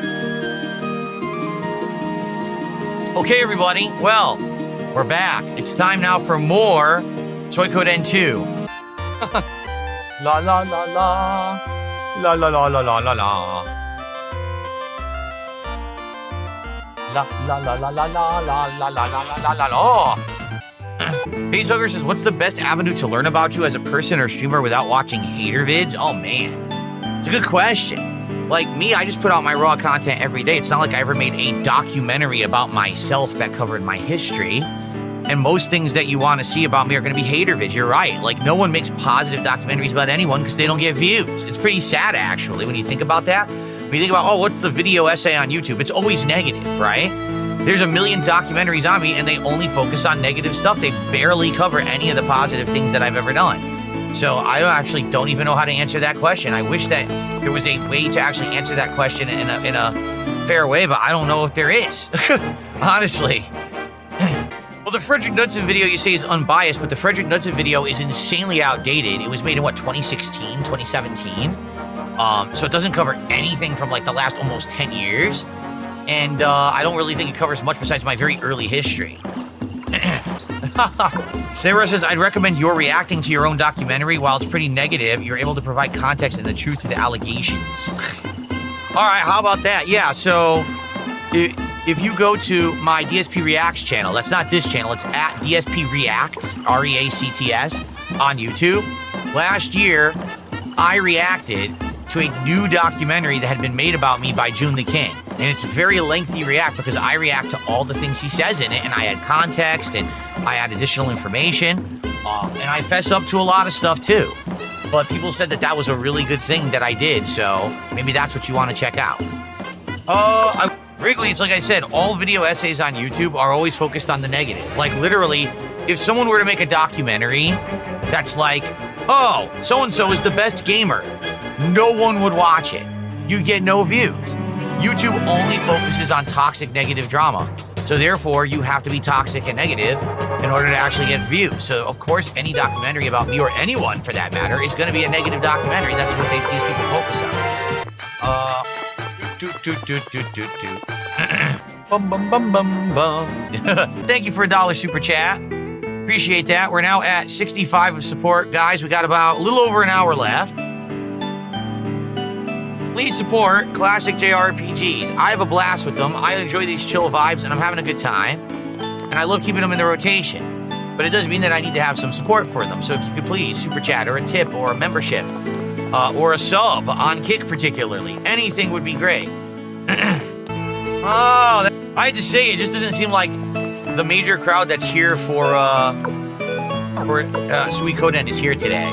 Okay, everybody. Well, we're back. It's time now for more Suikoden 2. La la la la. La la la la la la la. La la la la la la la la la la la la la. Face Hugger says, what's the best avenue to learn about you as a person or streamer without watching hater vids? Oh man, it's a good question. Like me, I just put out my raw content every day. It's not like I ever made a documentary about myself that covered my history. And most things that you want to see about me are going to be hater vids. You're right. Like no one makes positive documentaries about anyone because they don't get views. It's pretty sad actually when you think about that. When you think about, oh, what's the video essay on YouTube? It's always negative, right? There's a million documentaries on me and they only focus on negative stuff. They barely cover any of the positive things that I've ever done. So I actually don't even know how to answer that question. I wish that there was a way to actually answer that question in a fair way, but I don't know if there is, honestly. Well, the Frederick Knudsen video you say is unbiased, but the Frederick Knudsen video is insanely outdated. It was made in, what, 2016, 2017? So it doesn't cover anything from, like, the last almost 10 years. And I don't really think it covers much besides my very early history. Sarah says, I'd recommend you're reacting to your own documentary. While it's pretty negative, you're able to provide context and the truth to the allegations. All right, how about that? Yeah, so if you go to my DSP Reacts channel, that's not this channel, it's at DSP Reacts, R-E-A-C-T-S, on YouTube. Last year, I reacted to a new documentary that had been made about me by June the King. And it's a very lengthy react because I react to all the things he says in it, and I add context, and I add additional information, and I fess up to a lot of stuff too. But people said that that was a really good thing that I did, so maybe that's what you want to check out. Wrigley, it's like I said, all video essays on YouTube are always focused on the negative. Like literally, if someone were to make a documentary that's like, oh, so-and-so is the best gamer, no one would watch it. You get no views. YouTube only focuses on toxic negative drama. So therefore, you have to be toxic and negative in order to actually get views. So of course, any documentary about me or anyone for that matter is going to be a negative documentary. That's what these people focus on. Bum bum bum bum bum. Thank you for $1 super chat. Appreciate that. We're now at 65 of support. Guys, we got about a little over an hour left. Please support classic JRPGs. I have a blast with them. I enjoy these chill vibes, and I'm having a good time. And I love keeping them in the rotation. But it does mean that I need to have some support for them. So if you could please, super chat, or a tip, or a membership, or a sub on Kick particularly. Anything would be great. I had to say, it just doesn't seem like the major crowd that's here for Suikoden is here today.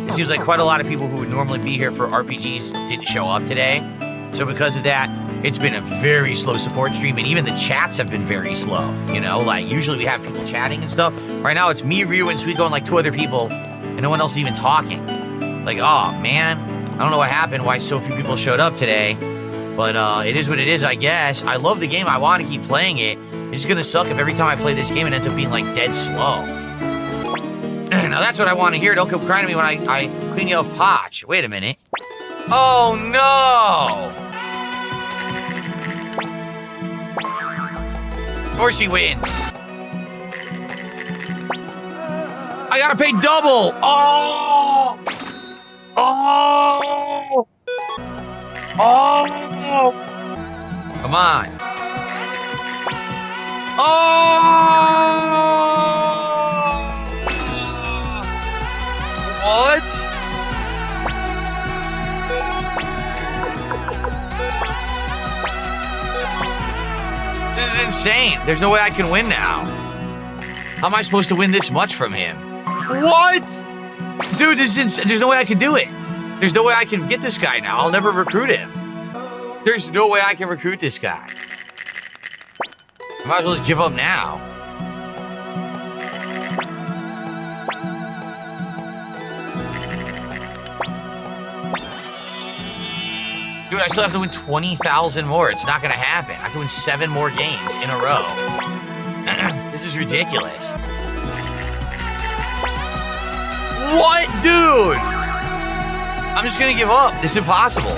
It seems like quite a lot of people who would normally be here for RPGs didn't show up today. So because of that, it's been a very slow support stream, and even the chats have been very slow. You know, like usually we have people chatting and stuff. Right now it's me, Ryu, and Suiko, and like 2 other people, and no one else is even talking. Like, oh man, I don't know what happened, why so few people showed up today. But it is what it is, I guess. I love the game, I want to keep playing it. It's just gonna suck if every time I play this game it ends up being like dead slow. Now that's what I want to hear. Don't come crying to me when I clean you off Potch. Wait a minute. Oh no! Of course he wins. I gotta pay double! Oh! Oh! Oh! Come on. Oh! What? This is insane. There's no way I can win now. How am I supposed to win this much from him? What? Dude, this is insane. There's no way I can do it. There's no way I can get this guy now. I'll never recruit him. There's no way I can recruit this guy. I might as well just give up now. Dude, I still have to win 20,000 more. It's not gonna happen. I have to win 7 more games in a row. This is ridiculous. What, dude? I'm just gonna give up. This is impossible.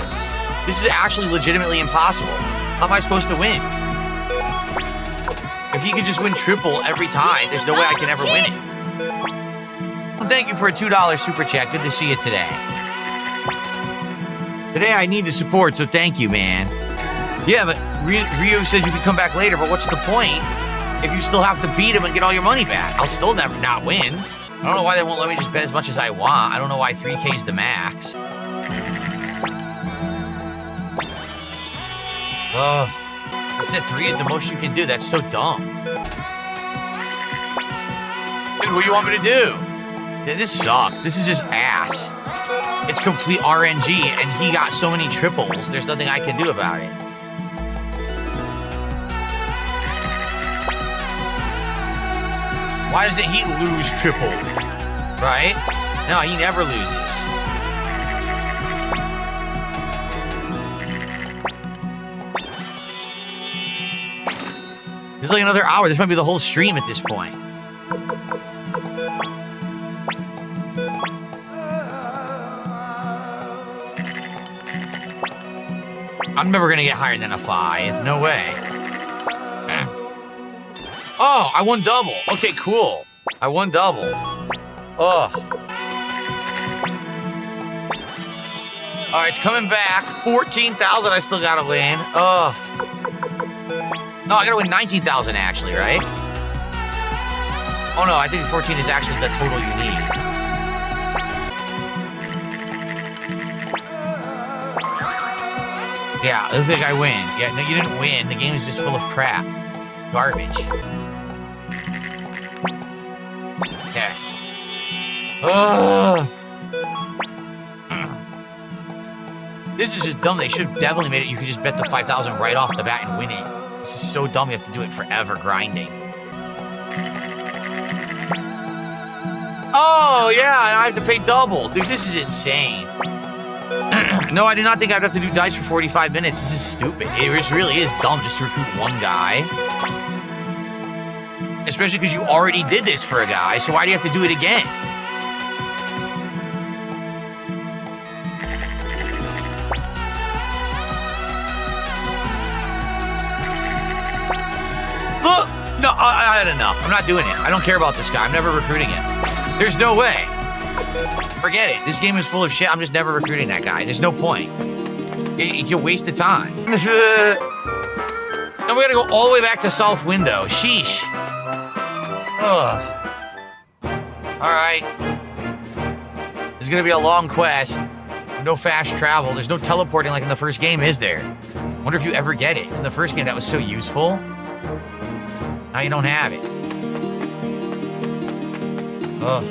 This is actually legitimately impossible. How am I supposed to win? If he could just win triple every time, there's no way I can ever win it. Well, thank you for a $2 super chat. Good to see you today. Today I need the support, so thank you, man. Yeah, but Ryu says you can come back later, but what's the point if you still have to beat him and get all your money back? I'll still never not win. I don't know why they won't let me just bet as much as I want. I don't know why 3K is the max. Ugh. I said 3 is the most you can do. That's so dumb. Dude, what do you want me to do? Yeah, this sucks. This is just ass. It's complete RNG, and he got so many triples. There's nothing I can do about it. Why doesn't he lose triple? Right? No, he never loses. There's like another hour. This might be the whole stream at this point. I'm never gonna get higher than a 5. No way. Oh, I won double. Okay, cool. I won double. Ugh. All right, it's coming back. 14,000 I still gotta win. Ugh. No, I gotta win 19,000 actually, right? Oh no, I think 14 is actually the total you need. Yeah, I think I win. Yeah, no, you didn't win. The game is just full of crap. Garbage. Okay. Ugh. This is just dumb. They should have definitely made it. You could just bet the 5,000 right off the bat and win it. This is so dumb. You have to do it forever grinding. Oh, yeah, and I have to pay double. Dude, this is insane. No, I did not think I'd have to do dice for 45 minutes. This is stupid. It just really is dumb just to recruit one guy. Especially because you already did this for a guy, so why do you have to do it again? Look! No, I had enough. I'm not doing it. I don't care about this guy. I'm never recruiting him. There's no way. Forget it. This game is full of shit. I'm just never recruiting that guy. There's no point. It's a waste of time. Now we gotta go all the way back to South Window. Sheesh. Ugh. Alright. This is gonna be a long quest. No fast travel. There's no teleporting like in the first game, is there? Wonder if you ever get it. In the first game, that was so useful. Now you don't have it. Ugh.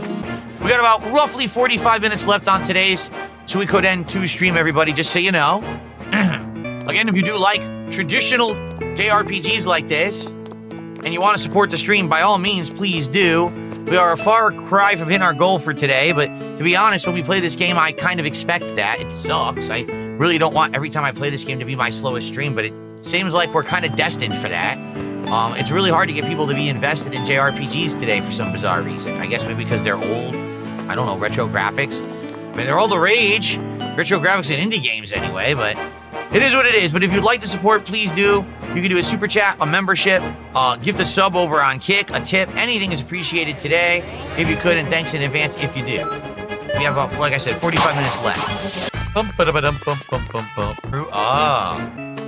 We got about roughly 45 minutes left on today's Suikoden 2 stream, everybody, just so you know. Again, if you do like traditional JRPGs like this, and you want to support the stream, by all means, please do. We are a far cry from hitting our goal for today, but to be honest, when we play this game, I kind of expect that. It sucks. I really don't want every time I play this game to be my slowest stream, but it seems like we're kind of destined for that. It's really hard to get people to be invested in JRPGs today for some bizarre reason. I guess maybe because they're old. I don't know, retro graphics. I mean, they're all the rage. Retro graphics in indie games anyway, but it is what it is. But if you'd like to support, please do. You can do a super chat, a membership, gift a sub over on Kick, a tip. Anything is appreciated today if you could, and thanks in advance if you do. We have about, like I said, 45 minutes left.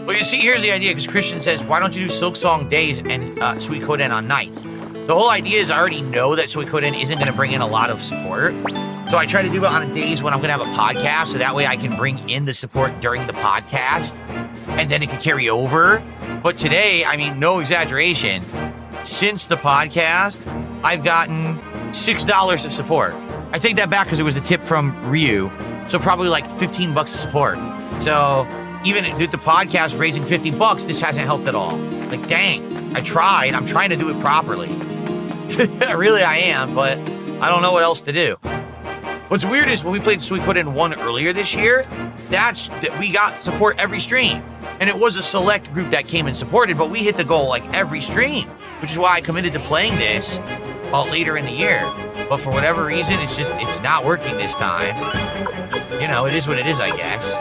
Well, you see, here's the idea, because Christian says, why don't you do Silk Song days and Suikoden on nights? The whole idea is I already know that Suikoden isn't going to bring in a lot of support. So I try to do it on the days when I'm going to have a podcast, so that way I can bring in the support during the podcast, and then it can carry over. But today, I mean, no exaggeration, since the podcast, I've gotten $6 of support. I take that back because it was a tip from Ryu, so probably like 15 bucks of support. So even with the podcast raising 50 bucks, this hasn't helped at all. Like, dang, I tried. I'm trying to do it properly. Really, I am, but I don't know what else to do. What's weird is when we played Suikoden 1 earlier this year, we got support every stream. And it was a select group that came and supported, but we hit the goal like every stream, which is why I committed to playing this later in the year. But for whatever reason, it's not working this time. You know, it is what it is, I guess.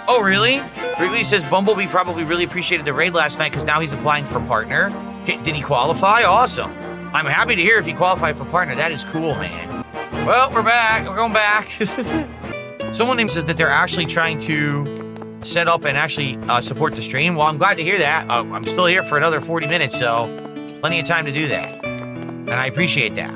Oh, really? Wrigley says Bumblebee probably really appreciated the raid last night because now he's applying for partner. Did he qualify? Awesome. I'm happy to hear if he qualified for partner. That is cool, man. Well, we're back. We're going back. Someone named says that they're actually trying to set up and actually support the stream. Well, I'm glad to hear that. I'm still here for another 40 minutes, so plenty of time to do that. And I appreciate that.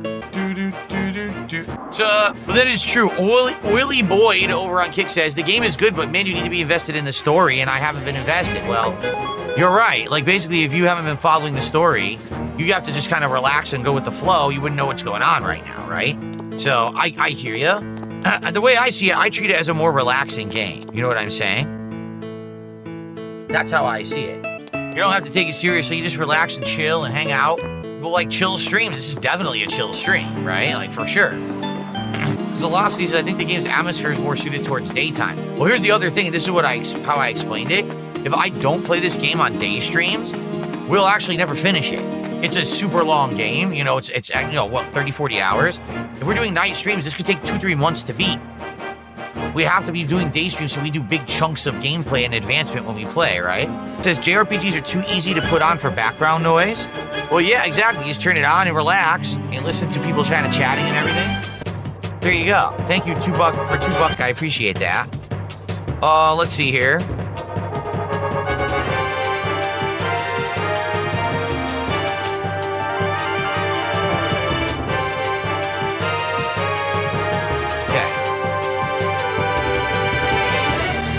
So, well, that is true. Oily Boyd over on Kick says, the game is good, but man, you need to be invested in the story, and I haven't been invested. Well, you're right. Like, basically, if you haven't been following the story, you have to just kind of relax and go with the flow. You wouldn't know what's going on right now, right? So, I hear you. The way I see it, I treat it as a more relaxing game. You know what I'm saying? That's how I see it. You don't have to take it seriously. You just relax and chill and hang out. People like chill streams. This is definitely a chill stream, right? Like, for sure. Velocity says, I think the game's atmosphere is more suited towards daytime. Well, here's the other thing, and this is how I explained it. If I don't play this game on day streams, we'll actually never finish it. It's a super long game. You know, it's you know, what, 30, 40 hours? If we're doing night streams, this could take 2-3 months to beat. We have to be doing day streams so we do big chunks of gameplay and advancement when we play, right? It says JRPGs are too easy to put on for background noise. Well, yeah, exactly. You just turn it on and relax and listen to people trying to chatting and everything. There you go. Thank you, $2 for $2. I appreciate that. Let's see here.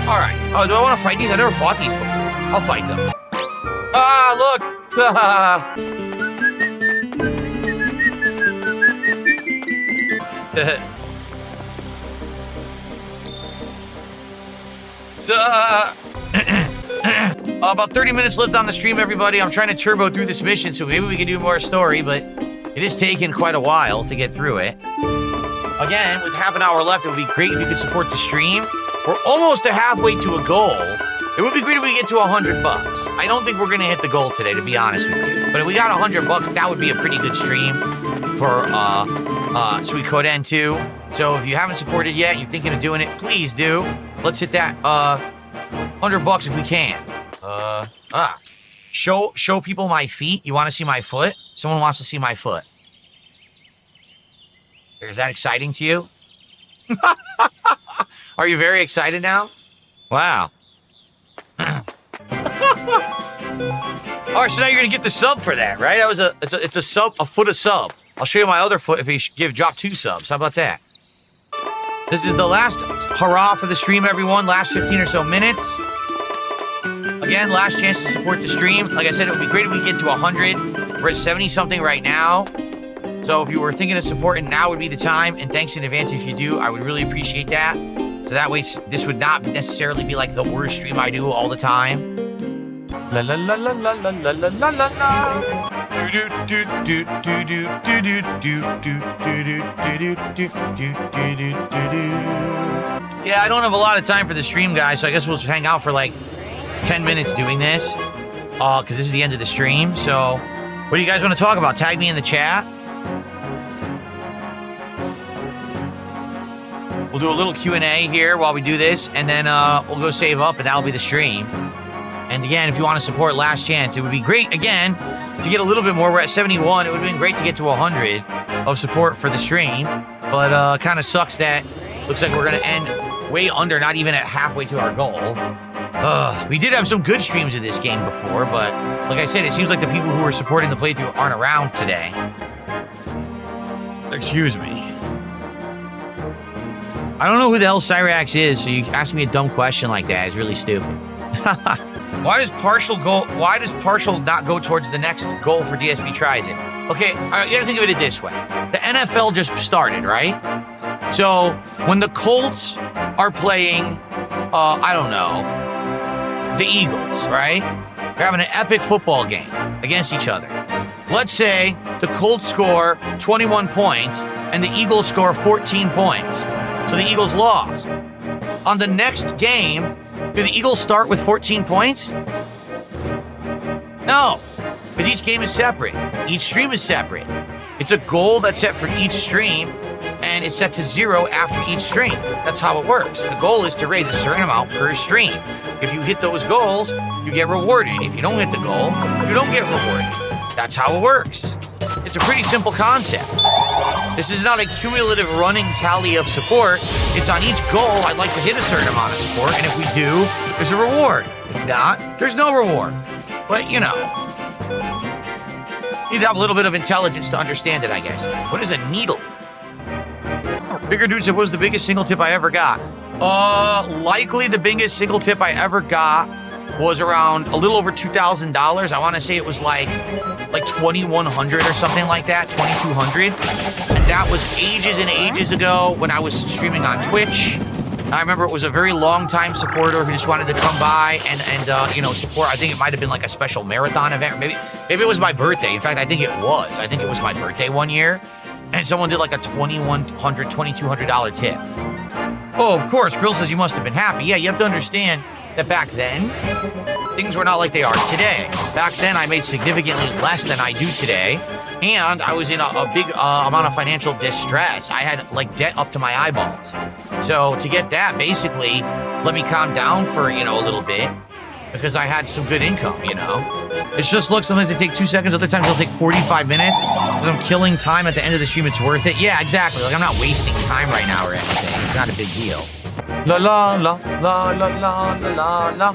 Alright. Oh, do I want to fight these? I never fought these before. I'll fight them. Ah, look! About 30 minutes left on the stream, everybody. I'm trying to turbo through this mission, so maybe we can do more story, but it is taking quite a while to get through it. Again, with half an hour left, it would be great if you could support the stream. We're almost halfway to a goal. It would be great if we get to $100. I don't think we're gonna hit the goal today, to be honest with you. But if we got $100, that would be a pretty good stream for Suikoden 2. So if you haven't supported yet, you're thinking of doing it, please do. Let's hit that $100 if we can. Show people my feet. You want to see my foot? Someone wants to see my foot. Is that exciting to you? Are you very excited now? Wow. Alright, so now you're gonna get the sub for that, right? That was it's a sub, a foot of sub. I'll show you my other foot if you drop 2 subs. How about that? This is the last hurrah for the stream, everyone. Last 15 or so minutes. Again, last chance to support the stream. Like I said, it would be great if we get to 100. We're at 70-something right now. So if you were thinking of supporting, now would be the time. And thanks in advance if you do. I would really appreciate that. So that way, this would not necessarily be like the worst stream I do all the time. La la la la la la la la la la. Yeah, I don't have a lot of time for the stream, guys, so I guess we'll hang out for like 10 minutes doing this. Because this is the end of the stream. So, what do you guys want to talk about? Tag me in the chat. We'll do a little Q&A here while we do this, and then we'll go save up, and that'll be the stream. And again, if you want to support Last Chance, it would be great, again, to get a little bit more. We're at 71. It would have been great to get to 100 of support for the stream. But kind of sucks that looks like we're going to end way under, not even at halfway to our goal. We did have some good streams of this game before, but like I said, it seems like the people who are supporting the playthrough aren't around today. Excuse me. I don't know who the hell Cyrax is, so you ask me a dumb question like that. It's really stupid. Why does partial not go towards the next goal for DSP tries it? Okay, you gotta think of it this way. The NFL just started, right? So when the Colts are playing, I don't know, the Eagles, right? They're having an epic football game against each other. Let's say the Colts score 21 points and the Eagles score 14 points. So the Eagles lost. On the next game, do the Eagles start with 14 points? No, because each game is separate. Each stream is separate. It's a goal that's set for each stream, and it's set to 0 after each stream. That's how it works. The goal is to raise a certain amount per stream. If you hit those goals, you get rewarded. If you don't hit the goal, you don't get rewarded. That's how it works. It's a pretty simple concept. This is not a cumulative running tally of support. It's on each goal, I'd like to hit a certain amount of support, and if we do, there's a reward. If not, there's no reward. But, you know, you'd have a little bit of intelligence to understand it, I guess. What is a needle? Bigger Dude said, what was the biggest single tip I ever got? Likely the biggest single tip I ever got was around a little over $2,000. I want to say it was like 2,100 or something like that, 2,200. And that was ages and ages ago when I was streaming on Twitch. I remember it was a very long-time supporter who just wanted to come by and you know, support. I think it might have been like a special marathon event, or maybe it was my birthday. In fact, I think it was. I think it was my birthday one year, and someone did like a $2,100, $2,200 tip. Oh, of course, Grill says you must have been happy. Yeah, you have to understand that back then, things were not like they are today. Back then, I made significantly less than I do today, and I was in a big amount of financial distress. I had like debt up to my eyeballs. So to get that, basically, let me calm down for, you know, a little bit, because I had some good income, you know? It's just, look, sometimes they take 2 seconds, other times they'll take 45 minutes, because I'm killing time at the end of the stream, it's worth it. Yeah, exactly, like I'm not wasting time right now or anything. It's not a big deal. La la la la la la la la.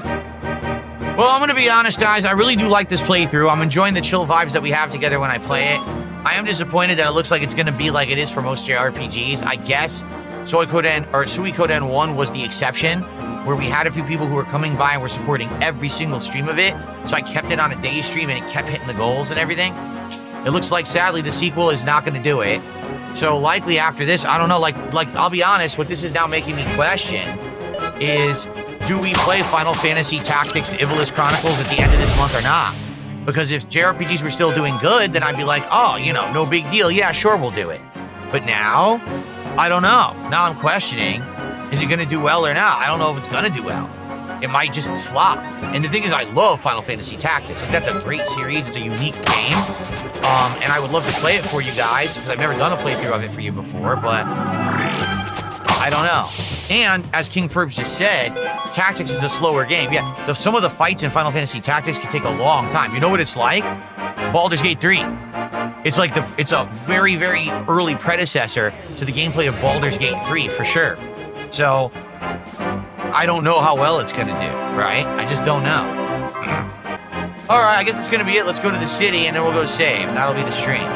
Well, I'm gonna be honest, guys, I really do like this playthrough. I'm enjoying the chill vibes that we have together when I play it. I am disappointed that it looks like it's gonna be like it is for most JRPGs. I guess Suikoden 1 was the exception, where we had a few people who were coming by and were supporting every single stream of it. So I kept it on a day stream and it kept hitting the goals and everything. It looks like, sadly, the sequel is not gonna do it. So likely after this, I don't know, like I'll be honest, what this is now making me question is, do we play Final Fantasy Tactics Ivalice Chronicles at the end of this month or not? Because if JRPGs were still doing good, then I'd be like, oh, you know, no big deal. Yeah, sure, we'll do it. But now, I don't know. Now I'm questioning, is it gonna do well or not? I don't know if it's gonna do well. It might just flop. And the thing is, I love Final Fantasy Tactics. Like, that's a great series. It's a unique game. And I would love to play it for you guys, because I've never done a playthrough of it for you before, but I don't know. And as King Furbs just said, Tactics is a slower game. Yeah, some of the fights in Final Fantasy Tactics can take a long time. You know what it's like? Baldur's Gate 3. It's like it's a very, very early predecessor to the gameplay of Baldur's Gate 3, for sure. So, I don't know how well it's gonna do, right? I just don't know. All right, I guess it's gonna be it. Let's go to the city and then we'll go save. And that'll be the stream.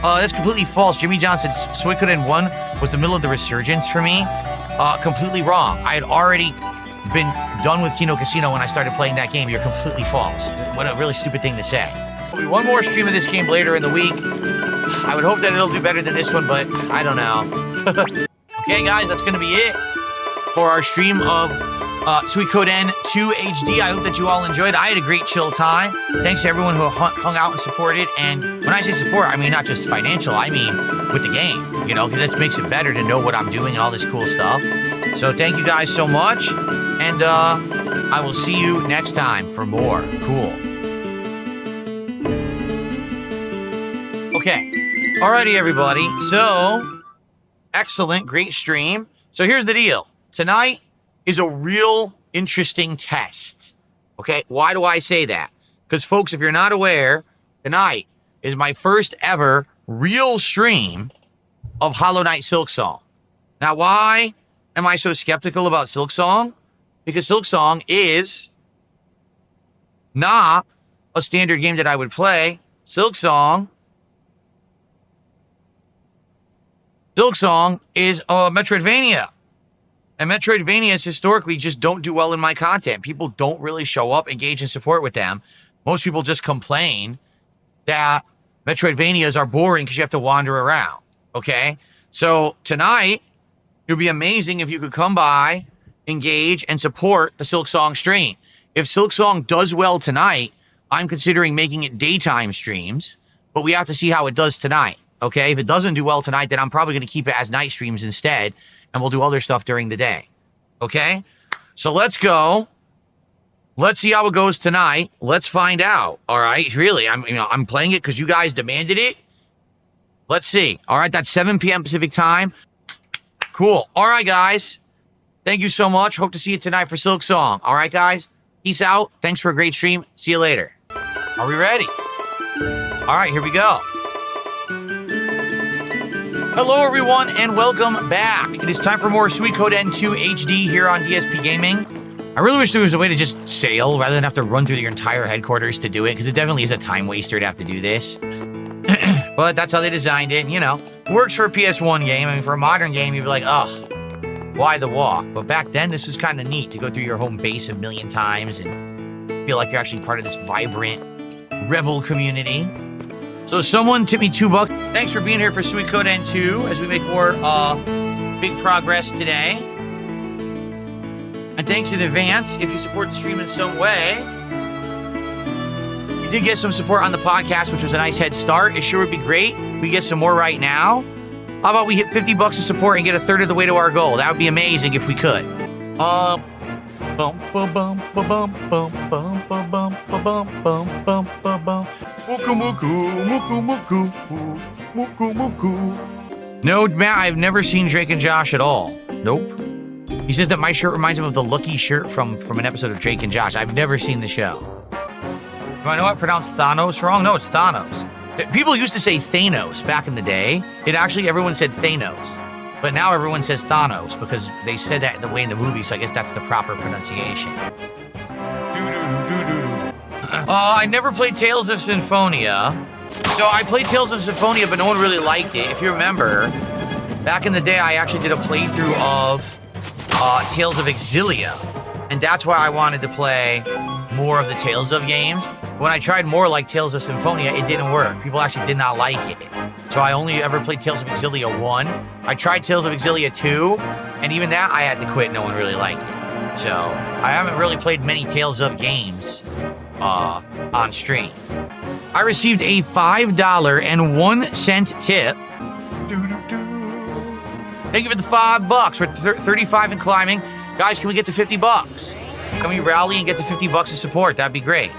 That's completely false. Jimmy John said Suikoden 1 was the middle of the resurgence for me. Completely wrong. I had already been done with Kino Casino when I started playing that game. You're completely false. What a really stupid thing to say. There'll be one more stream of this game later in the week. I would hope that it'll do better than this one, but I don't know. Okay, guys, that's gonna be it for our stream of Suikoden 2 HD. I hope that you all enjoyed. I had a great chill time. Thanks to everyone who hung out and supported. And when I say support, I mean not just financial, I mean with the game, you know, because that makes it better to know what I'm doing and all this cool stuff. So thank you guys so much. And I will see you next time for more cool. Okay. Alrighty, everybody. So, excellent, great stream. So here's the deal. Tonight is a real interesting test. Okay, why do I say that? Because folks, if you're not aware, tonight is my first ever real stream of Hollow Knight Silksong. Now, why am I so skeptical about Silksong? Because Silksong is not a standard game that I would play. Silksong is a Metroidvania. And Metroidvanias historically just don't do well in my content. People don't really show up, engage, and support with them. Most people just complain that Metroidvanias are boring because you have to wander around, okay? So tonight, it would be amazing if you could come by, engage, and support the Silksong stream. If Silksong does well tonight, I'm considering making it daytime streams, but we have to see how it does tonight, okay? If it doesn't do well tonight, then I'm probably going to keep it as night streams instead, and we'll do other stuff during the day, okay? So let's go. Let's see how it goes tonight. Let's find out, all right? Really, I'm playing it because you guys demanded it. Let's see. All right, that's 7 p.m. Pacific time. Cool. All right, guys. Thank you so much. Hope to see you tonight for Silksong. All right, guys? Peace out. Thanks for a great stream. See you later. Are we ready? All right, here we go. Hello, everyone, and welcome back. It is time for more Suikoden 2 HD here on DSP Gaming. I really wish there was a way to just sail rather than have to run through your entire headquarters to do it, because it definitely is a time waster to have to do this. But that's how they designed it, and, you know, it works for a PS1 game. I mean, for a modern game, you'd be like, ugh, why the walk? But back then, this was kind of neat to go through your home base a million times and feel like you're actually part of this vibrant rebel community. So someone tip me $2. Thanks for being here for Suikoden 2 as we make more big progress today. And thanks in advance if you support the stream in some way. We did get some support on the podcast, which was a nice head start. It sure would be great. We get some more right now. How about we hit $50 of support and get a third of the way to our goal? That would be amazing if we could. No, Matt, I've never seen Drake and Josh at all. Nope. He says that my shirt reminds him of the Lucky shirt from an episode of Drake and Josh. I've never seen the show. Do I know I pronounced Thanos wrong? No, it's Thanos. People used to say Thanos back in the day. Everyone said Thanos. But now everyone says Thanos because they said that the way in the movie, so I guess that's the proper pronunciation. I never played Tales of Symphonia. So I played Tales of Symphonia, but no one really liked it. If you remember, back in the day, I actually did a playthrough of Tales of Exilia. And that's why I wanted to play more of the Tales of games. When I tried more like Tales of Symphonia, it didn't work. People actually did not like it. So I only ever played Tales of Exilia 1. I tried Tales of Exilia 2, and even that I had to quit. No one really liked it. So I haven't really played many Tales of games on stream. I received a $5.01 tip. Thank you for the $5. We're 35 and climbing. Guys, can we get to $50? Can we rally and get to $50 of support? That'd be great.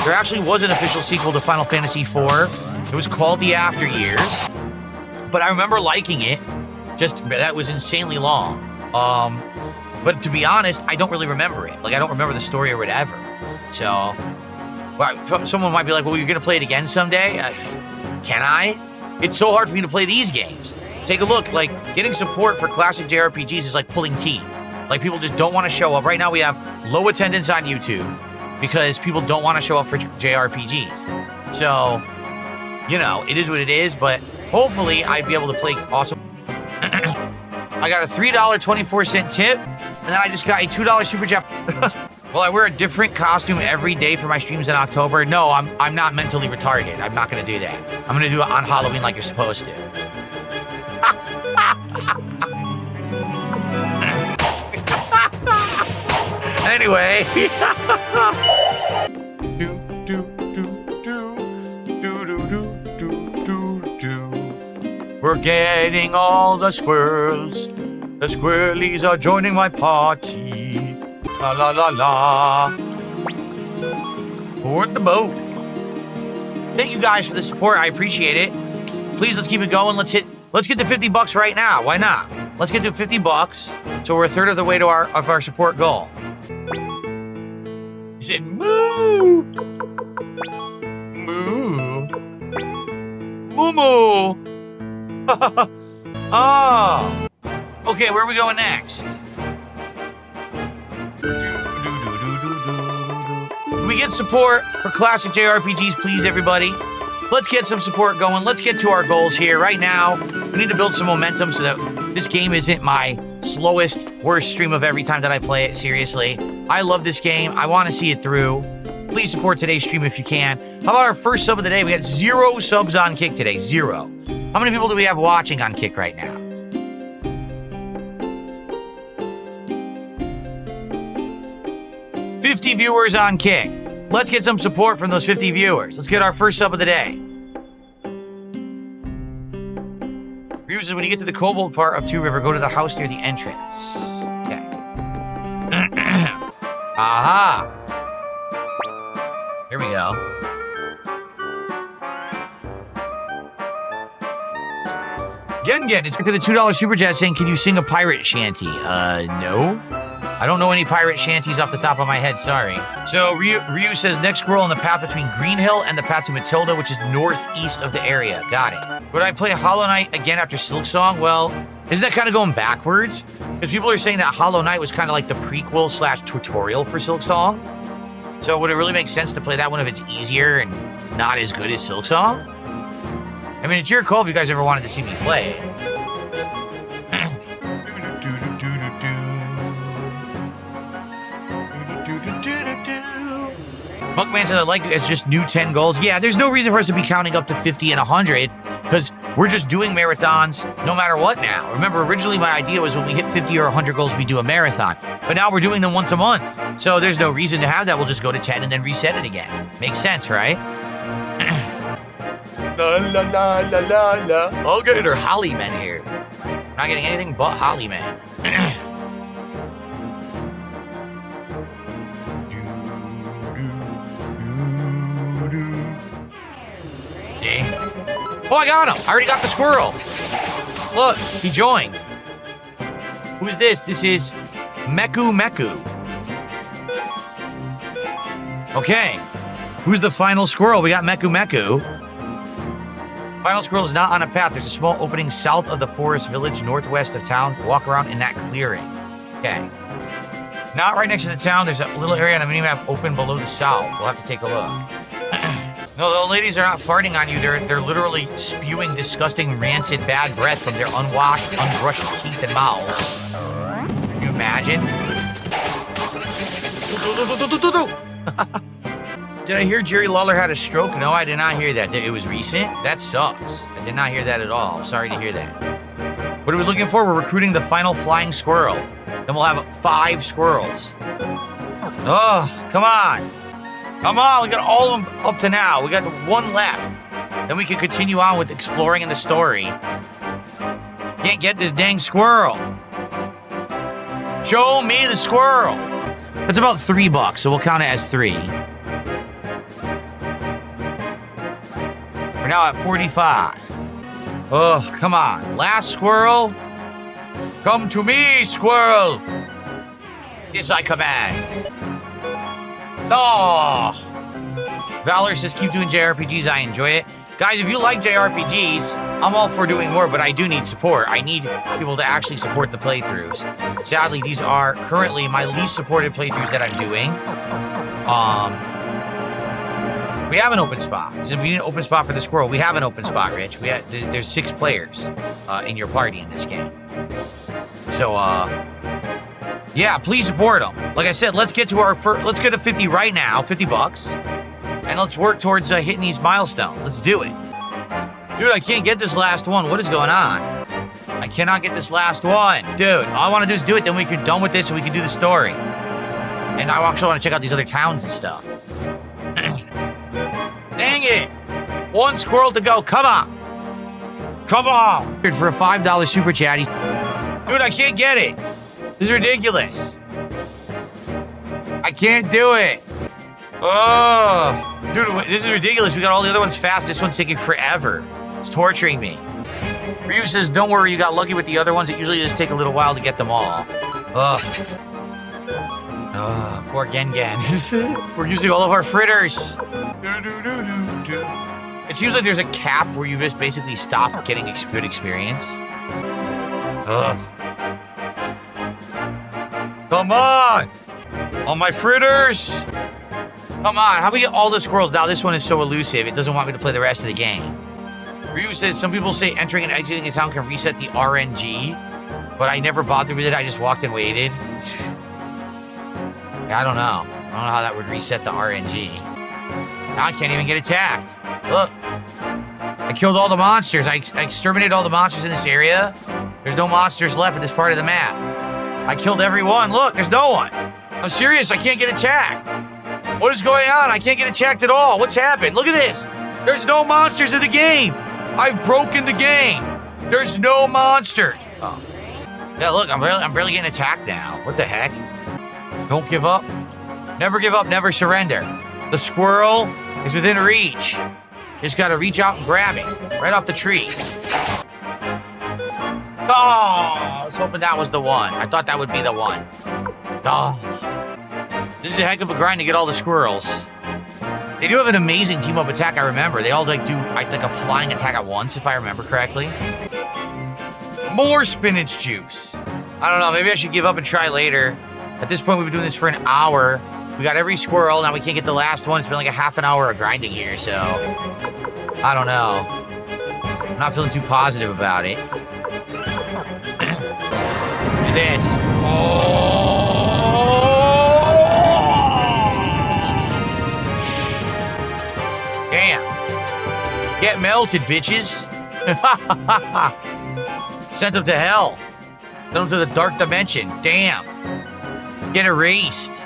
There actually was an official sequel to Final Fantasy IV. It was called The After Years, but I remember liking it. Just that was insanely long. But to be honest, I don't really remember it. Like, I don't remember the story or whatever. So, well, someone might be like, well, you're going to play it again someday? Can I? It's so hard for me to play these games. Take a look. Like, getting support for classic JRPGs is like pulling teeth. Like, people just don't want to show up. Right now, we have low attendance on YouTube because people don't want to show up for JRPGs. So, you know, it is what it is, but hopefully I'd be able to play awesome. I got a $3.24 tip, and then I just got a $2 super chat. Will I wear a different costume every day for my streams in October? No, I'm not mentally retarded. I'm not going to do that. I'm going to do it on Halloween like you're supposed to. Anyway. We're getting all the squirrels. The squirrelies are joining my party. La la la la. Board the boat. Thank you guys for the support. I appreciate it. Please, let's keep it going. Let's get to $50 right now. Why not? Let's get to $50. So we're a third of the way to our support goal. He said, moo! Moo. Moo moo. Oh. Okay, where are we going next? Can we get support for classic JRPGs, please, everybody? Let's get some support going. Let's get to our goals here. Right now, we need to build some momentum so that this game isn't my slowest, worst stream of every time that I play it. Seriously. I love this game. I want to see it through. Please support today's stream if you can. How about our first sub of the day? We got 0 subs on Kick today. 0. How many people do we have watching on Kick right now? $50 viewers on Kick. Let's get some support from those 50 viewers. Let's get our first sub of the day. Reviews is when you get to the Kobold part of Two River, go to the house near the entrance. Okay. Aha! Here we go. Gen, it's to the $2 super chat saying, can you sing a pirate shanty? No. I don't know any pirate shanties off the top of my head, sorry. So Ryu says next squirrel on the path between Green Hill and the path to Matilda, which is northeast of the area. Got it. Would I play Hollow Knight again after Silk Song? Well, isn't that kind of going backwards? Because people are saying that Hollow Knight was kind of like the prequel / tutorial for Silk Song. So would it really make sense to play that one if it's easier and not as good as Silk Song? I mean, it's your call if you guys ever wanted to see me play it. Monkman says, I like it as just new 10 goals. Yeah, there's no reason for us to be counting up to 50 and 100 because we're just doing marathons no matter what now. Remember, originally my idea was when we hit 50 or 100 goals, we do a marathon. But now we're doing them once a month. So there's no reason to have that. We'll just go to 10 and then reset it again. Makes sense, right? La la la la la la. I'll get her Holly Men here. I'm not getting anything but Holly Men. Oh, I got him. I already got the squirrel. Look, he joined. Who's this? This is Meku Meku. Okay. Who's the final squirrel? We got Meku Meku. Final squirrel is not on a path. There's a small opening south of the forest village, northwest of town. Walk around in that clearing. Okay. Not right next to the town. There's a little area on the minimap open below the south. We'll have to take a look. No, the old ladies are not farting on you. They're literally spewing disgusting, rancid, bad breath from their unwashed, unbrushed teeth and mouths. Can you imagine? Did I hear Jerry Lawler had a stroke? No, I did not hear that. It was recent? That sucks. I did not hear that at all. I'm sorry to hear that. What are we looking for? We're recruiting the final flying squirrel. Then we'll have 5 squirrels. Oh, come on. Come on, we got all of them up to now. We got 1 left. Then we can continue on with exploring in the story. Can't get this dang squirrel. Show me the squirrel. That's about $3, so we'll count it as 3. We're now at 45. Oh, come on. Last squirrel. Come to me, squirrel. Yes, I command. Oh! Valor says, keep doing JRPGs. I enjoy it. Guys, if you like JRPGs, I'm all for doing more, but I do need support. I need people to actually support the playthroughs. Sadly, these are currently my least supported playthroughs that I'm doing. We have an open spot. We need an open spot for the squirrel. We have an open spot, Rich. There's 6 players in your party in this game. So, yeah, please support them. Like I said, let's get to our let's get to 50 right now, $50, and let's work towards hitting these milestones. Let's do it. Dude, I can't get this last one. What is going on? I cannot get this last one. Dude, all I want to do is do it, then we're done with this and we can do the story. And I also want to check out these other towns and stuff. Dang it. 1 squirrel to go. Come on. Come on. For a $5 super chat. Dude, I can't get it. This is ridiculous. I can't do it. Oh, dude, this is ridiculous. We got all the other ones fast. This one's taking forever. It's torturing me. Ryu says, don't worry, you got lucky with the other ones. It usually does take a little while to get them all. Ugh. Poor Gengen. We're using all of our fritters. It seems like there's a cap where you just basically stop getting good experience. Ugh. Come on! All my fritters! Come on, how do we get all the squirrels? Now this one is so elusive, it doesn't want me to play the rest of the game. Ryu says, some people say entering and exiting a town can reset the RNG, but I never bothered with it, I just walked and waited. Yeah, I don't know. I don't know how that would reset the RNG. Now I can't even get attacked. Look. I killed all the monsters. I exterminated all the monsters in this area. There's no monsters left in this part of the map. I killed everyone. Look, there's no one. I'm serious, I can't get attacked. What is going on? I can't get attacked at all. What's happened? Look at this. There's no monsters in the game. I've broken the game. There's no monsters. Oh. Yeah, look, I'm barely getting attacked now. What the heck? Don't give up. Never give up, never surrender. The squirrel is within reach. Just gotta reach out and grab it. Right off the tree. Oh, I was hoping that was the one. I thought that would be the one. Oh, this is a heck of a grind to get all the squirrels. They do have an amazing team-up attack, I remember. They all like do, I think, a flying attack at once, if I remember correctly. More spinach juice. I don't know, maybe I should give up and try later. At this point, we've been doing this for an hour. We got every squirrel, now we can't get the last one. It's been like a half an hour of grinding here, so... I don't know. I'm not feeling too positive about it. Look at this. Oh! Damn. Get melted, bitches. Sent them to hell. Sent them to the dark dimension. Damn. Get erased.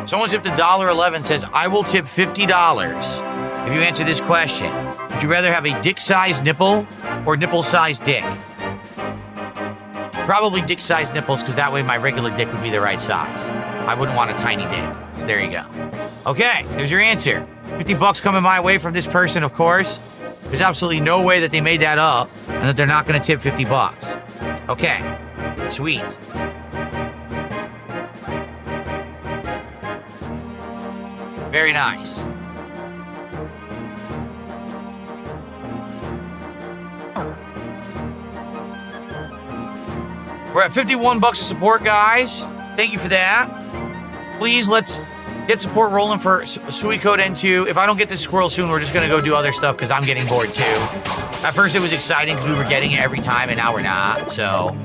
Someone tipped $1.11, says, I will tip $50 if you answer this question. Would you rather have a dick-sized nipple or nipple-sized dick? Probably dick-sized nipples, because that way my regular dick would be the right size. I wouldn't want a tiny dick. So there you go. Okay, there's your answer. 50 bucks coming my way from this person, of course. There's absolutely no way that they made that up and that they're not going to tip 50 bucks. Okay, sweet. Very nice. We're at 51 bucks of support, guys. Thank you for that. Please, let's get support rolling for Suikoden 2. If I don't get this squirrel soon, we're just going to go do other stuff because I'm getting bored too. At first, it was exciting because we were getting it every time, and now we're not. So,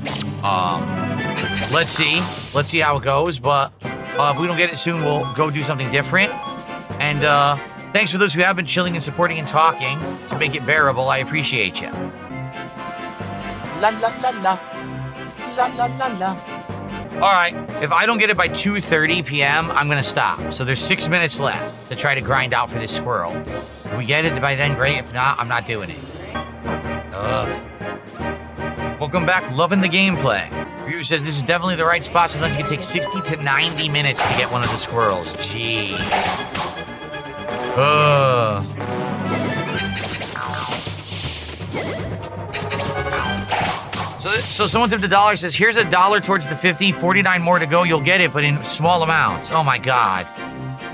let's see. Let's see how it goes. But if we don't get it soon, we'll go do something different. And thanks for those who have been chilling and supporting and talking to make it bearable. I appreciate you. La la la la. La la la la. All right, if I don't get it by 2:30 p.m., I'm going to stop. So there's 6 minutes left to try to grind out for this squirrel. If we get it by then, great. If not, I'm not doing it. Ugh. Welcome back, loving the gameplay. Ryu says this is definitely the right spot. Sometimes it can take 60 to 90 minutes to get one of the squirrels. Jeez. So someone tipped $1, says, here's $1 towards the 50, 49 more to go, you'll get it, but in small amounts. Oh my God.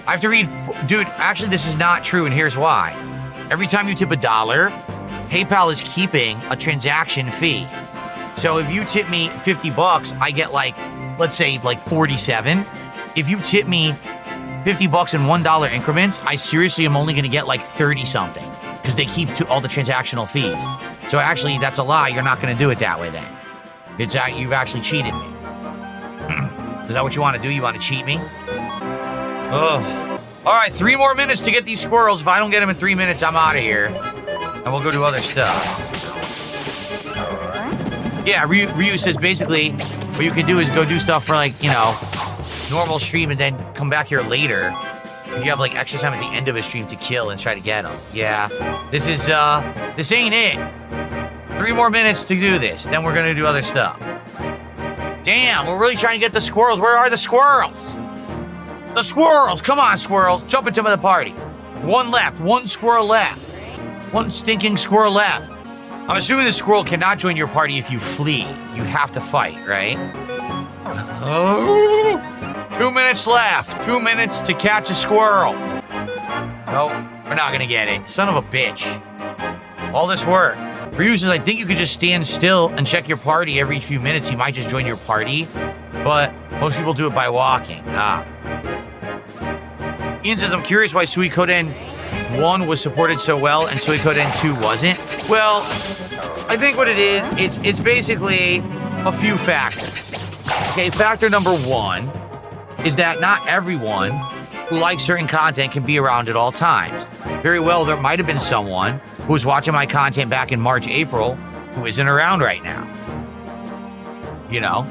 I have to read, dude, actually this is not true, and here's why. Every time you tip $1, PayPal is keeping a transaction fee. So if you tip me 50 bucks, I get like, let's say like 47. If you tip me 50 bucks in $1 increments, I seriously am only gonna get like 30 something because they keep all the transactional fees. So actually, that's a lie. You're not going to do it that way then. You've actually cheated me. Is that what you want to do? You want to cheat me? Ugh. All right, 3 more minutes to get these squirrels. If I don't get them in 3 minutes, I'm out of here. And we'll go do other stuff. Yeah, Ryu says basically what you can do is go do stuff for like, you know, normal stream and then come back here later. If you have like extra time at the end of a stream to kill and try to get them. Yeah, this ain't it. 3 more minutes to do this, then we're gonna do other stuff. Damn, we're really trying to get the squirrels. Where are the squirrels? The squirrels, come on squirrels, jump into the party. 1 left, 1 squirrel left. 1 stinking squirrel left. I'm assuming the squirrel cannot join your party if you flee. You have to fight, right? Oh. 2 minutes left. 2 minutes to catch a squirrel. Nope, we're not gonna get it. Son of a bitch. All this work. Ryu says, I think you could just stand still and check your party every few minutes. He might just join your party, but most people do it by walking. Ian says, I'm curious why Suikoden 1 was supported so well and Suikoden 2 wasn't. Well, I think what it is, it's basically a few factors. Okay, factor number 1 is that not everyone who likes certain content can be around at all times. Very well, there might have been someone who was watching my content back in March, April, who isn't around right now. You know?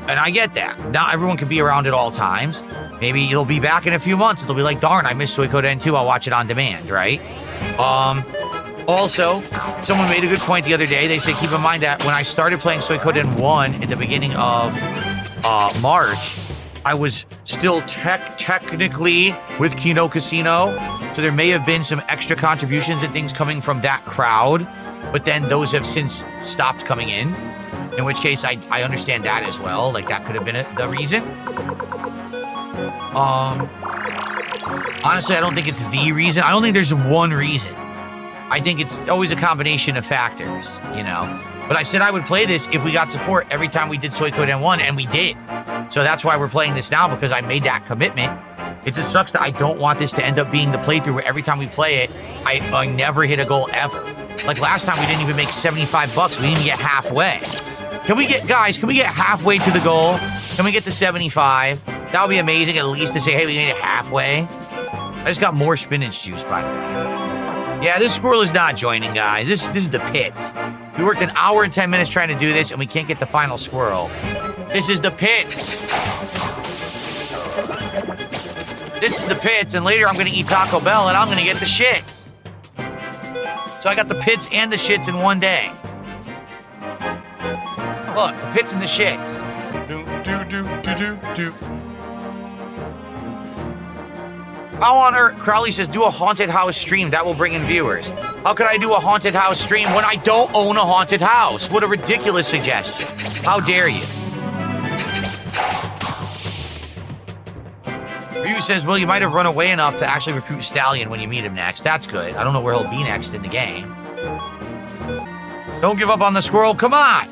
And I get that. Not everyone can be around at all times. Maybe you'll be back in a few months and they'll be like, darn, I missed Suikoden 2, I'll watch it on demand, right? Also, someone made a good point the other day. They said, keep in mind that when I started playing Suikoden 1 at the beginning of March, I was still technically with Kino Casino, so there may have been some extra contributions and things coming from that crowd, but then those have since stopped coming in which case I understand that as well. Like, that could have been the reason. Honestly, I don't think it's the reason. I don't think there's one reason. I think it's always a combination of factors, you know? But I said I would play this if we got support every time we did Suikoden 1, and we did. So that's why we're playing this now, because I made that commitment. It just sucks that I don't want this to end up being the playthrough where every time we play it, I never hit a goal ever. Like last time, we didn't even make 75 bucks. We didn't even get halfway. Can we get halfway to the goal? Can we get to 75? That would be amazing, at least to say, hey, we made it halfway. I just got more spinach juice, by the way. Yeah, this squirrel is not joining, guys. This is the pits. We worked an hour and 10 minutes trying to do this, and we can't get the final squirrel. This is the pits. This is the pits, and later I'm going to eat Taco Bell, and I'm going to get the shits. So I got the pits and the shits in one day. Look, the pits and the shits. How on earth? Crowley says, do a haunted house stream. That will bring in viewers. How could I do a haunted house stream when I don't own a haunted house? What a ridiculous suggestion. How dare you? Ryu says, well, you might have run away enough to actually recruit Stallion when you meet him next. That's good. I don't know where he'll be next in the game. Don't give up on the squirrel. Come on.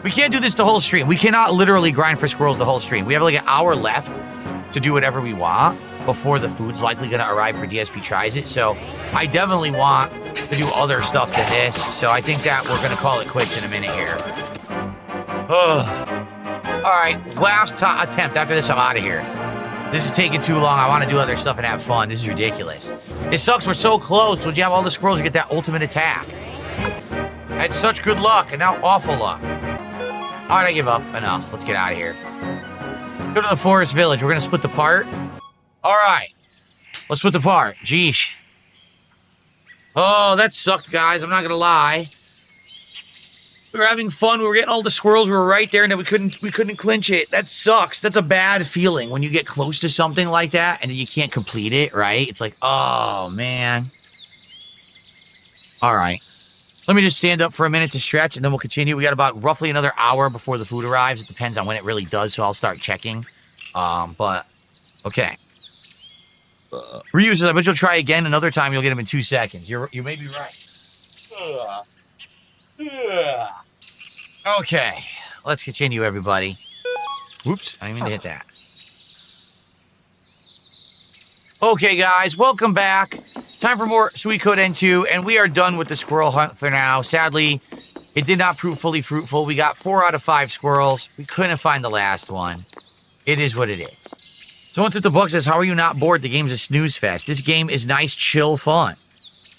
We can't do this the whole stream. We cannot literally grind for squirrels the whole stream. We have like an hour left to do whatever we want before the food's likely going to arrive for DSP tries it. So I definitely want to do other stuff than this. So I think that we're going to call it quits in a minute here. All right, last attempt. After this, I'm out of here. This is taking too long. I want to do other stuff and have fun. This is ridiculous. It sucks. We're so close. When you have all the squirrels, you get that ultimate attack. I had such good luck, and now awful luck. All right, I give up. Enough. Let's get out of here. Go to the forest village. We're going to split the part. All right. Let's split the part. Jeesh. Oh, that sucked, guys. I'm not going to lie. We were having fun. We were getting all the squirrels. We were right there, and then we couldn't clinch it. That sucks. That's a bad feeling when you get close to something like that, and then you can't complete it, right? It's like, oh, man. All right. Let me just stand up for a minute to stretch, and then we'll continue. We got about roughly another hour before the food arrives. It depends on when it really does, so I'll start checking. But, okay. Ryu says, I bet you'll try again. Another time, you'll get him in 2 seconds. You may be right. Okay. Let's continue, everybody. Whoops. I didn't mean to hit that. Okay, guys. Welcome back. Time for more Suikoden 2, and we are done with the squirrel hunt for now. Sadly, it did not prove fully fruitful. We got 4 out of 5 squirrels. We couldn't find the last one. It is what it is. Someone took the book says, how are you not bored? The game's a snooze fest. This game is nice, chill fun.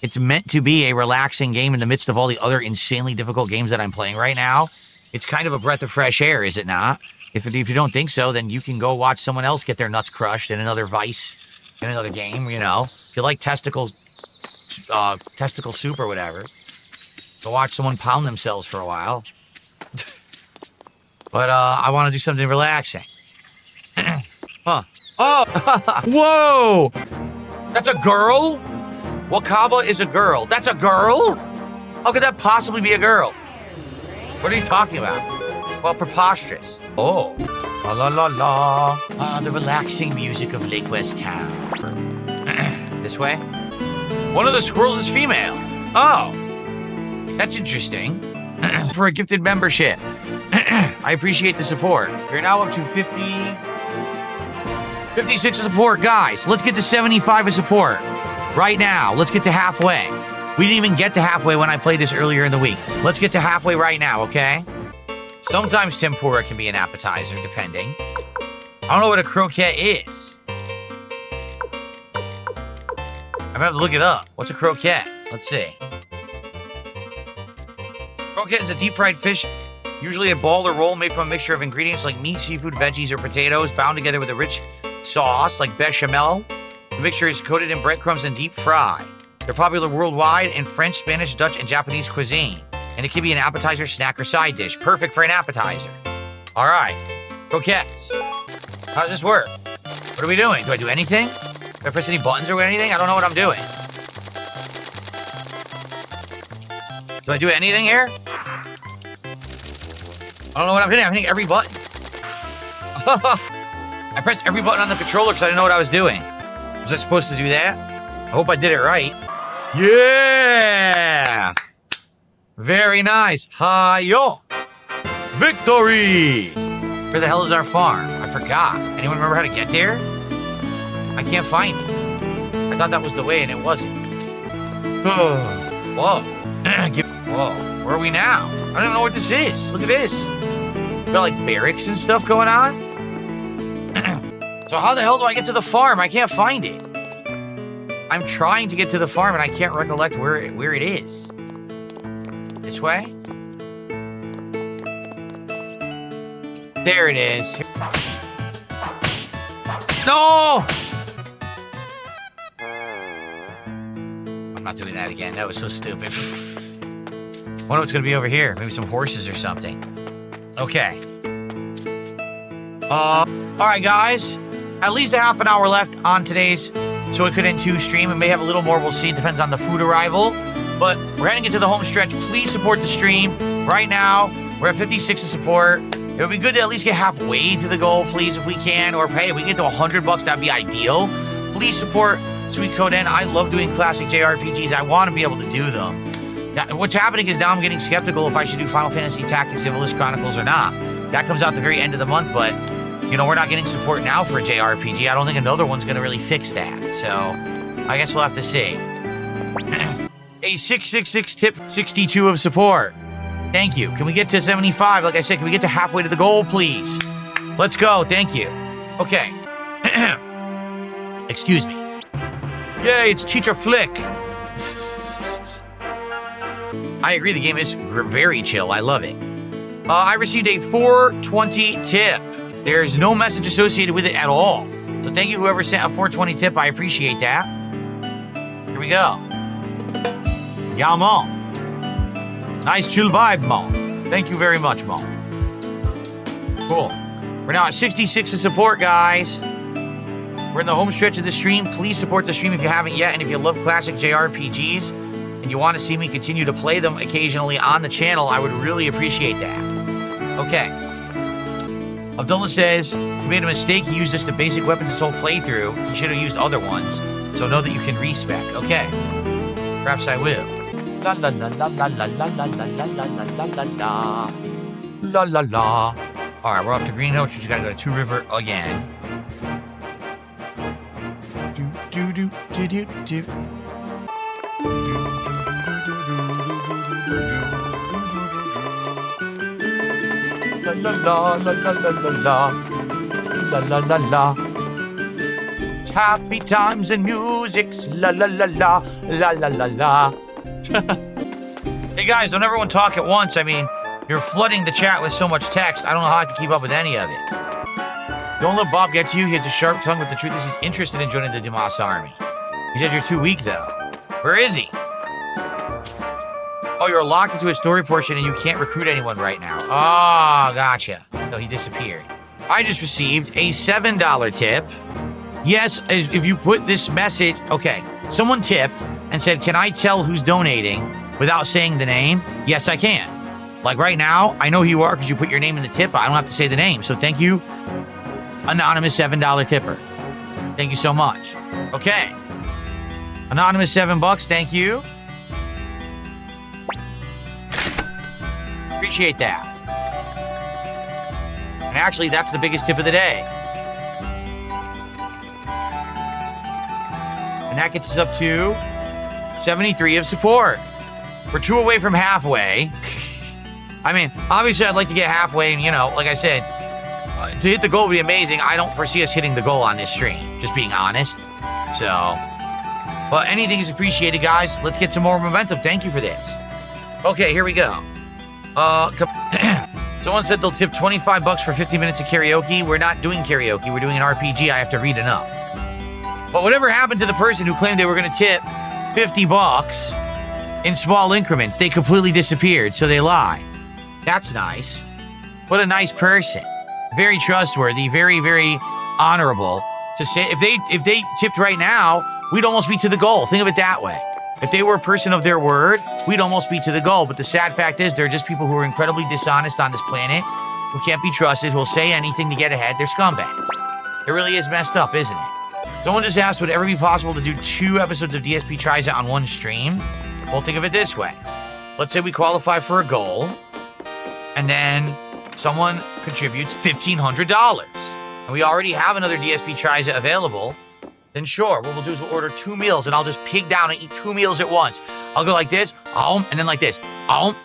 It's meant to be a relaxing game in the midst of all the other insanely difficult games that I'm playing right now. It's kind of a breath of fresh air, is it not? If you don't think so, then you can go watch someone else get their nuts crushed in another Vice, in another game, you know. If you like testicle soup or whatever, go watch someone pound themselves for a while. But I want to do something relaxing. Huh. Oh! Whoa! That's a girl? Wakaba is a girl. That's a girl? How could that possibly be a girl? What are you talking about? Well, preposterous. Oh. La la la la. Ah, the relaxing music of Lake West Town. This way? One of the squirrels is female. Oh. That's interesting. For a gifted membership. I appreciate the support. You're now up to 56 of support. Guys, let's get to 75 of support. Right now, let's get to halfway. We didn't even get to halfway when I played this earlier in the week. Let's get to halfway right now, okay? Sometimes tempura can be an appetizer, depending. I don't know what a croquette is. I'm gonna have to look it up. What's a croquette? Let's see. Croquette is a deep-fried fish, usually a ball or roll made from a mixture of ingredients like meat, seafood, veggies, or potatoes, bound together with a rich sauce like bechamel. The mixture is coated in breadcrumbs and deep fried. They're popular worldwide in French, Spanish, Dutch, and Japanese cuisine. And it can be an appetizer, snack, or side dish. Perfect for an appetizer. All right. Croquettes. How does this work? What are we doing? Do I do anything? Do I press any buttons or anything? I don't know what I'm doing. Do I do anything here? I don't know what I'm hitting. I'm hitting every button. I pressed every button on the controller because I didn't know what I was doing. Was I supposed to do that? I hope I did it right. Yeah! Very nice. Hi-yo! Victory! Where the hell is our farm? I forgot. Anyone remember how to get there? I can't find it. I thought that was the way and it wasn't. Whoa. Whoa. Where are we now? I don't even know what this is. Look at this. Got like barracks and stuff going on. So how the hell do I get to the farm? I can't find it. I'm trying to get to the farm and I can't recollect where it is. This way? There it is. No! I'm not doing that again. That was so stupid. I wonder what's going to be over here. Maybe some horses or something. Okay. Alright, guys. At least a half an hour left on today's Suikoden 2 stream. It may have a little more. We'll see. It depends on the food arrival. But we're heading into the home stretch. Please support the stream. Right now, we're at 56 of support. It would be good to at least get halfway to the goal, please, if we can. Or, hey, if we get to $100, that'd be ideal. Please support Suikoden. I love doing classic JRPGs. I want to be able to do them. Now, what's happening is now I'm getting skeptical if I should do Final Fantasy Tactics Evilist Chronicles or not. That comes out the very end of the month, but, you know, we're not getting support now for a JRPG. I don't think another one's going to really fix that. So, I guess we'll have to see. A 666 tip, 62 of support. Thank you. Can we get to 75? Like I said, can we get to halfway to the goal, please? Let's go. Thank you. Okay. Excuse me. Yay, it's Teacher Flick. I agree, the game is very chill. I love it. I received a 420 tip. There's no message associated with it at all. So thank you, whoever sent a 420 tip. I appreciate that. Here we go. Yeah, Mom. Nice chill vibe, Mom. Thank you very much, Mom. Cool. We're now at 66 of support, guys. We're in the home stretch of the stream. Please support the stream if you haven't yet. And if you love classic JRPGs and you want to see me continue to play them occasionally on the channel, I would really appreciate that. Okay. Abdullah says, he made a mistake. He used just the basic weapons his whole playthrough. He should have used other ones. So know that you can respec. Okay. Perhaps I will. La la la la la la la la la la la la la la la. La la la. Alright, we're off to Green Hills. We just gotta go to Two River again. Do do do do do do. La la la la la la la la la la la. It's happy times and music's la la la la la la la la. Hey guys, don't everyone talk at once. I mean, you're flooding the chat with so much text. I don't know how I can keep up with any of it. Don't let Bob get to you. He has a sharp tongue, but the truth is he's interested in joining the Dumas army. He says you're too weak, though. Where is he? Oh, you're locked into a story portion and you can't recruit anyone right now. Oh, gotcha. So he disappeared. I just received a $7 tip. Yes, if you put this message... Okay, someone tipped and said, can I tell who's donating without saying the name? Yes, I can. Like right now, I know who you are because you put your name in the tip. I don't have to say the name. So thank you, anonymous $7 tipper. Thank you so much. Okay. Anonymous $7, thank you. Appreciate that. And actually, that's the biggest tip of the day. And that gets us up to 73 of support. We're 2 away from halfway. I mean, obviously, I'd like to get halfway, and, you know, like I said, to hit the goal would be amazing. I don't foresee us hitting the goal on this stream, just being honest. So, but anything is appreciated, guys. Let's get some more momentum. Thank you for this. Okay, here we go. Someone said they'll tip $25 for 15 minutes of karaoke. We're not doing karaoke. We're doing an RPG. I have to read enough. But whatever happened to the person who claimed they were going to tip $50 in small increments? They completely disappeared, so they lied. That's nice. What a nice person. Very trustworthy, very, very honorable to say if they tipped right now, we'd almost be to the goal. Think of it that way. If they were a person of their word, we'd almost be to the goal. But the sad fact is, there are just people who are incredibly dishonest on this planet, who can't be trusted, who'll say anything to get ahead. They're scumbags. It really is messed up, isn't it? Someone just asked, would it ever be possible to do 2 episodes of DSP Tries It on one stream? Well, think of it this way. Let's say we qualify for a goal, and then someone contributes $1,500, and we already have another DSP Tries It available, then sure, what we'll do is we'll order 2 meals, and I'll just pig down and eat 2 meals at once. I'll go like this, and then like this, and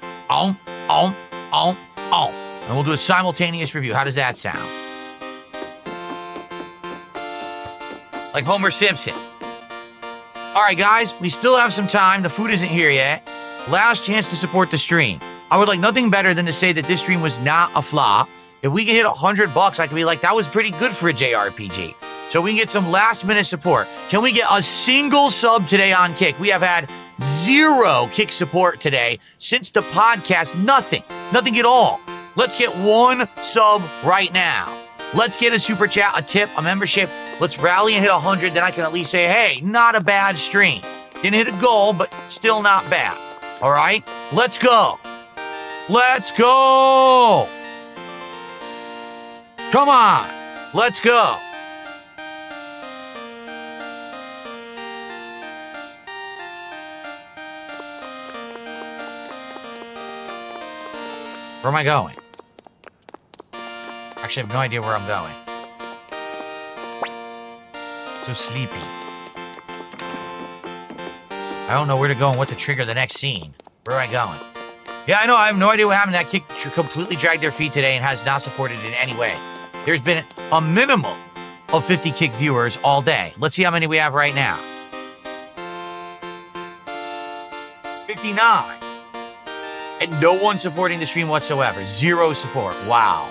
we'll do a simultaneous review. How does that sound? Like Homer Simpson. All right, guys, we still have some time. The food isn't here yet. Last chance to support the stream. I would like nothing better than to say that this stream was not a flop. If we can hit $100, I can be like, that was pretty good for a JRPG. So we can get some last-minute support. Can we get a single sub today on Kick? We have had 0 Kick support today since the podcast. Nothing at all. Let's get 1 sub right now. Let's get a super chat, a tip, a membership. Let's rally and hit 100. Then I can at least say, hey, not a bad stream. Didn't hit a goal, but still not bad. All right, let's go. Let's go. Come on, let's go. Where am I going? Actually, I have no idea where I'm going. So sleepy. I don't know where to go and what to trigger the next scene. Where am I going? Yeah, I know. I have no idea what happened. That Kick completely dragged their feet today and has not supported in any way. There's been a minimum of 50 Kick viewers all day. Let's see how many we have right now. 59. And no one supporting the stream whatsoever. 0 support. Wow.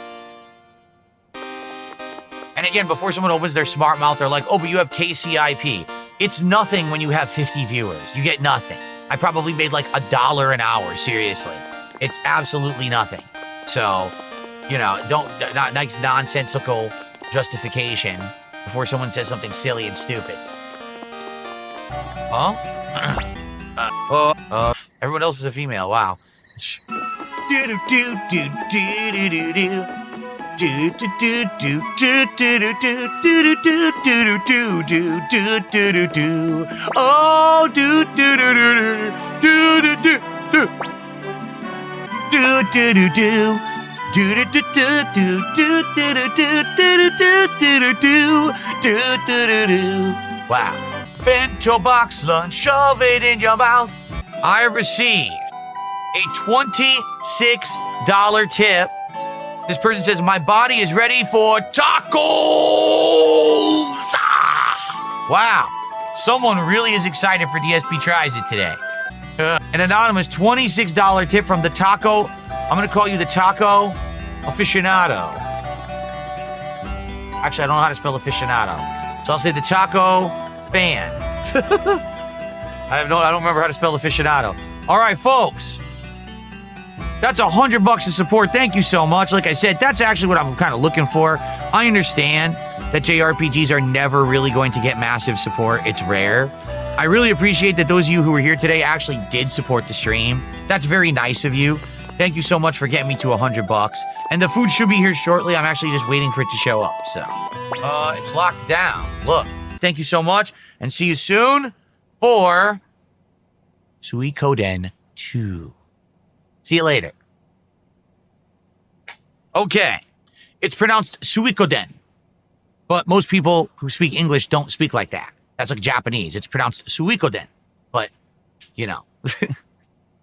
And again, before someone opens their smart mouth, they're like, oh, but you have KCIP. It's nothing when you have 50 viewers. You get nothing. I probably made like $1 an hour, seriously. It's absolutely nothing. So, you know, not nice nonsensical justification before someone says something silly and stupid. Huh? Everyone else is a female, wow. Oh, wow. Bento box lunch, shove it in your mouth. I received a $26 tip. This person says, my body is ready for tacos. Ah! Wow. Someone really is excited for DSP Tries It today. An anonymous $26 tip from the taco. I'm going to call you the taco aficionado. Actually, I don't know how to spell aficionado. So I'll say the taco fan. I don't remember how to spell aficionado. All right, folks. That's $100 of support. Thank you so much. Like I said, that's actually what I'm kind of looking for. I understand that JRPGs are never really going to get massive support. It's rare. I really appreciate that those of you who were here today actually did support the stream. That's very nice of you. Thank you so much for getting me to $100. And the food should be here shortly. I'm actually just waiting for it to show up. So, it's locked down. Look, thank you so much. And see you soon for Suikoden 2. See you later. Okay. It's pronounced Suikoden. But most people who speak English don't speak like that. That's like Japanese. It's pronounced Suikoden. But, you know.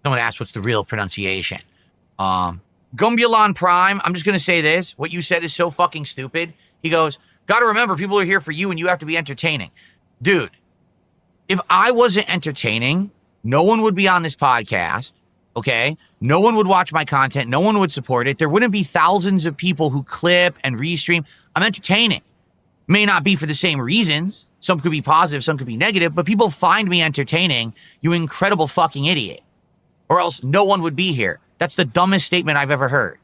Someone asked what's the real pronunciation. Gumbulon Prime, I'm just going to say this. What you said is so fucking stupid. He goes, gotta remember, people are here for you and you have to be entertaining. Dude, if I wasn't entertaining, no one would be on this podcast. Okay? No one would watch my content. No one would support it. There wouldn't be thousands of people who clip and restream. I'm entertaining. May not be for the same reasons. Some could be positive, some could be negative, but people find me entertaining, you incredible fucking idiot. Or else no one would be here. That's the dumbest statement I've ever heard.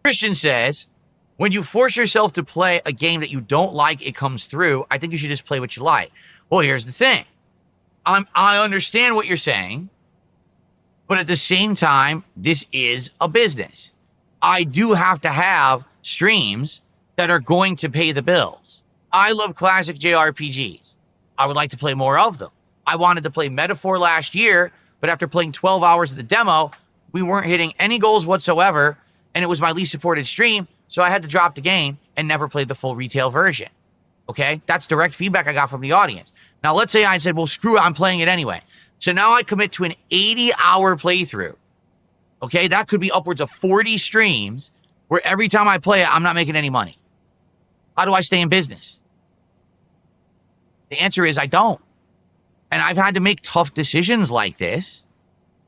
Christian says, when you force yourself to play a game that you don't like, it comes through. I think you should just play what you like. Well, here's the thing. I understand what you're saying, but at the same time, this is a business. I do have to have streams that are going to pay the bills. I love classic JRPGs. I would like to play more of them. I wanted to play Metaphor last year, but after playing 12 hours of the demo, we weren't hitting any goals whatsoever, and it was my least supported stream, so I had to drop the game and never play the full retail version. Okay? That's direct feedback I got from the audience. Now, let's say I said, well, screw it, I'm playing it anyway. So now I commit to an 80-hour playthrough. Okay? That could be upwards of 40 streams where every time I play it, I'm not making any money. How do I stay in business? The answer is I don't. And I've had to make tough decisions like this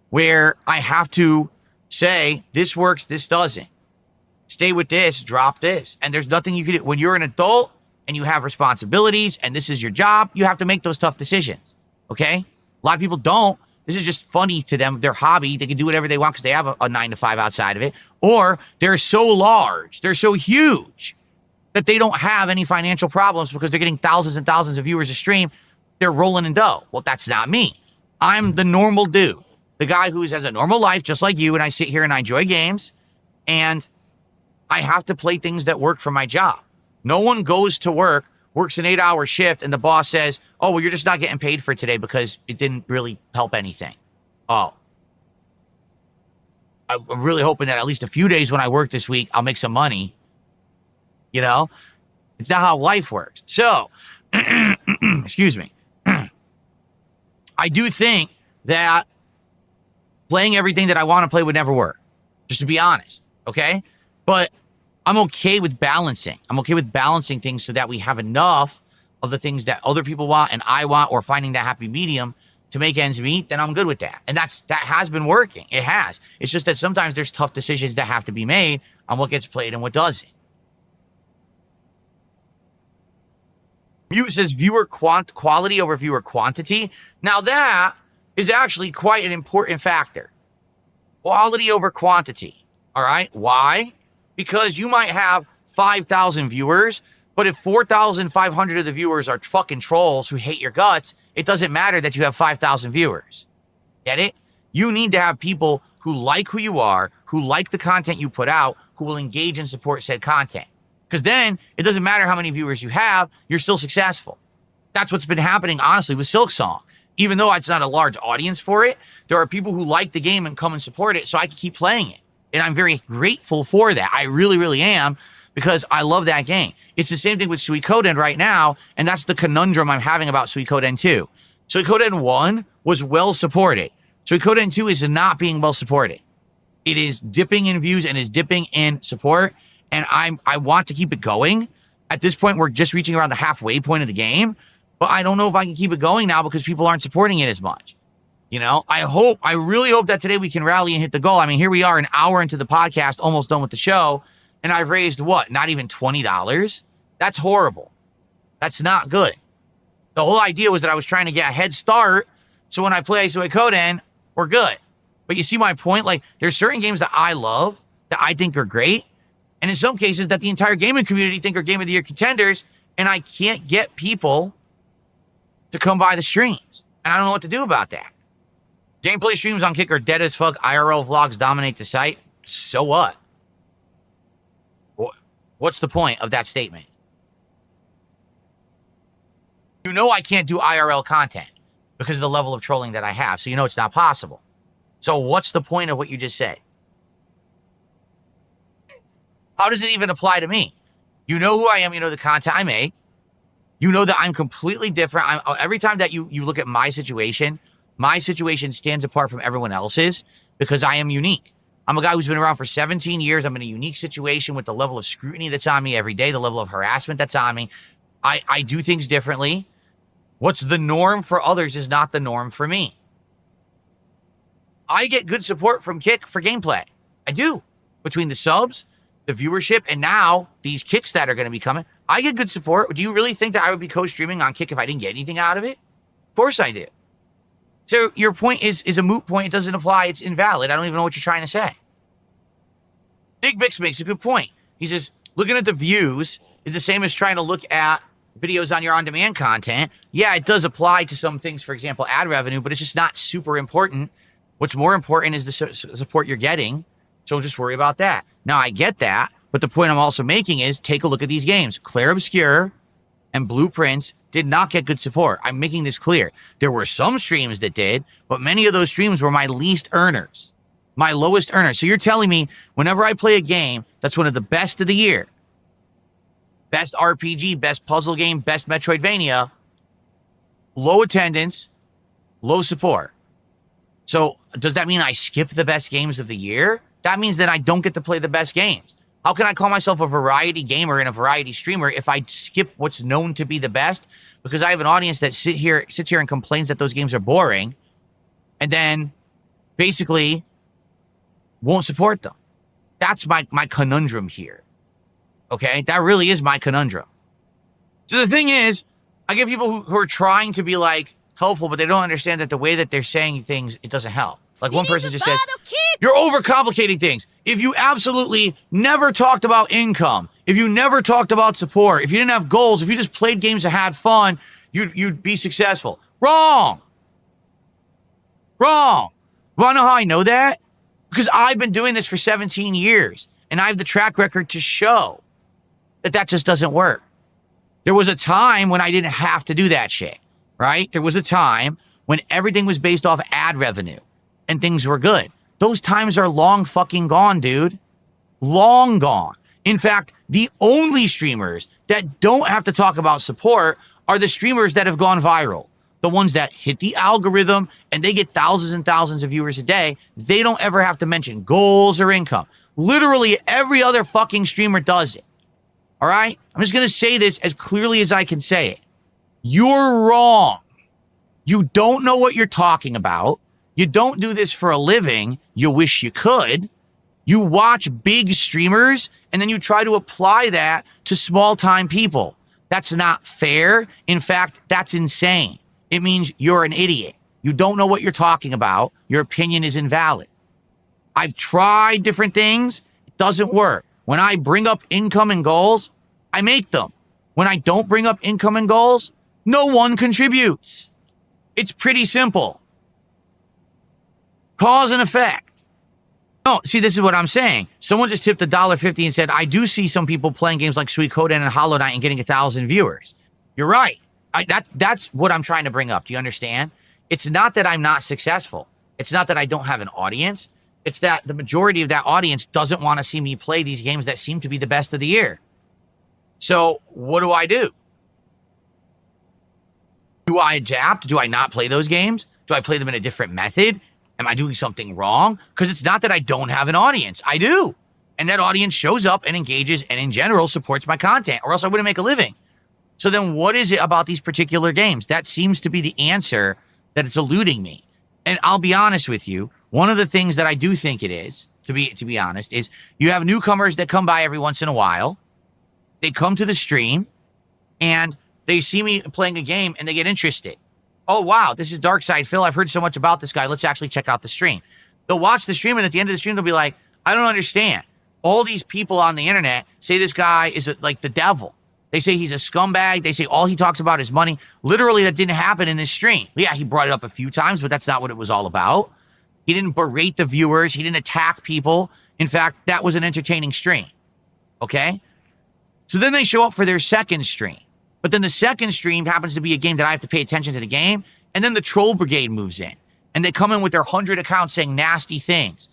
where I have to say, this works, this doesn't. Stay with this, drop this. And there's nothing you can do. When you're an adult and you have responsibilities and this is your job, you have to make those tough decisions. Okay? A lot of people don't. This is just funny to them, their hobby. They can do whatever they want because they have a 9 to 5 outside of it. Or they're so large, they're so huge that they don't have any financial problems because they're getting thousands and thousands of viewers a stream. They're rolling in dough. Well, that's not me. I'm the normal dude. The guy who has a normal life just like you, and I sit here and I enjoy games, and I have to play things that work for my job. No one goes to work, works an 8-hour shift, and the boss says, oh, well, you're just not getting paid for today because it didn't really help anything. Oh. I'm really hoping that at least a few days when I work this week, I'll make some money. You know? It's not how life works. So, excuse me. I do think that playing everything that I want to play would never work. Just to be honest. Okay? But I'm okay with balancing. I'm okay with balancing things so that we have enough of the things that other people want and I want, or finding that happy medium to make ends meet. Then I'm good with that. And that has been working. It has. It's just that sometimes there's tough decisions that have to be made on what gets played and what doesn't. Mute says viewer quality over viewer quantity. Now that is actually quite an important factor. Quality over quantity. All right. Why? Because you might have 5,000 viewers, but if 4,500 of the viewers are fucking trolls who hate your guts, it doesn't matter that you have 5,000 viewers. Get it? You need to have people who like who you are, who like the content you put out, who will engage and support said content. Because then it doesn't matter how many viewers you have, you're still successful. That's what's been happening, honestly, with Silksong. Even though it's not a large audience for it, there are people who like the game and come and support it, so I can keep playing it. And I'm very grateful for that. I really, really am, because I love that game. It's the same thing with Suikoden right now, and that's the conundrum I'm having about Suikoden 2. Suikoden 1 was well supported. Suikoden 2 is not being well supported. It is dipping in views and is dipping in support, and I want to keep it going. At this point, we're just reaching around the halfway point of the game, but I don't know if I can keep it going now because people aren't supporting it as much. You know, I really hope that today we can rally and hit the goal. I mean, here we are an hour into the podcast, almost done with the show, and I've raised what? Not even $20? That's horrible. That's not good. The whole idea was that I was trying to get a head start, so when I play Suikoden, we're good. But you see my point? Like, there's certain games that I love, that I think are great, and in some cases that the entire gaming community think are Game of the Year contenders, and I can't get people to come by the streams. And I don't know what to do about that. Gameplay streams on Kick are dead as fuck. IRL vlogs dominate the site. So what? What's the point of that statement? You know I can't do IRL content because of the level of trolling that I have. So you know it's not possible. So what's the point of what you just said? How does it even apply to me? You know who I am. You know the content I make. You know that I'm completely different. Every time that you look at my situation stands apart from everyone else's because I am unique. I'm a guy who's been around for 17 years. I'm in a unique situation with the level of scrutiny that's on me every day, the level of harassment that's on me. I do things differently. What's the norm for others is not the norm for me. I get good support from Kick for gameplay. I do. Between the subs, the viewership, and now these kicks that are going to be coming, I get good support. Do you really think that I would be co-streaming on Kick if I didn't get anything out of it? Of course I do. So your point is a moot point. It doesn't apply. It's invalid. I don't even know what you're trying to say. Big Bix makes a good point. He says, looking at the views is the same as trying to look at videos on your on-demand content. Yeah, it does apply to some things, for example, ad revenue, but it's just not super important. What's more important is the support you're getting. So just worry about that. Now, I get that, but the point I'm also making is take a look at these games. Clair Obscur and Blueprints did not get good support. I'm making this clear. There were some streams that did, but many of those streams were my least earners, my lowest earners. So you're telling me whenever I play a game that's one of the best of the year, best RPG, best puzzle game, best Metroidvania, low attendance, low support. So does that mean I skip the best games of the year? That means that I don't get to play the best games. How can I call myself a variety gamer and a variety streamer if I skip what's known to be the best? Because I have an audience that sits here and complains that those games are boring and then basically won't support them. That's my conundrum here. Okay? That really is my conundrum. So the thing is, I get people who are trying to be like helpful, but they don't understand that the way that they're saying things, it doesn't help. Like one person just says, you're overcomplicating things. If you absolutely never talked about income, if you never talked about support, if you didn't have goals, if you just played games and had fun, you'd be successful. Wrong. Wrong. Wanna know how I know that? Because I've been doing this for 17 years and I have the track record to show that just doesn't work. There was a time when I didn't have to do that shit, right? There was a time when everything was based off ad revenue and things were good. Those times are long fucking gone, dude. Long gone. In fact, the only streamers that don't have to talk about support are the streamers that have gone viral. The ones that hit the algorithm and they get thousands and thousands of viewers a day. They don't ever have to mention goals or income. Literally every other fucking streamer does it. All right? I'm just going to say this as clearly as I can say it. You're wrong. You don't know what you're talking about. You don't do this for a living. You wish you could. You watch big streamers and then you try to apply that to small-time people. That's not fair. In fact, that's insane. It means you're an idiot. You don't know what you're talking about. Your opinion is invalid. I've tried different things. It doesn't work. When I bring up income and goals, I make them. When I don't bring up income and goals, no one contributes. It's pretty simple. Cause and effect. No, see, this is what I'm saying. Someone just tipped $1.50 and said, I do see some people playing games like Suikoden and Hollow Knight and getting 1,000 viewers. You're right. That's what I'm trying to bring up. Do you understand? It's not that I'm not successful. It's not that I don't have an audience. It's that the majority of that audience doesn't want to see me play these games that seem to be the best of the year. So what do I do? Do I adapt? Do I not play those games? Do I play them in a different method? Am I doing something wrong? Because it's not that I don't have an audience. I do. And that audience shows up and engages and in general supports my content, or else I wouldn't make a living. So then what is it about these particular games? That seems to be the answer that it's eluding me. And I'll be honest with you. One of the things that I do think it is, to be honest, is you have newcomers that come by every once in a while. They come to the stream and they see me playing a game and they get interested. Oh, wow, this is darksydephil. I've heard so much about this guy. Let's actually check out the stream. They'll watch the stream and at the end of the stream, they'll be like, I don't understand. All these people on the internet say this guy is like the devil. They say he's a scumbag. They say all he talks about is money. Literally, that didn't happen in this stream. Yeah, he brought it up a few times, but that's not what it was all about. He didn't berate the viewers. He didn't attack people. In fact, that was an entertaining stream. Okay? So then they show up for their second stream. But then the second stream happens to be a game that I have to pay attention to the game. And then the troll brigade moves in. And they come in with their 100 accounts saying nasty things.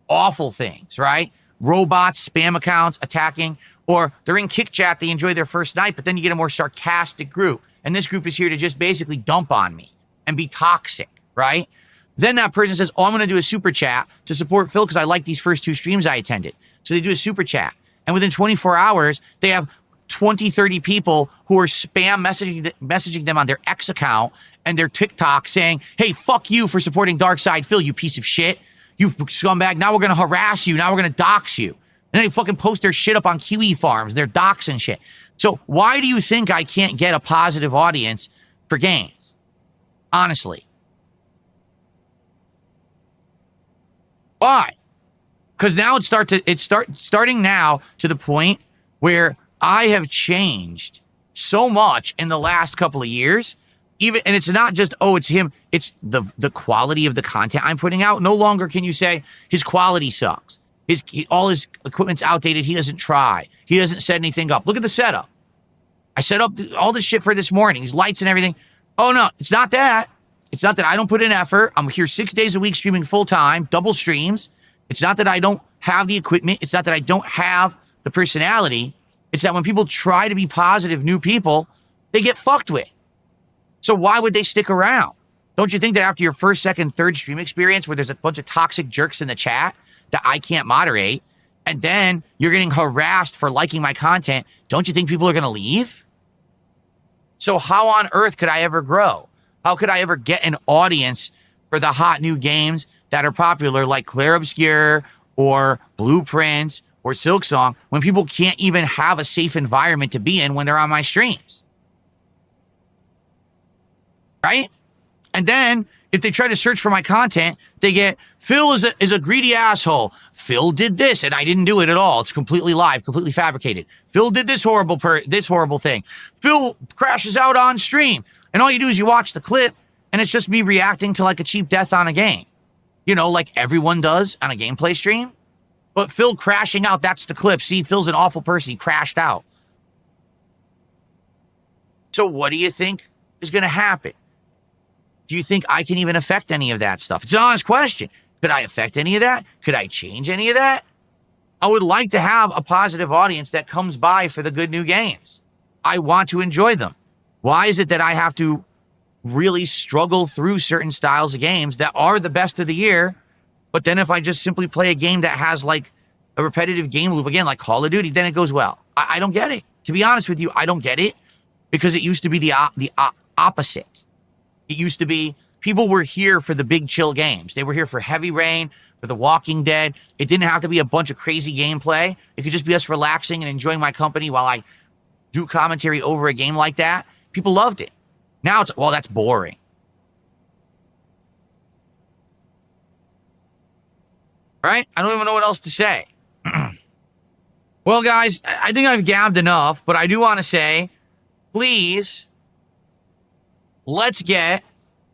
Awful things, right? Robots, spam accounts, attacking. Or they're in Kick Chat, they enjoy their first night, but then you get a more sarcastic group. And this group is here to just basically dump on me and be toxic, right? Then that person says, oh, I'm going to do a super chat to support Phil because I like these first two streams I attended. So they do a super chat. And within 24 hours, they have 20, 30 people who are spam messaging them on their X account and their TikTok saying, hey, fuck you for supporting darksydephil, you piece of shit. You scumbag. Now we're going to harass you. Now we're going to dox you. And they fucking post their shit up on Kiwi farms. They're docs and shit. So why do you think I can't get a positive audience for games? Honestly. Why? Because now starting now to the point where I have changed so much in the last couple of years. And it's not just, oh, it's him. It's the quality of the content I'm putting out. No longer can you say his quality sucks. All his equipment's outdated. He doesn't try. He doesn't set anything up. Look at the setup. I set up all this shit for this morning, these lights and everything. Oh, no, it's not that. It's not that I don't put in effort. I'm here 6 days a week streaming full time, double streams. It's not that I don't have the equipment. It's not that I don't have the personality. It's that when people try to be positive new people, they get fucked with. So why would they stick around? Don't you think that after your first, second, third stream experience where there's a bunch of toxic jerks in the chat that I can't moderate, and then you're getting harassed for liking my content, don't you think people are going to leave? So how on earth could I ever grow? How could I ever get an audience for the hot new games that are popular like Clair Obscure or Blueprints or Silksong when people can't even have a safe environment to be in when they're on my streams? Right? And then if they try to search for my content, they get, Phil is a greedy asshole. Phil did this and I didn't do it at all. It's completely live, completely fabricated. Phil did this horrible thing. Phil crashes out on stream. And all you do is you watch the clip and it's just me reacting to like a cheap death on a game. You know, like everyone does on a gameplay stream. But Phil crashing out, that's the clip. See, Phil's an awful person. He crashed out. So what do you think is going to happen? Do you think I can even affect any of that stuff? It's an honest question. Could I affect any of that? Could I change any of that? I would like to have a positive audience that comes by for the good new games. I want to enjoy them. Why is it that I have to really struggle through certain styles of games that are the best of the year, but then if I just simply play a game that has like a repetitive game loop, again, like Call of Duty, then it goes well? I don't get it. To be honest with you, I don't get it because it used to be the opposite. It used to be people were here for the big chill games. They were here for Heavy Rain, for The Walking Dead. It didn't have to be a bunch of crazy gameplay. It could just be us relaxing and enjoying my company while I do commentary over a game like that. People loved it. Now it's, well, that's boring. Right? I don't even know what else to say. Well, guys, I think I've gabbed enough, but I do want to say, please, let's get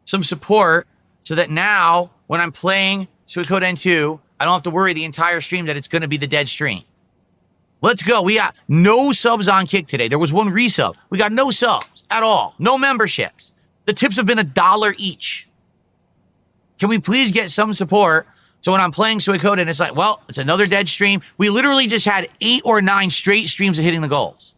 some support so that now when I'm playing Suikoden 2, I don't have to worry the entire stream that it's going to be the dead stream. Let's go. We got no subs on Kick today. There was one resub. We got no subs at all. No memberships. The tips have been $1 each. Can we please get some support? So when I'm playing Suikoden, it's like, well, it's another dead stream. We literally just had 8 or 9 straight streams of hitting the goals.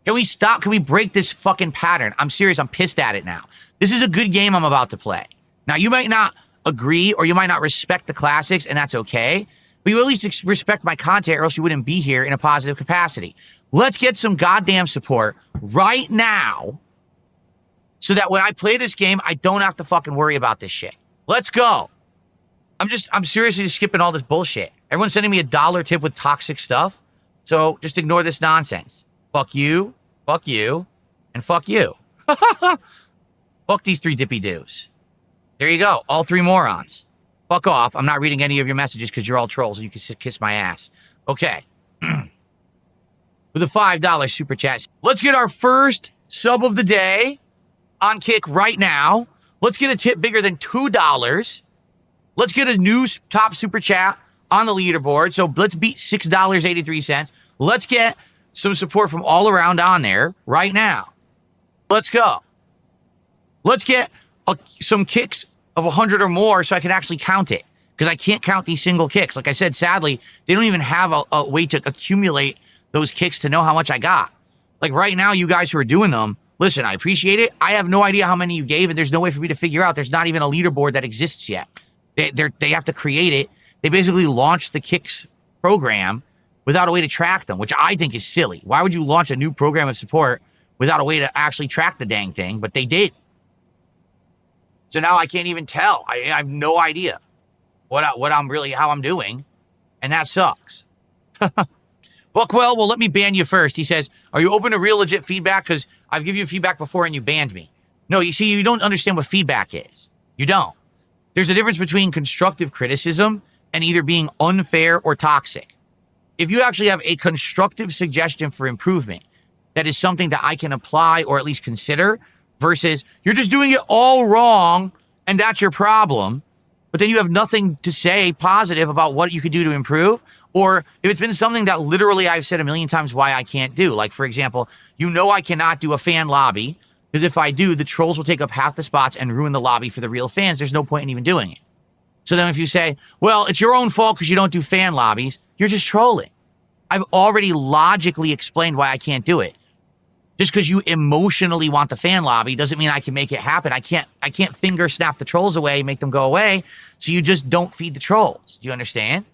Can we stop? Can we break this fucking pattern? I'm serious. I'm pissed at it now. This is a good game I'm about to play. Now, you might not agree or you might not respect the classics, and that's okay. But you at least respect my content or else you wouldn't be here in a positive capacity. Let's get some goddamn support right now so that when I play this game, I don't have to fucking worry about this shit. Let's go. I'm seriously just skipping all this bullshit. Everyone's sending me $1 tip with toxic stuff. So just ignore this nonsense. Fuck you, and fuck you. Fuck these 3 dippy doos. There you go. All 3 morons. Fuck off. I'm not reading any of your messages because you're all trolls and you can kiss my ass. Okay. With a $5 super chat. Let's get our first sub of the day on Kick right now. Let's get a tip bigger than $2. Let's get a new top super chat on the leaderboard. So let's beat $6.83. Let's get some support from all around on there right now. Let's go. Let's get some kicks of 100 or more so I can actually count it. Because I can't count these single kicks. Like I said, sadly, they don't even have a way to accumulate those kicks to know how much I got. Like right now, you guys who are doing them, listen, I appreciate it. I have no idea how many you gave, and there's no way for me to figure out. There's not even a leaderboard that exists yet. They have to create it. They basically launched the kicks program without a way to track them, which I think is silly. Why would you launch a new program of support without a way to actually track the dang thing? But they did. So now I can't even tell. I have no idea what I'm really, how I'm doing. And that sucks. Buckwell will let me ban you first. He says, are you open to real legit feedback? Because I've given you feedback before and you banned me. No, you see, you don't understand what feedback is. You don't. There's a difference between constructive criticism and either being unfair or toxic. If you actually have a constructive suggestion for improvement, that is something that I can apply or at least consider, versus you're just doing it all wrong and that's your problem, but then you have nothing to say positive about what you could do to improve. Or if it's been something that literally I've said a million times why I can't do. Like, for example, I cannot do a fan lobby because if I do, the trolls will take up half the spots and ruin the lobby for the real fans. There's no point in even doing it. So then if you say, well, it's your own fault because you don't do fan lobbies, you're just trolling. I've already logically explained why I can't do it. Just because you emotionally want the fan lobby doesn't mean I can make it happen. I can't finger snap the trolls away, make them go away. So you just don't feed the trolls. Do you understand?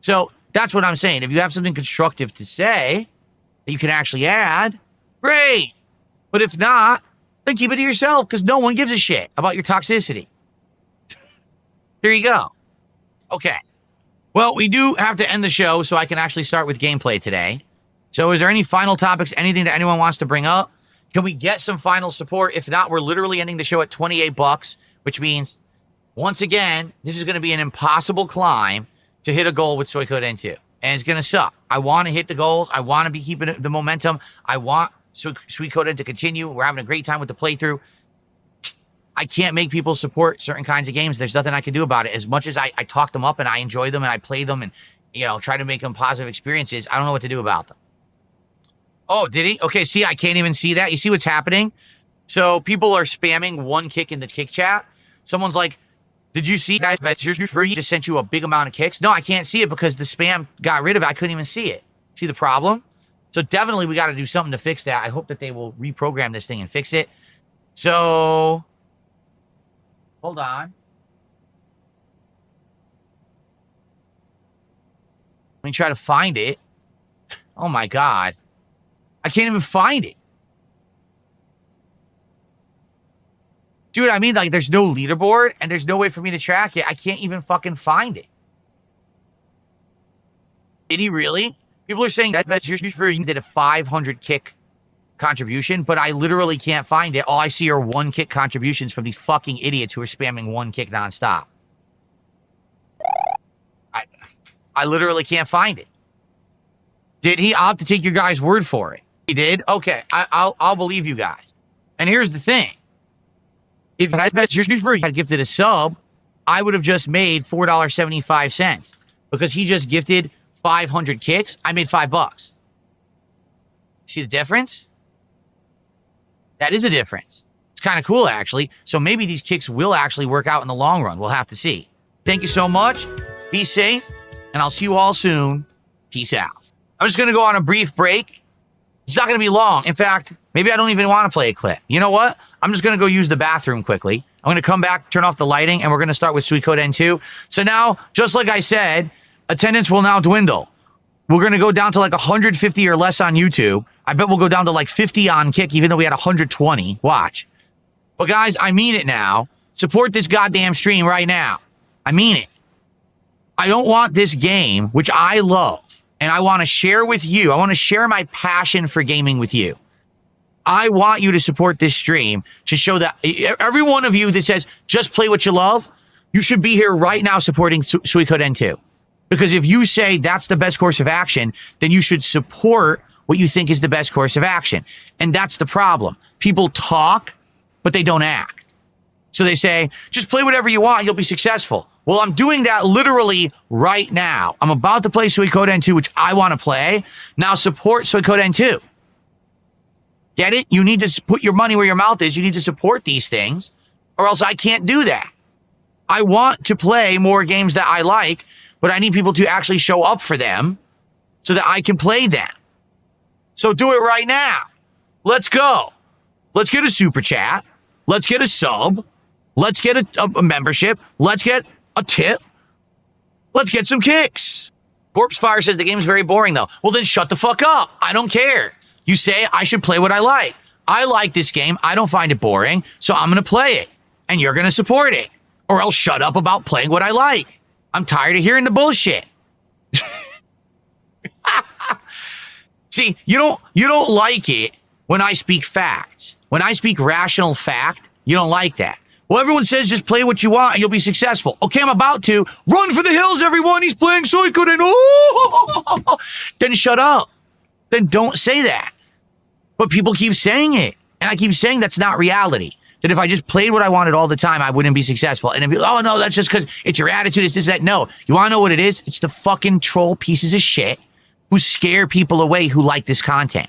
So that's what I'm saying. If you have something constructive to say that you can actually add, great. But if not, then keep it to yourself because no one gives a shit about your toxicity. There you go. Okay. Well, we do have to end the show so I can actually start with gameplay today. So is there any final topics, anything that anyone wants to bring up? Can we get some final support? If not, we're literally ending the show at $28, which means, once again, this is going to be an impossible climb to hit a goal with Suikoden 2. And it's going to suck. I want to hit the goals. I want to be keeping the momentum. I want Suikoden to continue. We're having a great time with the playthrough. I can't make people support certain kinds of games. There's nothing I can do about it. As much as I talk them up and I enjoy them and I play them and, try to make them positive experiences, I don't know what to do about them. Oh, did he? Okay, see, I can't even see that. You see what's happening? So people are spamming one kick in the kick chat. Someone's like, did you see that? Just sent you a big amount of kicks. No, I can't see it because the spam got rid of it. I couldn't even see it. See the problem? So definitely we got to do something to fix that. I hope that they will reprogram this thing and fix it. So, hold on. Let me try to find it. Oh my God. I can't even find it. Dude, I mean, like, there's no leaderboard and there's no way for me to track it. I can't even fucking find it. Did he really? People are saying that you did a 500 kick contribution, but I literally can't find it. All I see are one kick contributions from these fucking idiots who are spamming one kick nonstop. I literally can't find it. Did he? I'll have to take your guys' word for it. He did? Okay, I'll believe you guys. And here's the thing. If I had gifted a sub, I would have just made $4.75 because he just gifted 500 kicks. I made $5. See the difference? That is a difference. It's kind of cool, actually. So maybe these kicks will actually work out in the long run. We'll have to see. Thank you so much. Be safe, and I'll see you all soon. Peace out. I'm just going to go on a brief break. It's not going to be long. In fact, maybe I don't even want to play a clip. You know what? I'm just going to go use the bathroom quickly. I'm going to come back, turn off the lighting, and we're going to start with Suikoden 2. So now, just like I said, attendance will now dwindle. We're going to go down to like 150 or less on YouTube. I bet we'll go down to like 50 on Kick, even though we had 120. Watch. But guys, I mean it now. Support this goddamn stream right now. I mean it. I don't want this game, which I love, and I want to share with you. I want to share my passion for gaming with you. I want you to support this stream to show that every one of you that says, just play what you love, you should be here right now supporting Suikoden 2. Because if you say that's the best course of action, then you should support what you think is the best course of action. And that's the problem. People talk, but they don't act. So they say, just play whatever you want, you'll be successful. Well, I'm doing that literally right now. I'm about to play Suikoden 2, which I want to play. Now support Suikoden 2. Get it? You need to put your money where your mouth is. You need to support these things, or else I can't do that. I want to play more games that I like, but I need people to actually show up for them so that I can play them. So do it right now. Let's go. Let's get a super chat. Let's get a sub. Let's get a membership. Let's get a tip. Let's get some kicks. Corpse Fire says the game's very boring, though. Well, then shut the fuck up. I don't care. You say I should play what I like. I like this game. I don't find it boring, so I'm going to play it. And you're going to support it. Or else shut up about playing what I like. I'm tired of hearing the bullshit. See, you don't like it when I speak facts. When I speak rational fact, you don't like that. Well, everyone says just play what you want and you'll be successful. Okay, I'm about to. Run for the hills, everyone. He's playing Suikoden. Oh! Then shut up. Then don't say that. But people keep saying it. And I keep saying that's not reality. That if I just played what I wanted all the time, I wouldn't be successful. And it'd be, oh, no, that's just because it's your attitude. It's this, that. No. You want to know what it is? It's the fucking troll pieces of shit who scare people away who like this content.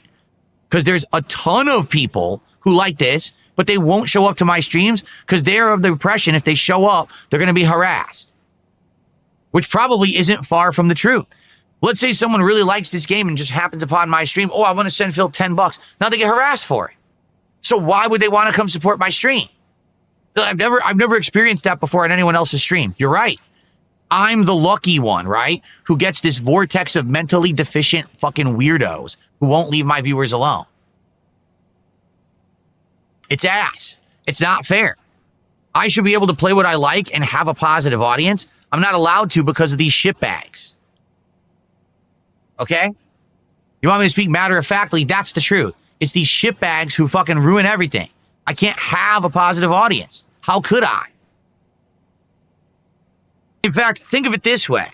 Because there's a ton of people who like this, but they won't show up to my streams because they're of the impression if they show up, they're going to be harassed. Which probably isn't far from the truth. Let's say someone really likes this game and just happens upon my stream. Oh, I want to send Phil $10. Now they get harassed for it. So why would they want to come support my stream? I've never experienced that before on anyone else's stream. You're right. I'm the lucky one, right? Who gets this vortex of mentally deficient fucking weirdos who won't leave my viewers alone. It's ass. It's not fair. I should be able to play what I like and have a positive audience. I'm not allowed to because of these shitbags. Okay? You want me to speak matter-of-factly? That's the truth. It's these shitbags who fucking ruin everything. I can't have a positive audience. How could I? In fact, think of it this way.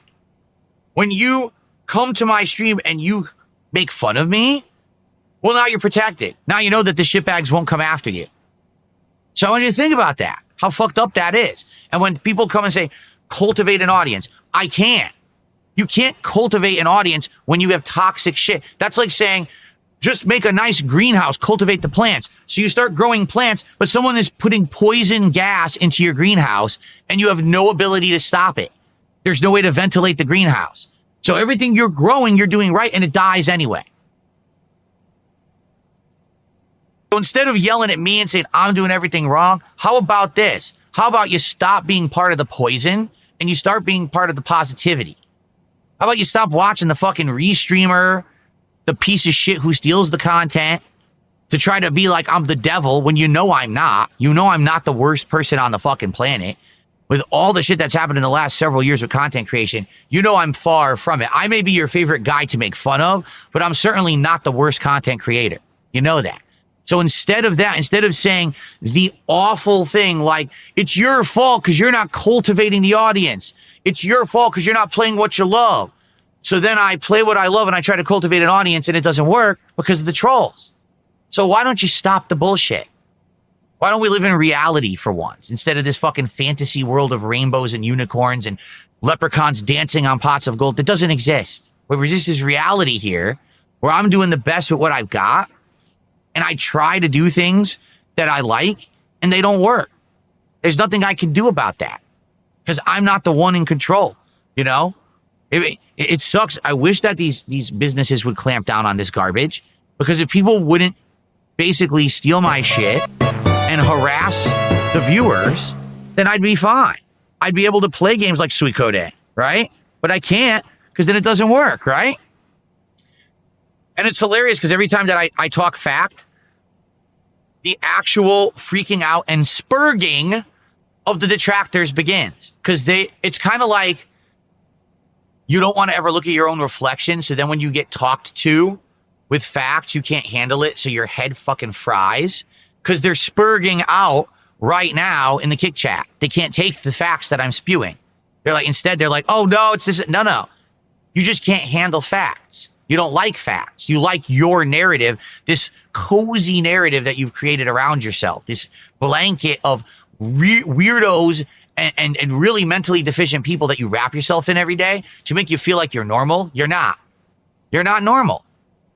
When you come to my stream and you make fun of me, well, now you're protected. Now you know that the shitbags won't come after you. So I want you to think about that, how fucked up that is. And when people come and say, cultivate an audience, I can't. You can't cultivate an audience when you have toxic shit. That's like saying, just make a nice greenhouse, cultivate the plants. So you start growing plants, but someone is putting poison gas into your greenhouse and you have no ability to stop it. There's no way to ventilate the greenhouse. So everything you're growing, you're doing right and it dies anyway. So instead of yelling at me and saying, I'm doing everything wrong, how about this? How about you stop being part of the poison and you start being part of the positivity? How about you stop watching the fucking restreamer, the piece of shit who steals the content to try to be like I'm the devil when you know I'm not. You know I'm not the worst person on the fucking planet. With all the shit that's happened in the last several years with content creation, you know I'm far from it. I may be your favorite guy to make fun of, but I'm certainly not the worst content creator. You know that. So instead of that, instead of saying the awful thing like, it's your fault because you're not cultivating the audience. It's your fault because you're not playing what you love. So then I play what I love and I try to cultivate an audience and it doesn't work because of the trolls. So why don't you stop the bullshit? Why don't we live in reality for once instead of this fucking fantasy world of rainbows and unicorns and leprechauns dancing on pots of gold that doesn't exist? What exists is reality here where I'm doing the best with what I've got and I try to do things that I like and they don't work. There's nothing I can do about that because I'm not the one in control, you know? It sucks. I wish that these businesses would clamp down on this garbage because if people wouldn't basically steal my shit and harass the viewers, then I'd be fine. I'd be able to play games like Suikoden, right? But I can't because then it doesn't work, right? And it's hilarious because every time that I talk fact, the actual freaking out and spurging of the detractors begins because it's kind of like you don't want to ever look at your own reflection. So then when you get talked to with facts, you can't handle it. So your head fucking fries because they're spurging out right now in the kick chat. They can't take the facts that I'm spewing. Instead, they're like, oh no, it's this. No. You just can't handle facts. You don't like facts. You like your narrative, this cozy narrative that you've created around yourself, this blanket of weirdos and really mentally deficient people that you wrap yourself in every day to make you feel like you're normal. You're not. You're not normal.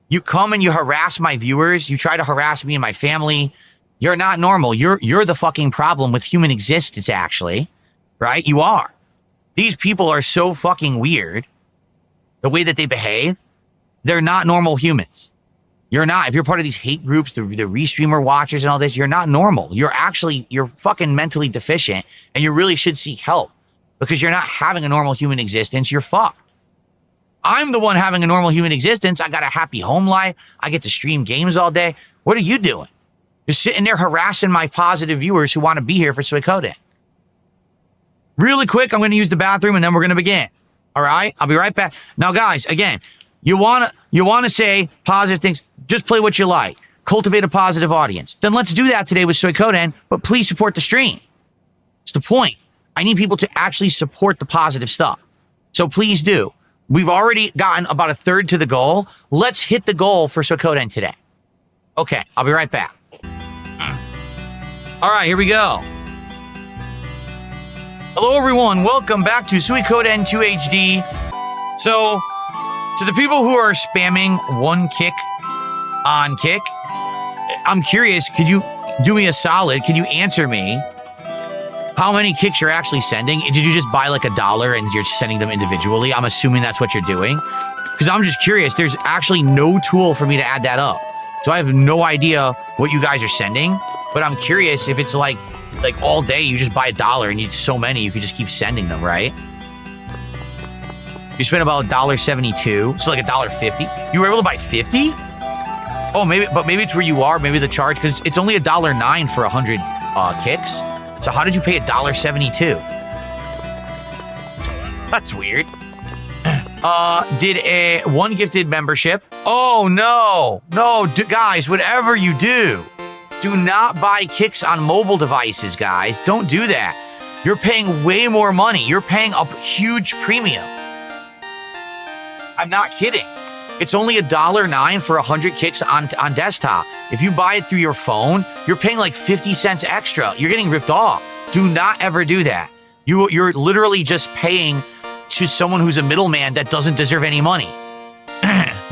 You come and you harass my viewers. You try to harass me and my family. You're not normal. You're the fucking problem with human existence, actually. Right? You are. These people are so fucking weird. The way that they behave, they're not normal humans. You're not. If you're part of these hate groups, the restreamer watchers and all this, you're not normal. You're fucking mentally deficient and you really should seek help because you're not having a normal human existence. You're fucked. I'm the one having a normal human existence. I got a happy home life. I get to stream games all day. What are you doing? You're sitting there harassing my positive viewers who want to be here for Suikoden. Really quick, I'm going to use the bathroom and then we're going to begin. All right? I'll be right back. Now, guys, again, you want to say positive things. Just play what you like. Cultivate a positive audience. Then let's do that today with Suikoden, but please support the stream. It's the point. I need people to actually support the positive stuff. So please do. We've already gotten about a third to the goal. Let's hit the goal for Suikoden today. Okay, I'll be right back. All right, here we go. Hello, everyone. Welcome back to Suikoden 2HD. So, to the people who are spamming one kick on kick, I'm curious, could you do me a solid? Could you answer me how many kicks you're actually sending? Did you just buy like $1 and you're sending them individually? I'm assuming that's what you're doing. Because I'm just curious. There's actually no tool for me to add that up. So I have no idea what you guys are sending. But I'm curious if it's like all day you just buy $1 and you need so many you could just keep sending them, right? You spent about $1.72, so like $1.50. You were able to buy 50? Oh, maybe it's where you are. Maybe the charge, because it's only $1.09 for 100 kicks. So how did you pay $1.72? That's weird. Did a one gifted membership? Oh no, guys! Whatever you do, do not buy kicks on mobile devices, guys. Don't do that. You're paying way more money. You're paying a huge premium. I'm not kidding. It's only $1.09 for 100 kicks on desktop. If you buy it through your phone, you're paying like 50 cents extra. You're getting ripped off. Do not ever do that. You're literally just paying to someone who's a middleman that doesn't deserve any money.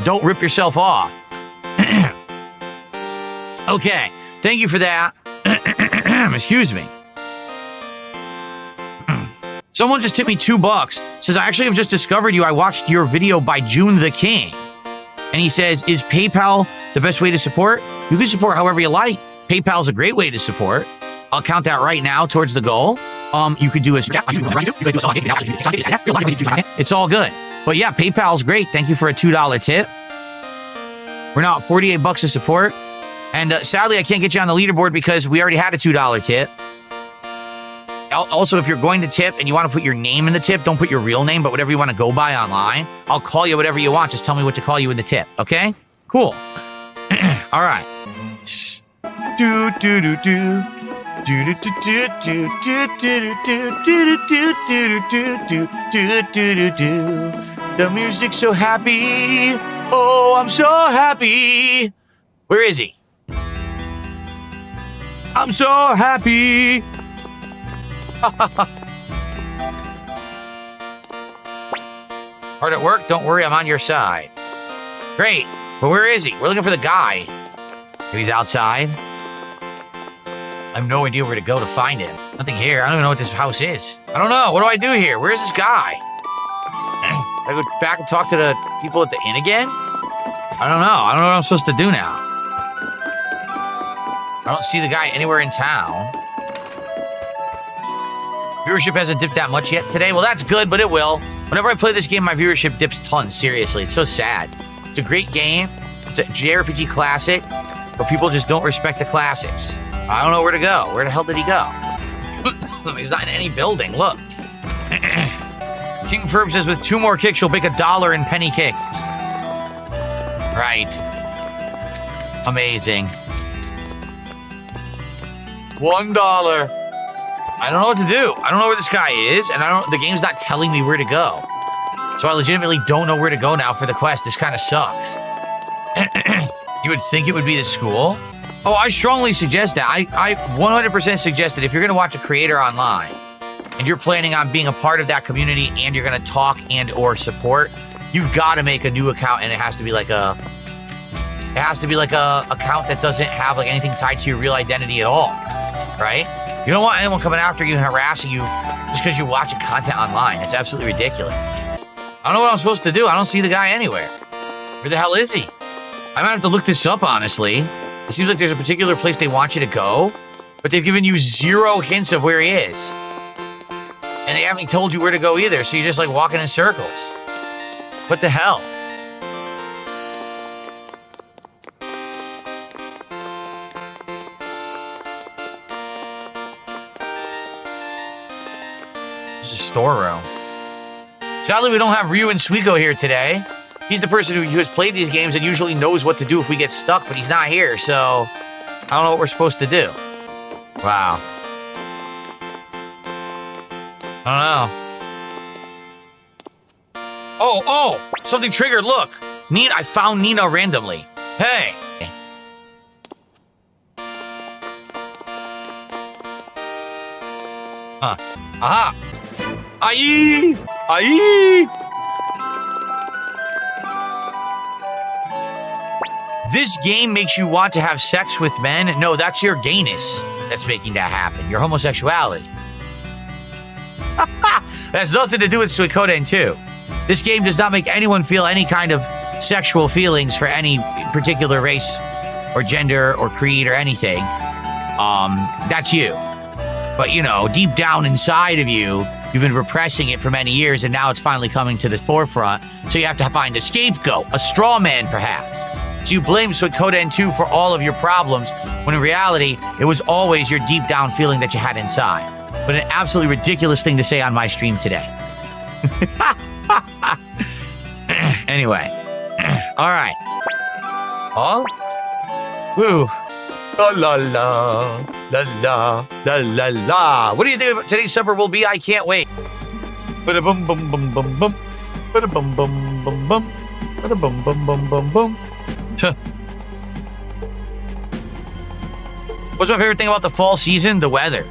Don't rip yourself off. Okay, thank you for that. Excuse me. Someone just tipped me $2. Says, I actually have just discovered you. I watched your video by June the King. And he says, is PayPal the best way to support? You can support however you like. PayPal's a great way to support. I'll count that right now towards the goal. You could do a... It's all good. But yeah, PayPal's great. Thank you for a $2 tip. We're now at $48 of support. And sadly, I can't get you on the leaderboard because we already had a $2 tip. Also, if you're going to tip and you want to put your name in the tip, don't put your real name, but whatever you want to go by online. I'll call you whatever you want. Just tell me what to call you in the tip, okay? Cool. All right. Do do do do. Do do do do do do do do do do do do. The music's so happy. Oh, I'm so happy. Where is he? I'm so happy. Hard at work? Don't worry, I'm on your side. Great. But where is he? We're looking for the guy. If he's outside. I have no idea where to go to find him. Nothing here. I don't even know what this house is. I don't know. What do I do here? Where's this guy? I go back and talk to the people at the inn again? I don't know. I don't know what I'm supposed to do now. I don't see the guy anywhere in town. Viewership hasn't dipped that much yet today. Well, that's good, but it will. Whenever I play this game, my viewership dips tons. Seriously, it's so sad. It's a great game. It's a JRPG classic, but people just don't respect the classics. I don't know where to go. Where the hell did he go? He's not in any building. Look. King Ferb says, with 2 more kicks, you'll make $1 in penny kicks. Right. Amazing. $1. I don't know what to do. I don't know where this guy is, and the game's not telling me where to go. So I legitimately don't know where to go now for the quest. This kind of sucks. You would think it would be the school? Oh, I strongly suggest that. I 100% suggest that if you're going to watch a creator online, and you're planning on being a part of that community, and you're going to talk and or support, you've got to make a new account, and it has to be like a account that doesn't have like anything tied to your real identity at all, right? You don't want anyone coming after you and harassing you just because you're watching content online. It's absolutely ridiculous. I don't know what I'm supposed to do. I don't see the guy anywhere. Where the hell is he? I might have to look this up, honestly. It seems like there's a particular place they want you to go, but they've given you 0 hints of where he is. And they haven't told you where to go either, so you're just like walking in circles. What the hell? There's a storeroom. Sadly, we don't have Ryu and Suiko here today. He's the person who has played these games and usually knows what to do if we get stuck, but he's not here, so I don't know what we're supposed to do. Wow. I don't know. Oh, something triggered. Look. I found Nina randomly. Hey. Aha. Aye. This game makes you want to have sex with men? No, that's your gayness that's making that happen. Your homosexuality. That has nothing to do with Suikoden 2. This game does not make anyone feel any kind of sexual feelings for any particular race or gender or creed or anything. That's you. But, you know, deep down inside of you, you've been repressing it for many years, and now it's finally coming to the forefront. So you have to find a scapegoat, a straw man, perhaps. So you blame Suikoden 2 for all of your problems, when in reality, it was always your deep down feeling that you had inside. But an absolutely ridiculous thing to say on my stream today. Anyway. All right. Oh? Woo. La la la. La la. La la la. What do you think today's supper will be? I can't wait. Bada bum bum bum bum bum. Bada bum bum bum bum. Bada bum bum bum bum bum. What's my favorite thing about the fall season? The weather.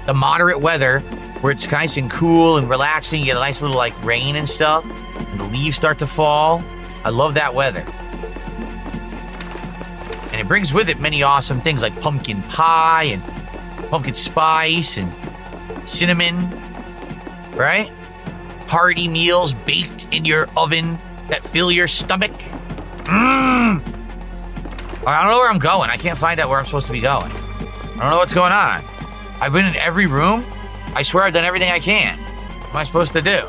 The moderate weather, where it's nice and cool and relaxing. You get a nice little like rain and stuff, and the leaves start to fall. I love that weather. And it brings with it many awesome things like pumpkin pie and pumpkin spice and cinnamon, right? Hearty meals baked in your oven that fill your stomach. I don't know where I'm going. I can't find out where I'm supposed to be going. I don't know what's going on. I've been in every room. I swear I've done everything I can. What am I supposed to do?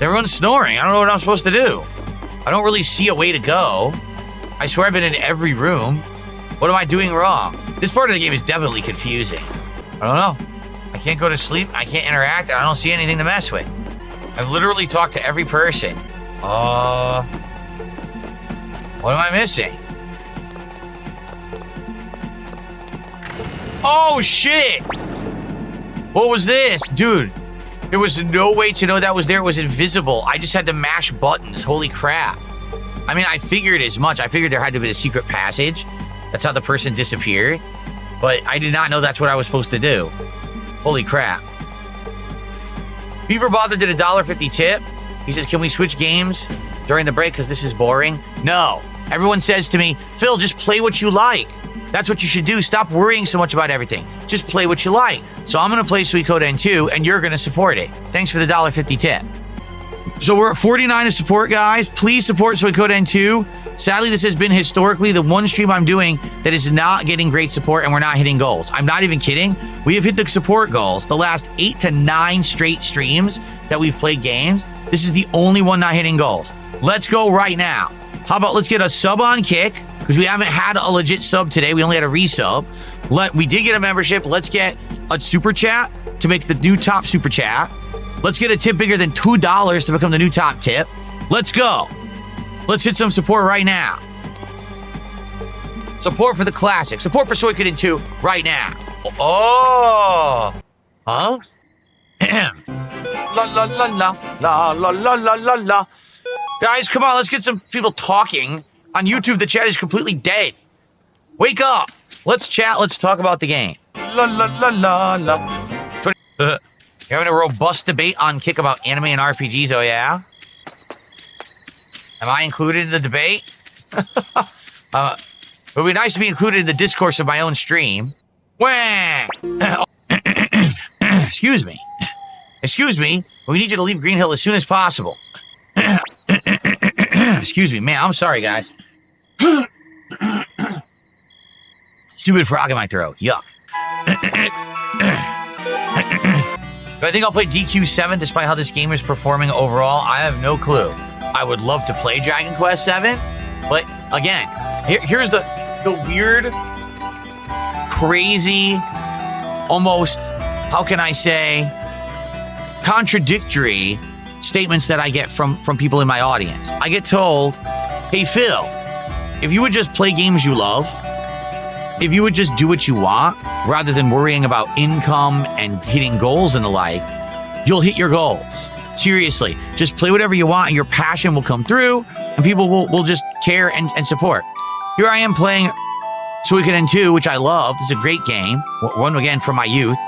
Everyone's snoring. I don't know what I'm supposed to do. I don't really see a way to go. I swear I've been in every room. What am I doing wrong? This part of the game is definitely confusing. I don't know. I can't go to sleep. I can't interact. I don't see anything to mess with. I've literally talked to every person. What am I missing? Oh, shit! What was this? Dude, there was no way to know that was there. It was invisible. I just had to mash buttons. Holy crap. I mean, I figured as much. I figured there had to be a secret passage. That's how the person disappeared. But I did not know that's what I was supposed to do. Holy crap. Beaver Bother did a $1.50 tip. He says, can we switch games during the break because this is boring? No. Everyone says to me, Phil, just play what you like. That's what you should do. Stop worrying so much about everything. Just play what you like. So I'm going to play Suikoden 2, and you're going to support it. Thanks for the $1.50 tip. So we're at 49 to support, guys. Please support Suikoden 2. Sadly, this has been historically the one stream I'm doing that is not getting great support, and we're not hitting goals. I'm not even kidding. We have hit the support goals the last 8 to 9 straight streams that we've played games. This is the only one not hitting goals. Let's go right now. How about let's get a sub on Kick, because we haven't had a legit sub today. We only had a resub. We did get a membership. Let's get a super chat to make the new top super chat. Let's get a tip bigger than $2 to become the new top tip. Let's go. Let's hit some support right now. Support for the classic. Support for Suikoden 2 right now. Oh. Huh? La la la la. La la la la la la. Guys, come on. Let's get some people talking. On YouTube, the chat is completely dead. Wake up. Let's chat. Let's talk about the game. La la la la la. You're having a robust debate on Kick about anime and RPGs, oh yeah? Am I included in the debate? It would be nice to be included in the discourse of my own stream. Wah! Excuse me. Excuse me. We need you to leave Green Hill as soon as possible. Excuse me, man. I'm sorry, guys. Stupid frog in my throat. Yuck. Do I think I'll play DQ7 despite how this game is performing overall? I have no clue. I would love to play Dragon Quest 7, but again, here's the weird, crazy, almost, how can I say, contradictory statements that I get from people in my audience. I get told, hey Phil, if you would just play games you love, if you would just do what you want, rather than worrying about income and hitting goals and the like, you'll hit your goals. Seriously, just play whatever you want and your passion will come through and people will just care and support. Here I am playing Suikoden 2, which I love. It's a great game. One again from my youth.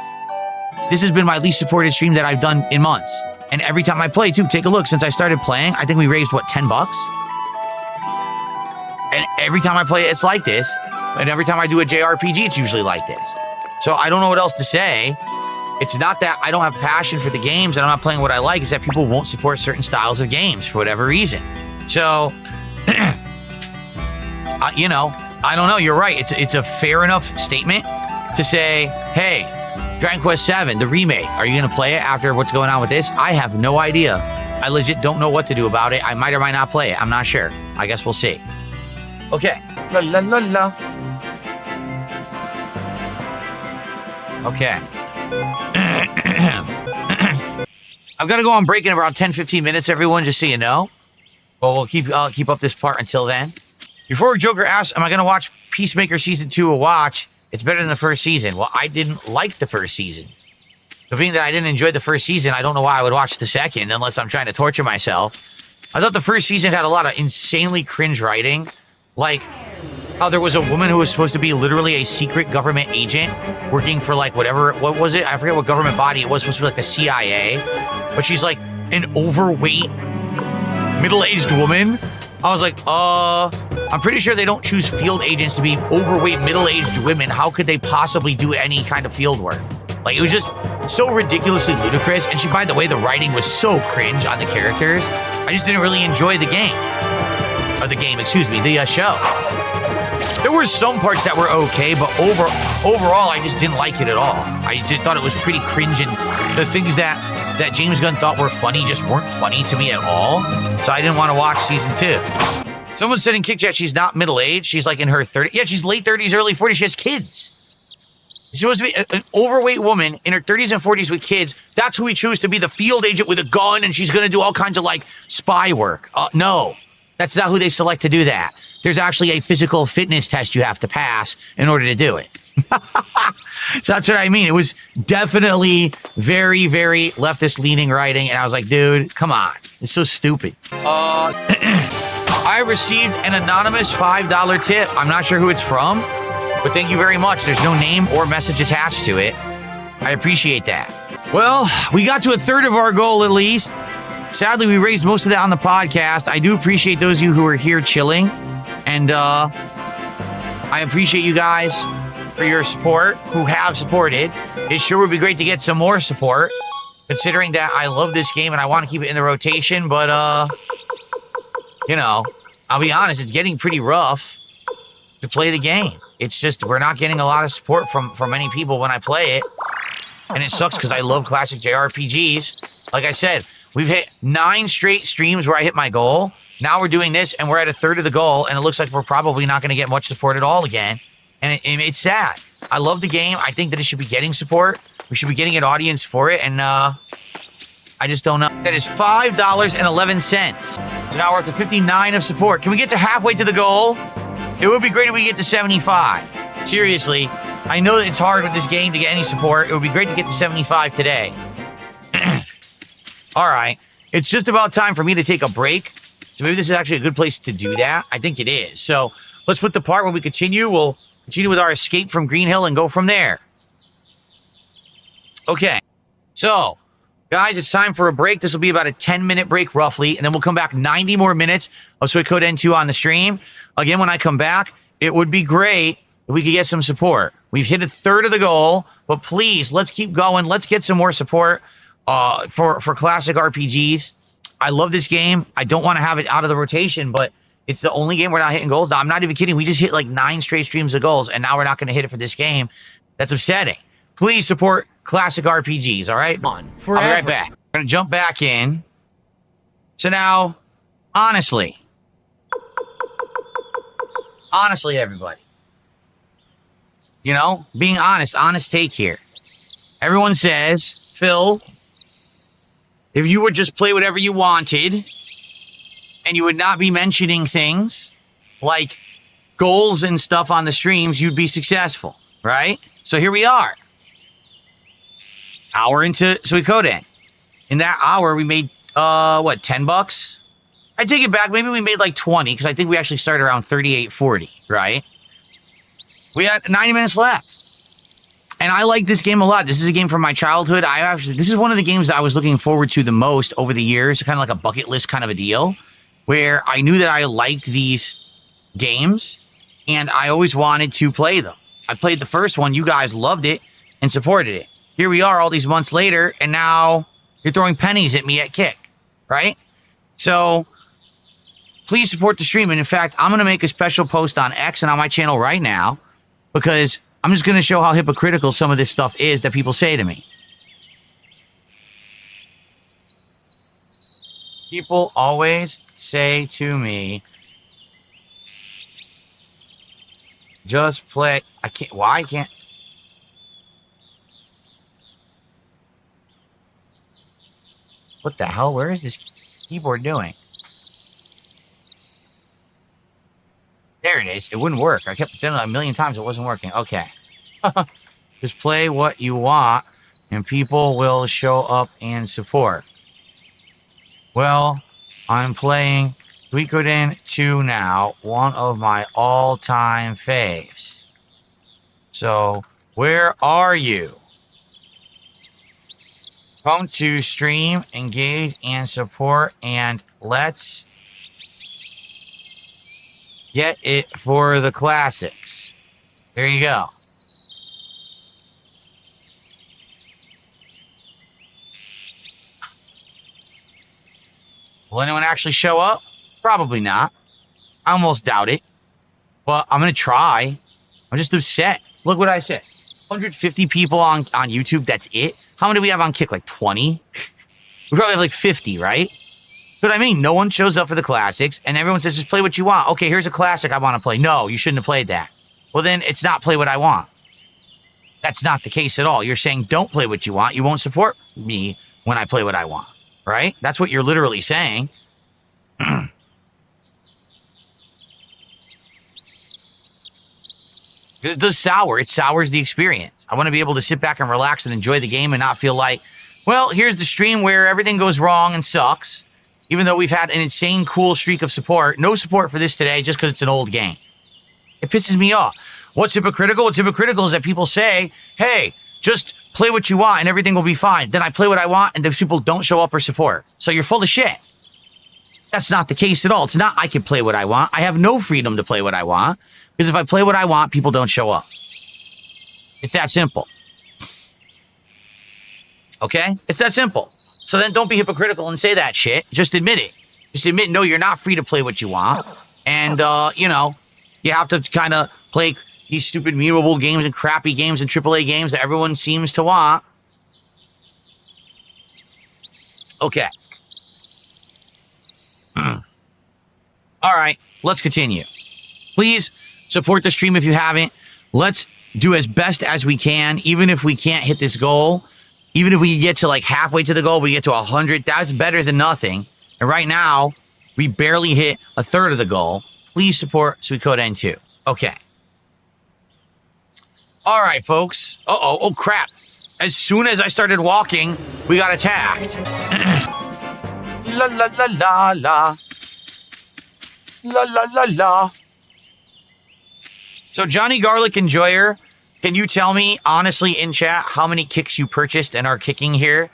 This has been my least supported stream that I've done in months. And every time I play too, take a look. Since I started playing, I think we raised, what, $10? And every time I play it, it's like this. And every time I do a JRPG, it's usually like this. So I don't know what else to say. It's not that I don't have passion for the games and I'm not playing what I like. It's that people won't support certain styles of games for whatever reason. So, you know, I don't know. You're right. It's a fair enough statement to say, hey, Dragon Quest VII, the remake, are you going to play it after what's going on with this? I have no idea. I legit don't know what to do about it. I might or might not play it. I'm not sure. I guess we'll see. Okay. La la la la. Okay. I've got to go on break in around 10-15 minutes, everyone, just so you know. But we'll keep up this part until then. Before Joker asks, am I going to watch Peacemaker Season 2 a watch? It's better than the first season. Well, I didn't like the first season. So being that I didn't enjoy the first season, I don't know why I would watch the second unless I'm trying to torture myself. I thought the first season had a lot of insanely cringe writing. Like how there was a woman who was supposed to be literally a secret government agent working for like whatever, what was it? I forget what government body it was, supposed to be like the CIA. But she's like an overweight, middle-aged woman. I was like, I'm pretty sure they don't choose field agents to be overweight, middle-aged women. How could they possibly do any kind of field work? Like, it was just so ridiculously ludicrous. And by the way, the writing was so cringe on the characters. I just didn't really enjoy the game. Or the show. There were some parts that were okay, but overall, I just didn't like it at all. I just thought it was pretty cringe, and the things that James Gunn thought were funny just weren't funny to me at all. So I didn't want to watch season 2. Someone said in Kick Chat she's not middle-aged. She's like in her 30s. Yeah, she's late 30s, early 40s. She has kids. She's supposed to be an overweight woman in her 30s and 40s with kids. That's who we choose to be the field agent with a gun, and she's going to do all kinds of, like, spy work. No, that's not who they select to do that. There's actually a physical fitness test you have to pass in order to do it. So that's what I mean. It was definitely very, very leftist-leaning writing, and I was like, dude, come on. It's so stupid. I received an anonymous $5 tip. I'm not sure who it's from, but thank you very much. There's no name or message attached to it. I appreciate that. Well, we got to a third of our goal at least. Sadly, we raised most of that on the podcast. I do appreciate those of you who are here chilling. And I appreciate you guys for your support, who have supported. It sure would be great to get some more support, considering that I love this game and I want to keep it in the rotation. But, you know, I'll be honest, it's getting pretty rough to play the game. It's just, we're not getting a lot of support from many people when I play it. And it sucks because I love classic JRPGs. Like I said, we've hit 9 straight streams where I hit my goal. Now we're doing this, and we're at a third of the goal, and it looks like we're probably not going to get much support at all again. And it's sad. I love the game. I think that it should be getting support. We should be getting an audience for it, and I just don't know. That is $5.11. So now we're up to 59 of support. Can we get to halfway to the goal? It would be great if we get to 75. Seriously, I know that it's hard with this game to get any support. It would be great to get to 75 today. All right. It's just about time for me to take a break. So maybe this is actually a good place to do that. I think it is. So let's put the part where we continue. We'll continue with our escape from Green Hill and go from there. Okay. So, guys, it's time for a break. This will be about a 10-minute break, roughly. And then we'll come back 90 more minutes of Suikoden 2 on the stream. Again, when I come back, it would be great if we could get some support. We've hit a third of the goal. But please, let's keep going. Let's get some more support for classic RPGs. I love this game. I don't want to have it out of the rotation, but it's the only game we're not hitting goals. Now, I'm not even kidding. We just hit like 9 straight streams of goals, and now we're not going to hit it for this game. That's upsetting. Please support classic RPGs, all right? I'll be right back. We're going to jump back in. So now, honestly, everybody, you know, being honest take here. Everyone says, Phil, if you would just play whatever you wanted and you would not be mentioning things like goals and stuff on the streams, you'd be successful, right? So here we are. Hour into Suikoden. In that hour, we made, what, $10? I take it back. Maybe we made like 20, because I think we actually started around 38.40, right? We had 90 minutes left. And I like this game a lot. This is a game from my childhood. This is one of the games that I was looking forward to the most over the years, kind of like a bucket list kind of a deal, where I knew that I liked these games, and I always wanted to play them. I played the first one. You guys loved it and supported it. Here we are all these months later, and now you're throwing pennies at me at Kick, right? So please support the stream. And in fact, I'm going to make a special post on X and on my channel right now, because I'm just going to show how hypocritical some of this stuff is that people say to me. People always say to me, just play. I can't. Why I can't? What the hell? Where is this keyboard doing? There it is. It wouldn't work. I kept doing it a million times. It wasn't working. Okay. Just play what you want, and people will show up and support. Well, I'm playing Suikoden 2 now, one of my all-time faves. So, where are you? Come to stream, engage, and support, and let's get it for the classics. There you go. Will anyone actually show up? Probably not. I almost doubt it. But I'm going to try. I'm just upset. Look what I said. 150 people on YouTube, that's it? How many do we have on Kick? Like 20? We probably have like 50, right? But I mean, no one shows up for the classics, and everyone says, just play what you want. Okay, here's a classic I want to play. No, you shouldn't have played that. Well, then it's not play what I want. That's not the case at all. You're saying don't play what you want. You won't support me when I play what I want, right? That's what you're literally saying. It does sour. It sours the experience. I want to be able to sit back and relax and enjoy the game and not feel like, well, here's the stream where everything goes wrong and sucks. Even though we've had an insane cool streak of support. No support for this today just because it's an old game. It pisses me off. What's hypocritical? What's hypocritical is that people say, hey, just play what you want and everything will be fine. Then I play what I want and those people don't show up or support. So you're full of shit. That's not the case at all. It's not I can play what I want. I have no freedom to play what I want. Because if I play what I want, people don't show up. It's that simple. Okay? It's that simple. So then don't be hypocritical and say that shit. Just admit it. Just admit, no, you're not free to play what you want. And, you know, you have to kind of play these stupid memeable games and crappy games and AAA games that everyone seems to want. Okay. All right, let's continue. Please support the stream if you haven't. Let's do as best as we can, even if we can't hit this goal. Even if we get to like halfway to the goal, we get to 100, that's better than nothing. And right now, we barely hit a third of the goal. Please support Suikoden 2. Okay. All right, folks. Uh-oh. Oh, crap. As soon as I started walking, we got attacked. La la la la la. La la la la. So Johnny Garlic Enjoyer, can you tell me, honestly, in chat, how many kicks you purchased and are kicking here?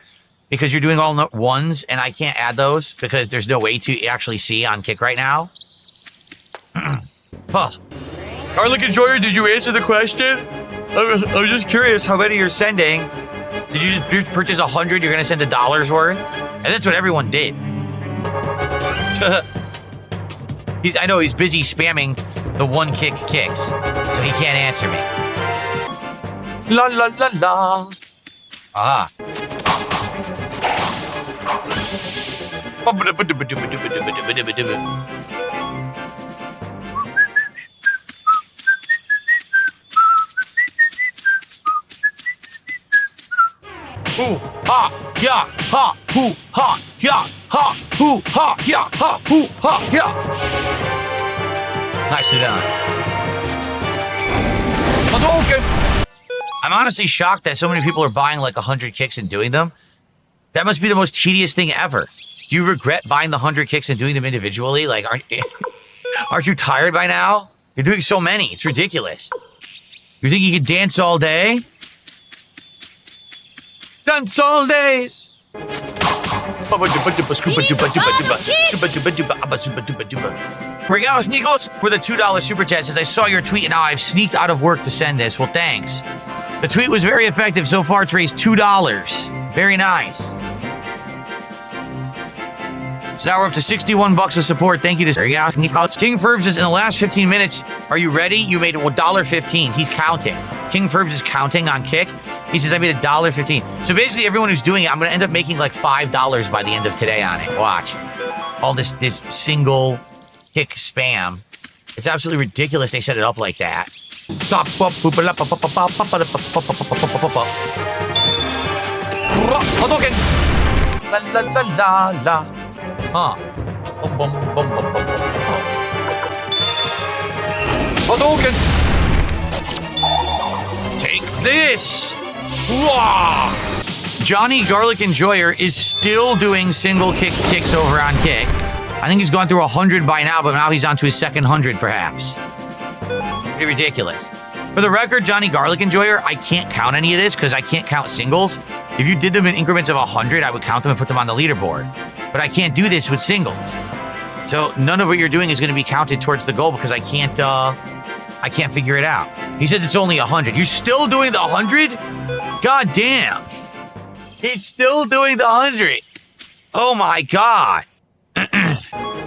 Because you're doing all ones, and I can't add those because there's no way to actually see on Kick right now. Huh. Garlic Enjoyer, did you answer the question? I was just curious how many you're sending. Did you just purchase 100? You're going to send $1 worth? And that's what everyone did. I know he's busy spamming the one kick kicks, so he can't answer me. La la la la. Ah. Ooh, ha, ya, ha, hoo, ha, ya, ha, hoo, ha, ya, ha, hoo, ha, ya. Nicely done. I'm honestly shocked that so many people are buying like 100 kicks and doing them. That must be the most tedious thing ever. Do you regret buying the 100 kicks and doing them individually? Like, aren't you tired by now? You're doing so many. It's ridiculous. You think you can dance all day? Dance all days. Regalos, Nikos, for the $2 super chat says, I saw your tweet and now I've sneaked out of work to send this. Well, thanks. The tweet was very effective. So far, it's raised $2. Very nice. So now we're up to 61 bucks of support. Thank you to Nikos. King Ferbs is in the last 15 minutes. Are you ready? You made $1.15. He's counting. King Ferbs is counting on Kick. He says, I made $1.15. So basically, everyone who's doing it, I'm going to end up making like $5 by the end of today on it. Watch. All this single Kick spam. It's absolutely ridiculous they set it up like that. La la la la la. Huh. Bum bum bum bum bum bum. Hadouken! Take this! Wah! Johnny Garlic Enjoyer is still doing single kicks over on Kick. I think he's gone through 100 by now, but now he's on to his second 100 perhaps. Pretty ridiculous. For the record, Johnny Garlic Enjoyer, I can't count any of this because I can't count singles. If you did them in increments of 100, I would count them and put them on the leaderboard. But I can't do this with singles. So none of what you're doing is going to be counted towards the goal because I can't figure it out. He says it's only 100. You're still doing the 100? God damn. He's still doing the 100. Oh my God.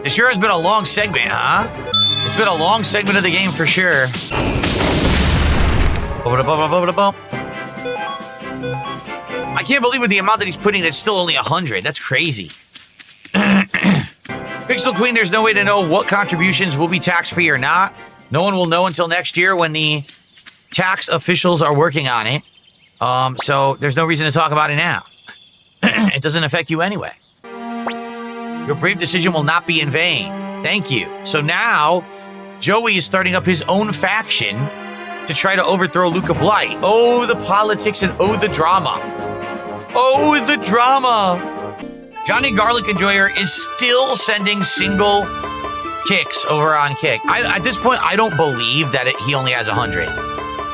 This sure has been a long segment, huh? It's been a long segment of the game for sure. I can't believe with the amount that he's putting that's still only 100. That's crazy. Pixel Queen, there's no way to know what contributions will be tax-free or not. No one will know until next year when the tax officials are working on it. So there's no reason to talk about it now. It doesn't affect you anyway. Your brave decision will not be in vain. Thank you. So now, Joey is starting up his own faction to try to overthrow Luca Blight. Oh, the politics and oh, the drama. Oh, the drama. Johnny Garlic Enjoyer is still sending single kicks over on Kick. At this point, I don't believe that he only has 100.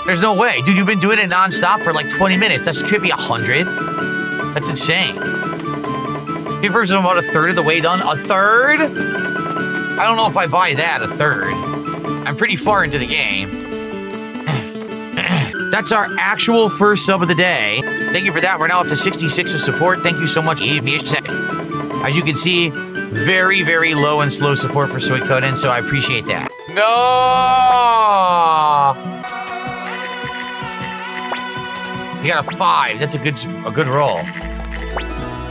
There's no way. Dude, you've been doing it nonstop for like 20 minutes. That could be 100. That's insane. He first is about a third of the way done. A third? I don't know if I buy that, a third. I'm pretty far into the game. That's our actual first sub of the day. Thank you for that. We're now up to 66 of support. Thank you so much. As you can see, very, very low and slow support for Suikoden, so I appreciate that. No! You got a 5. That's a good roll.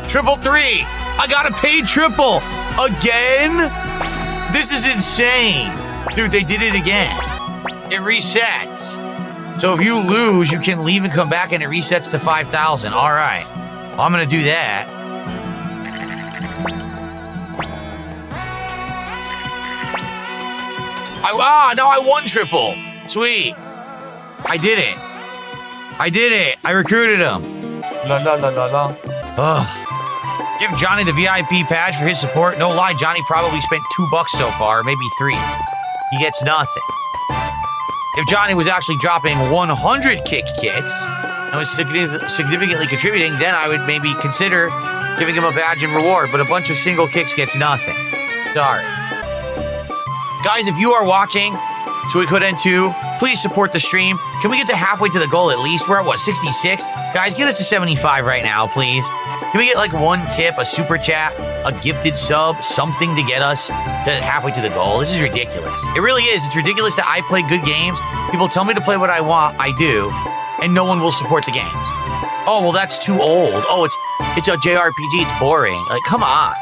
Triple 3. I got a paid triple. Again? This is insane. Dude, they did it again. It resets. So if you lose, you can leave and come back and it resets to 5,000. All right. Well, I'm going to do that. Now I won triple. Sweet. I did it. I recruited him. La la la la la. Ugh. Give Johnny the VIP badge for his support. No lie, Johnny probably spent $2 so far, maybe 3. He gets nothing. If Johnny was actually dropping 100 kicks and was significantly contributing, then I would maybe consider giving him a badge and reward, but a bunch of single kicks gets nothing. Sorry. Guys, if you are watching Suikoden 2, please support the stream. Can we get to halfway to the goal at least? We're at, what, 66? Guys, get us to 75 right now, please. Can we get like one tip, a super chat, a gifted sub, something to get us to halfway to the goal? This is ridiculous. It really is. It's ridiculous that I play good games. People tell me to play what I want, I do, and no one will support the games. Oh, well, that's too old. Oh, it's a JRPG. It's boring. Like, come on.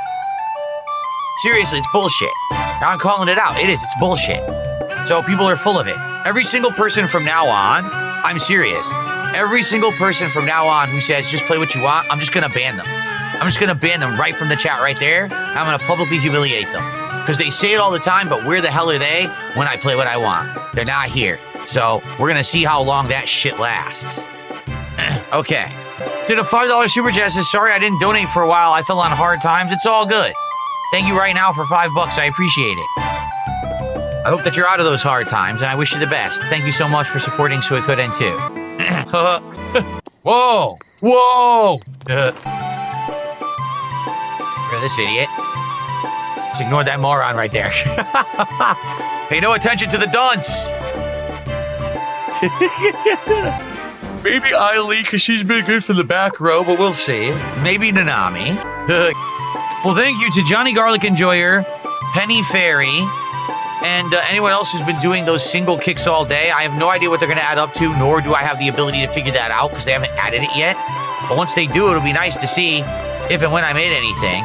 Seriously, it's bullshit. I'm calling it out. It is. It's bullshit. So people are full of it. Every single person from now on, I'm serious. Every single person from now on who says, just play what you want, I'm just going to ban them. I'm just going to ban them right from the chat right there. I'm going to publicly humiliate them. Because they say it all the time, but where the hell are they when I play what I want? They're not here. So we're going to see how long that shit lasts. Okay. Did a $5 super chat says, sorry I didn't donate for a while. I fell on hard times. It's all good. Thank you right now for $5. I appreciate it. I hope that you're out of those hard times, and I wish you the best. Thank you so much for supporting Suikoden too. Whoa! Whoa! This idiot. Just ignored that moron right there. Pay no attention to the dunce. Maybe Eileen, because she's been good for the back row, but we'll see. Maybe Nanami. Well, thank you to Johnny Garlic Enjoyer, Penny Fairy, and anyone else who's been doing those single kicks all day. I have no idea what they're going to add up to, nor do I have the ability to figure that out because they haven't added it yet. But once they do, it'll be nice to see if and when I made anything.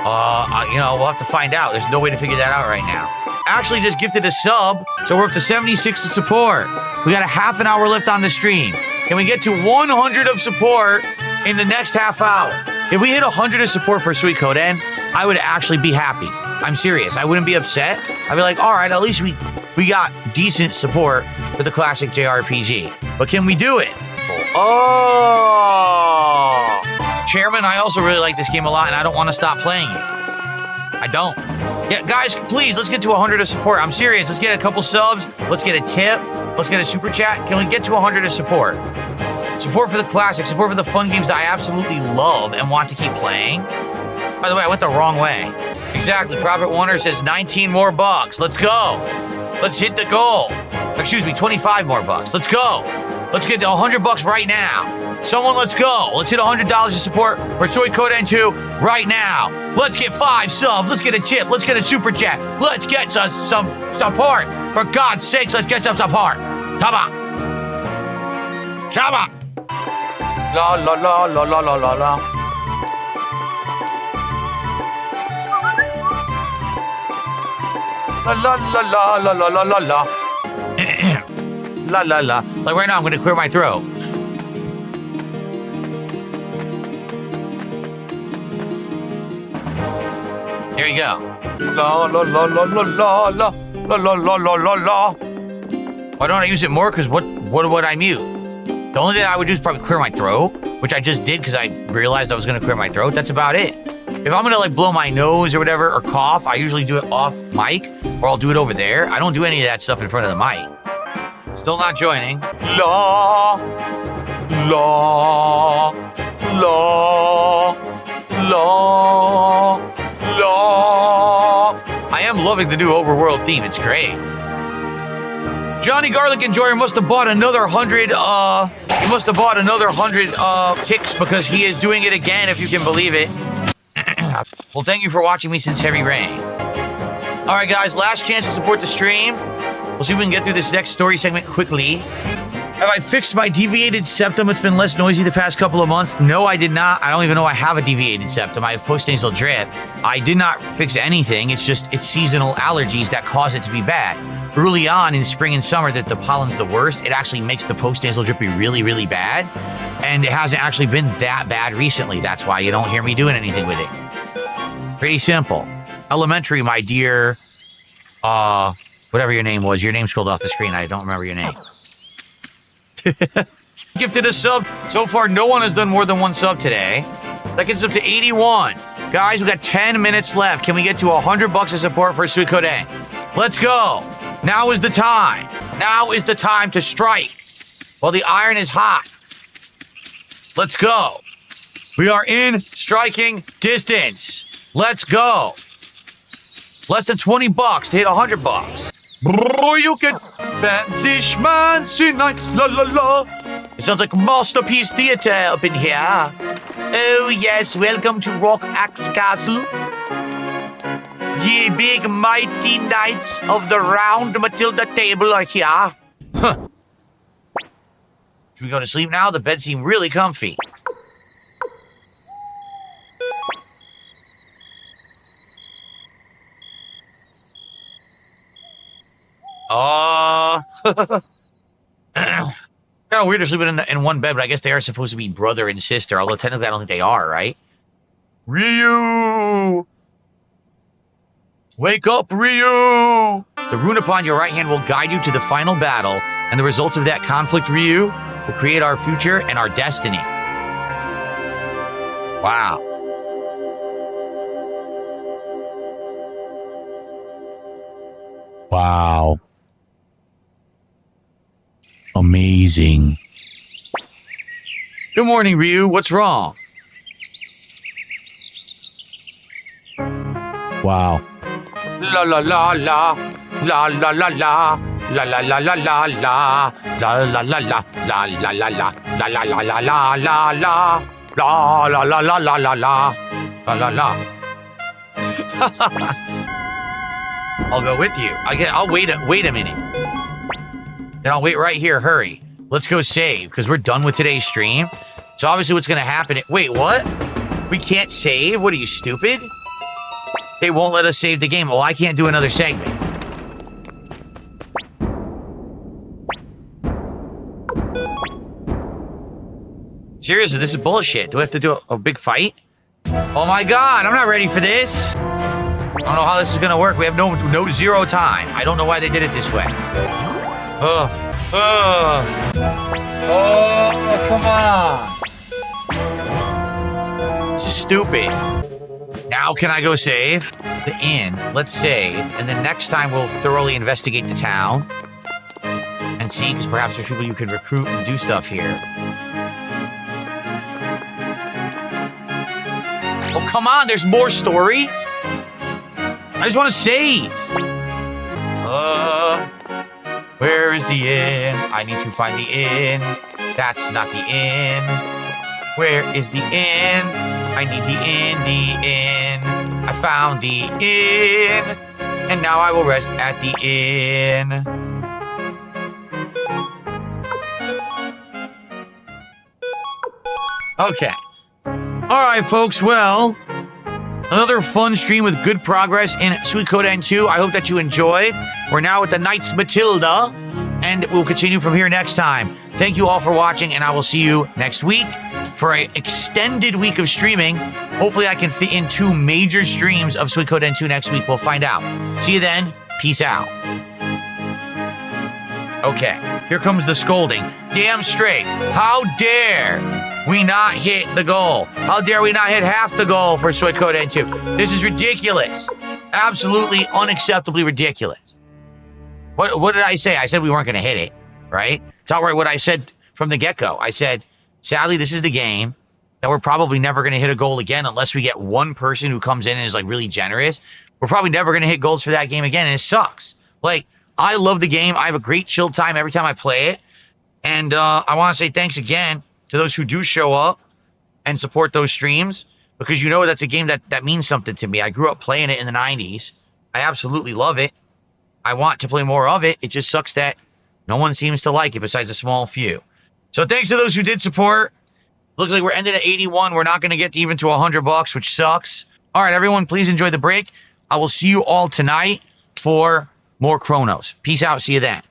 We'll have to find out. There's no way to figure that out right now. Actually just gifted a sub, so we're up to 76 of support. We got a half an hour left on the stream. Can we get to 100 of support in the next half hour? If we hit 100 of support for Suikoden, I would actually be happy. I'm serious. I wouldn't be upset. I'd be like, all right, at least we got decent support for the classic JRPG. But can we do it? Oh! Chairman, I also really like this game a lot, and I don't want to stop playing it. I don't. Yeah, guys, please, let's get to 100 of support. I'm serious. Let's get a couple subs. Let's get a tip. Let's get a super chat. Can we get to 100 of support? Support for the classics. Support for the fun games that I absolutely love and want to keep playing. By the way, I went the wrong way. Exactly. Prophet Warner says 19 more bucks. Let's go. Let's hit the goal. Excuse me, 25 more bucks. Let's go. Let's get to 100 bucks right now. Someone, let's go. Let's hit $100 of support for Suikoden 2 right now. Let's get 5 subs. Let's get a tip. Let's get a super chat. Let's get some support. For God's sakes, let's get some support. Come on. Come on. La la la la la la la la. La la la la la la la la. La la la. Like right now, I'm gonna clear my throat. Here you go. La la la la la la la la la la la la la. Why don't I use it more? Because what would I mute? The only thing I would do is probably clear my throat, which I just did because I realized I was gonna clear my throat. That's about it. If I'm gonna like blow my nose or whatever or cough, I usually do it off mic or I'll do it over there. I don't do any of that stuff in front of the mic. Still not joining. La la la la la. I am loving the new overworld theme. It's great. Johnny Garlic Enjoyer must have bought another 100. He must have bought another 100 kicks because he is doing it again. If you can believe it. Well, thank you for watching me since Heavy Rain. All right, guys. Last chance to support the stream. We'll see if we can get through this next story segment quickly. Have I fixed my deviated septum? It's been less noisy the past couple of months. No, I did not. I don't even know I have a deviated septum. I have postnasal drip. I did not fix anything. It's just, it's seasonal allergies that cause it to be bad. Early on in spring and summer that the pollen's the worst, it actually makes the postnasal drip be really, really bad. And it hasn't actually been that bad recently. That's why you don't hear me doing anything with it. Pretty simple. Elementary, my dear, whatever your name was. Your name scrolled off the screen. I don't remember your name. Gifted a sub. So far, no one has done more than 1 sub today. That gets up to 81. Guys, we got 10 minutes left. Can we get to 100 bucks of support for Suikoden? Let's go. Now is the time. Now is the time to strike while the iron is hot. Let's go. We are in striking distance. Let's go. Less than 20 bucks to hit 100 bucks. Bro, you can fancy nights, la la la. It sounds like Masterpiece Theater up in here. Oh yes, welcome to Rock Axe Castle. Ye big mighty knights of the round Matilda table are here. Huh. Should we go to sleep now? The bed seemed really comfy. Kind of weird they're sleeping in one bed, but I guess they are supposed to be brother and sister, although technically I don't think they are, right? Ryu! Wake up, Ryu! The rune upon your right hand will guide you to the final battle. And the results of that conflict, Ryu, will create our future and our destiny. Wow. Wow. Amazing. Good morning, Ryu. What's wrong? Wow. La la la la. La la la la. La la la la la la. La la la la. La la la la. La la la la la la la. La la la la la la la. La la la. I'll go with you. I'll wait a minute. Then I'll wait right here. Hurry. Let's go save, because we're done with today's stream. So obviously what's going to happen... Wait, what? We can't save? What are you, stupid? They won't let us save the game. Well, I can't do another segment. Seriously, this is bullshit. Do I have to do a big fight? Oh my god, I'm not ready for this. I don't know how this is going to work. We have no zero time. I don't know why they did it this way. Oh, come on. This is stupid. Now can I go save? The inn. Let's save. And then next time we'll thoroughly investigate the town. And see, because perhaps there's people you can recruit and do stuff here. Oh, come on. There's more story. I just want to save. Where is the inn? I need to find the inn. That's not the inn. Where is the inn? I need the inn. I found the inn. And now I will rest at the inn. Okay. All right, folks. Well, another fun stream with good progress in Suikoden 2. I hope that you enjoyed. We're now at the Knights Matilda, and we'll continue from here next time. Thank you all for watching, and I will see you next week for an extended week of streaming. Hopefully, I can fit in 2 major streams of Suikoden 2 next week. We'll find out. See you then. Peace out. Okay, here comes the scolding. Damn straight. How dare we not hit the goal? How dare we not hit half the goal for Suikoden 2? This is ridiculous. Absolutely unacceptably ridiculous. What did I say? I said we weren't going to hit it, right? It's outright what I said from the get-go. I said, sadly, this is the game that we're probably never going to hit a goal again unless we get one person who comes in and is like really generous. We're probably never going to hit goals for that game again, and it sucks. Like, I love the game. I have a great chill time every time I play it. And I want to say thanks again to those who do show up and support those streams, because you know that's a game that means something to me. I grew up playing it in the 90s. I absolutely love it. I want to play more of it. It just sucks that no one seems to like it besides a small few. So thanks to those who did support. Looks like we're ending at 81. We're not going to get even to $100, which sucks. All right, everyone, please enjoy the break. I will see you all tonight for more Chronos. Peace out. See you then.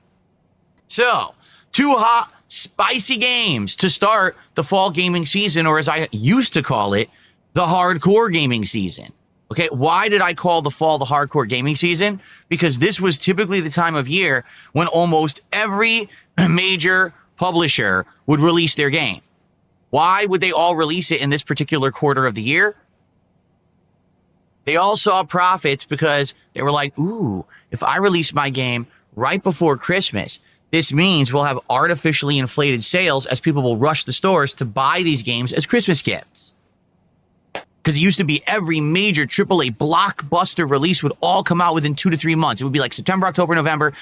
So, 2 hot, spicy games to start the fall gaming season, or as I used to call it, the hardcore gaming season. Okay, why did I call the fall the hardcore gaming season? Because this was typically the time of year when almost every major publisher would release their game. Why would they all release it in this particular quarter of the year? They all saw profits because they were like, ooh, if I release my game right before Christmas, this means we'll have artificially inflated sales as people will rush the stores to buy these games as Christmas gifts. Because it used to be every major AAA blockbuster release would all come out within 2 to 3 months. It would be like September, October, November,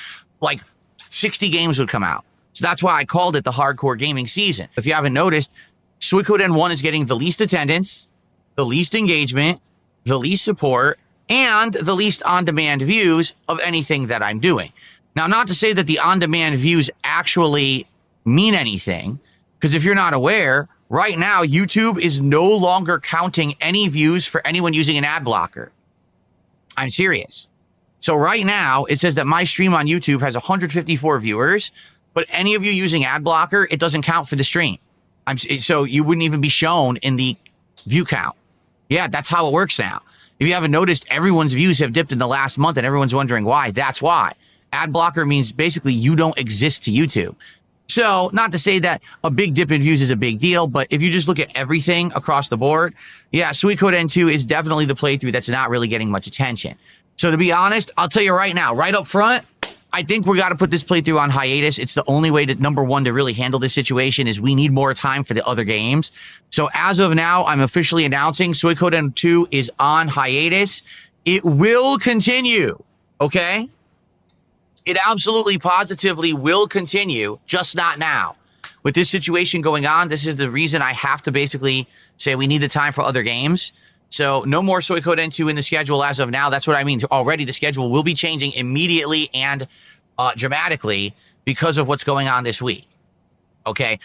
like 60 games would come out. So that's why I called it the hardcore gaming season. If you haven't noticed, Suikoden 1 is getting the least attendance, the least engagement, the least support, and the least on-demand views of anything that I'm doing. Now, not to say that the on-demand views actually mean anything, because if you're not aware, right now, YouTube is no longer counting any views for anyone using an ad blocker. I'm serious. So right now, it says that my stream on YouTube has 154 viewers, but any of you using ad blocker, it doesn't count for the stream. So you wouldn't even be shown in the view count. Yeah, that's how it works now. If you haven't noticed, everyone's views have dipped in the last month and everyone's wondering why. That's why. Ad blocker means basically you don't exist to YouTube. So not to say that a big dip in views is a big deal, but if you just look at everything across the board, yeah, Suikoden 2 is definitely the playthrough that's not really getting much attention. So to be honest, I'll tell you right now, right up front, I think we got to put this playthrough on hiatus. It's the only way to, number one, to really handle this situation is we need more time for the other games. So as of now, I'm officially announcing Suikoden 2 is on hiatus. It will continue, okay? It absolutely positively will continue, just not now. With this situation going on, this is the reason I have to basically say we need the time for other games. So no more Suikoden 2 in the schedule as of now. That's what I mean. Already the schedule will be changing immediately and dramatically because of what's going on this week. Okay.